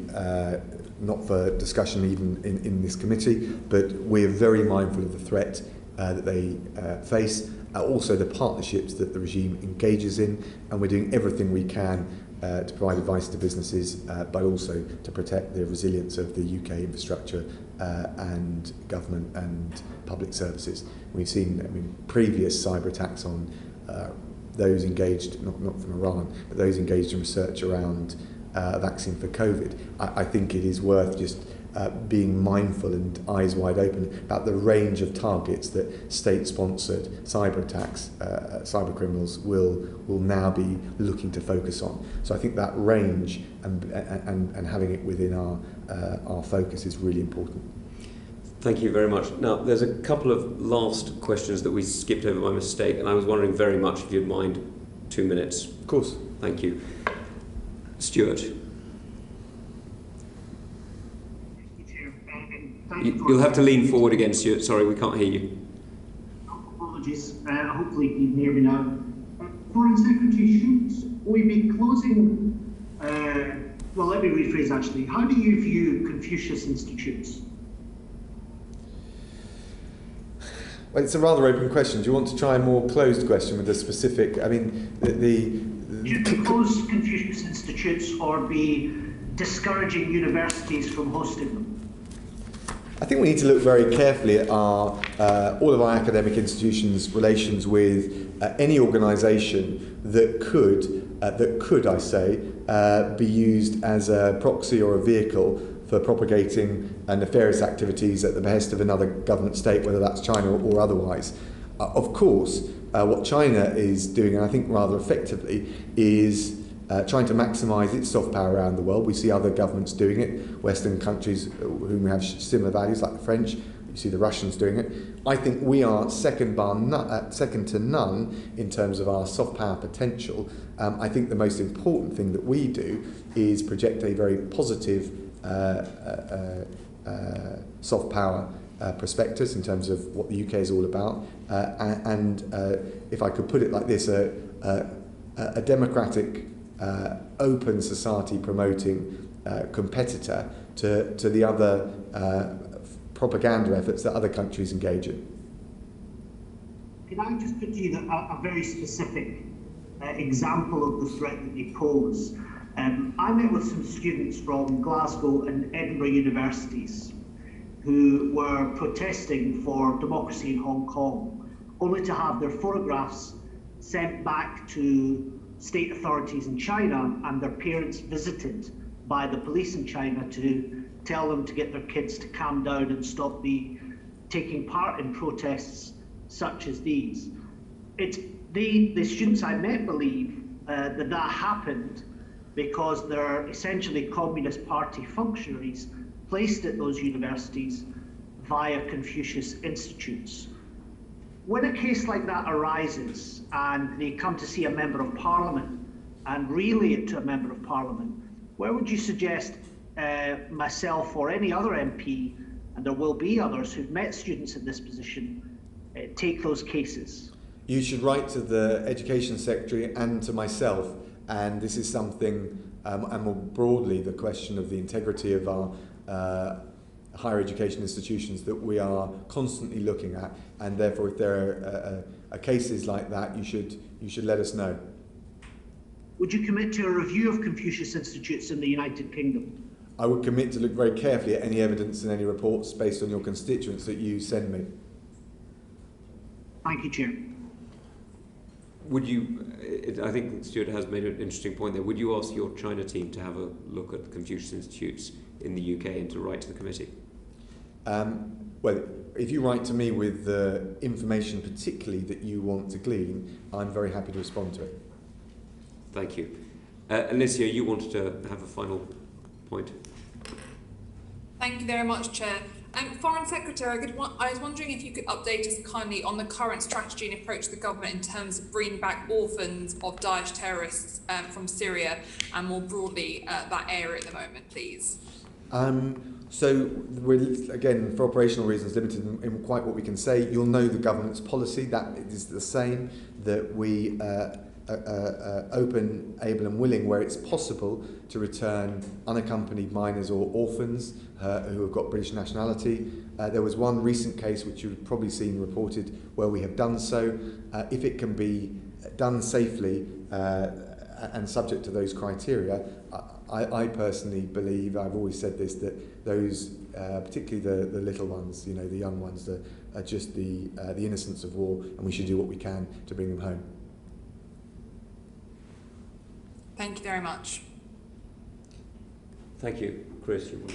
not for discussion even in this committee, but we're very mindful of the threat that they face, also the partnerships that the regime engages in, and we're doing everything we can to provide advice to businesses, but also to protect the resilience of the UK infrastructure and government and public services. We've seen previous cyber attacks on those engaged, not from Iran, but those engaged in research around a vaccine for COVID. I think it is worth just being mindful and eyes wide open about the range of targets that state-sponsored cyber attacks, cyber criminals will now be looking to focus on. So I think that range and having it within our focus is really important. Thank you very much. Now, there's a couple of last questions that we skipped over by mistake, and I was wondering very much if you'd mind 2 minutes. Of course. Thank you. Stuart. You'll have to lean forward again, Stuart. Sorry, we can't hear you. Apologies. Hopefully you can hear me now. Foreign Secretary, should we be closing... well, let me rephrase actually. How do you view Confucius Institutes? Well, it's a rather open question. Do you want to try a more closed question with a specific... I mean, Should we close Confucius Institutes or be discouraging universities from hosting them? I think we need to look very carefully at all of our academic institutions' relations with any organisation that could, I say, be used as a proxy or a vehicle for propagating nefarious activities at the behest of another government state, whether that's China or otherwise. Of course, what China is doing, and I think rather effectively, is trying to maximise its soft power around the world. We see other governments doing it, Western countries whom have similar values, like the French. You see the Russians doing it. I think we are second to none in terms of our soft power potential. I think the most important thing that we do is project a very positive soft power prospectus in terms of what the UK is all about. And if I could put it like this, a democratic, open society promoting competitor to the other propaganda efforts that other countries engage in. Can I just put to you a very specific example of the threat that you pose? I met with some students from Glasgow and Edinburgh universities who were protesting for democracy in Hong Kong, only to have their photographs sent back to state authorities in China and their parents visited by the police in China to tell them to get their kids to calm down and stop taking part in protests such as these. The students I met believe that happened because they're essentially Communist Party functionaries placed at those universities via Confucius Institutes. When a case like that arises and they come to see a Member of Parliament and relay it to a Member of Parliament, where would you suggest myself or any other MP, and there will be others who've met students in this position, take those cases? You should write to the Education Secretary and to myself, and this is something, and more broadly, the question of the integrity of our higher education institutions that we are constantly looking at, and therefore if there are cases like that, you should let us know. Would you commit to a review of Confucius Institutes in the United Kingdom? I would commit to look very carefully at any evidence and any reports based on your constituents that you send me. Thank you, Chair. Would you, I think Stuart has made an interesting point there, would you ask your China team to have a look at Confucius Institutes in the UK and to write to the committee? Well, if you write to me with the information particularly that you want to glean, I'm very happy to respond to it. Thank you. Alicia, you wanted to have a final point. Thank you very much, Chair. Foreign Secretary, I was wondering if you could update us kindly on the current strategy and approach of the government in terms of bringing back orphans of Daesh terrorists from Syria and more broadly that area at the moment, please. So we're, again, for operational reasons, limited in quite what we can say. You'll know the government's policy. That is the same, that we open, able and willing, where it's possible, to return unaccompanied minors or orphans who have got British nationality. There was one recent case which you've probably seen reported where we have done so. If it can be done safely and subject to those criteria, I personally believe, I've always said this, that those, particularly the little ones, you know, the young ones, are just the innocents of war, and we should do what we can to bring them home. Thank you very much. Thank you. Chris, you want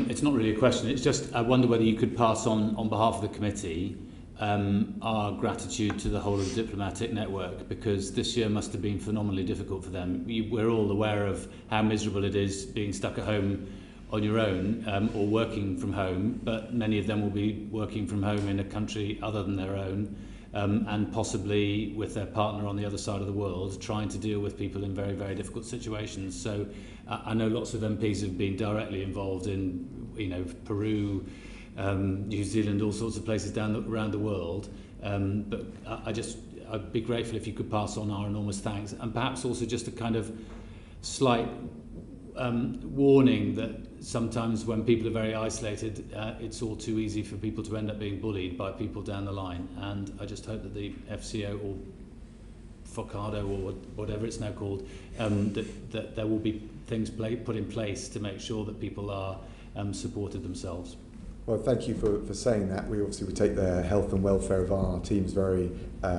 It's not really a question. It's just I wonder whether you could pass on behalf of the committee our gratitude to the whole of the diplomatic network, because this year must have been phenomenally difficult for them. We're all aware of how miserable it is being stuck at home on your own or working from home, but many of them will be working from home in a country other than their own, and possibly with their partner on the other side of the world, trying to deal with people in very, very difficult situations. So I know lots of MPs have been directly involved in, Peru, New Zealand, all sorts of places around the world. But I'd be grateful if you could pass on our enormous thanks, and perhaps also just a kind of slight warning that sometimes when people are very isolated, it's all too easy for people to end up being bullied by people down the line. And I just hope that the FCO or FOCADO or whatever it's now called, that there will be things put in place to make sure that people are supported themselves. Well, thank you for saying that. We obviously take the health and welfare of our teams very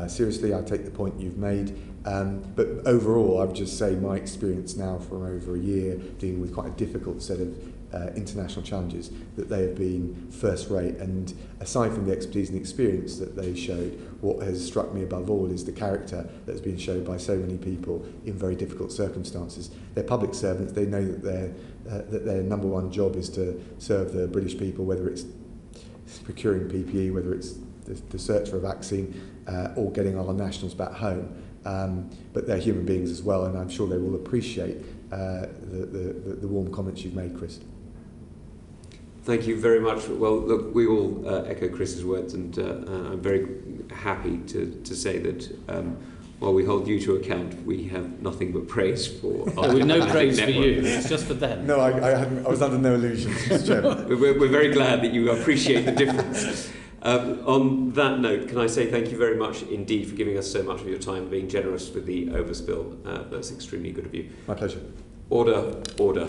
seriously. I take the point you've made. But overall, I would just say my experience now for over a year dealing with quite a difficult set of international challenges, that they have been first rate. And aside from the expertise and experience that they showed, what has struck me above all is the character that has been shown by so many people in very difficult circumstances. They're public servants. They know that their number one job is to serve the British people, whether it's procuring PPE, whether it's the search for a vaccine, or getting our nationals back home. But they're human beings as well, and I'm sure they will appreciate the warm comments you've made, Chris. Thank you very much. Well, look, we all echo Chris's words, and I'm very happy to say that while we hold you to account, we have nothing but praise for our With no praise network. for you, it's just for them. No, I was under no illusions, Mr. Chairman. We're very glad that you appreciate the difference. On that note, can I say thank you very much indeed for giving us so much of your time, being generous with the overspill. That's extremely good of you. My pleasure. Order, order.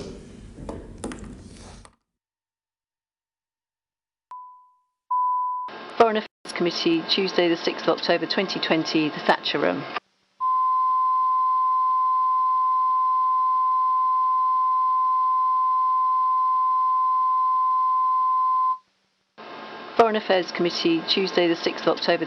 Foreign Affairs Committee, Tuesday the 6th of October 2020, the Thatcher Room. Foreign Affairs Committee, Tuesday the 6th of October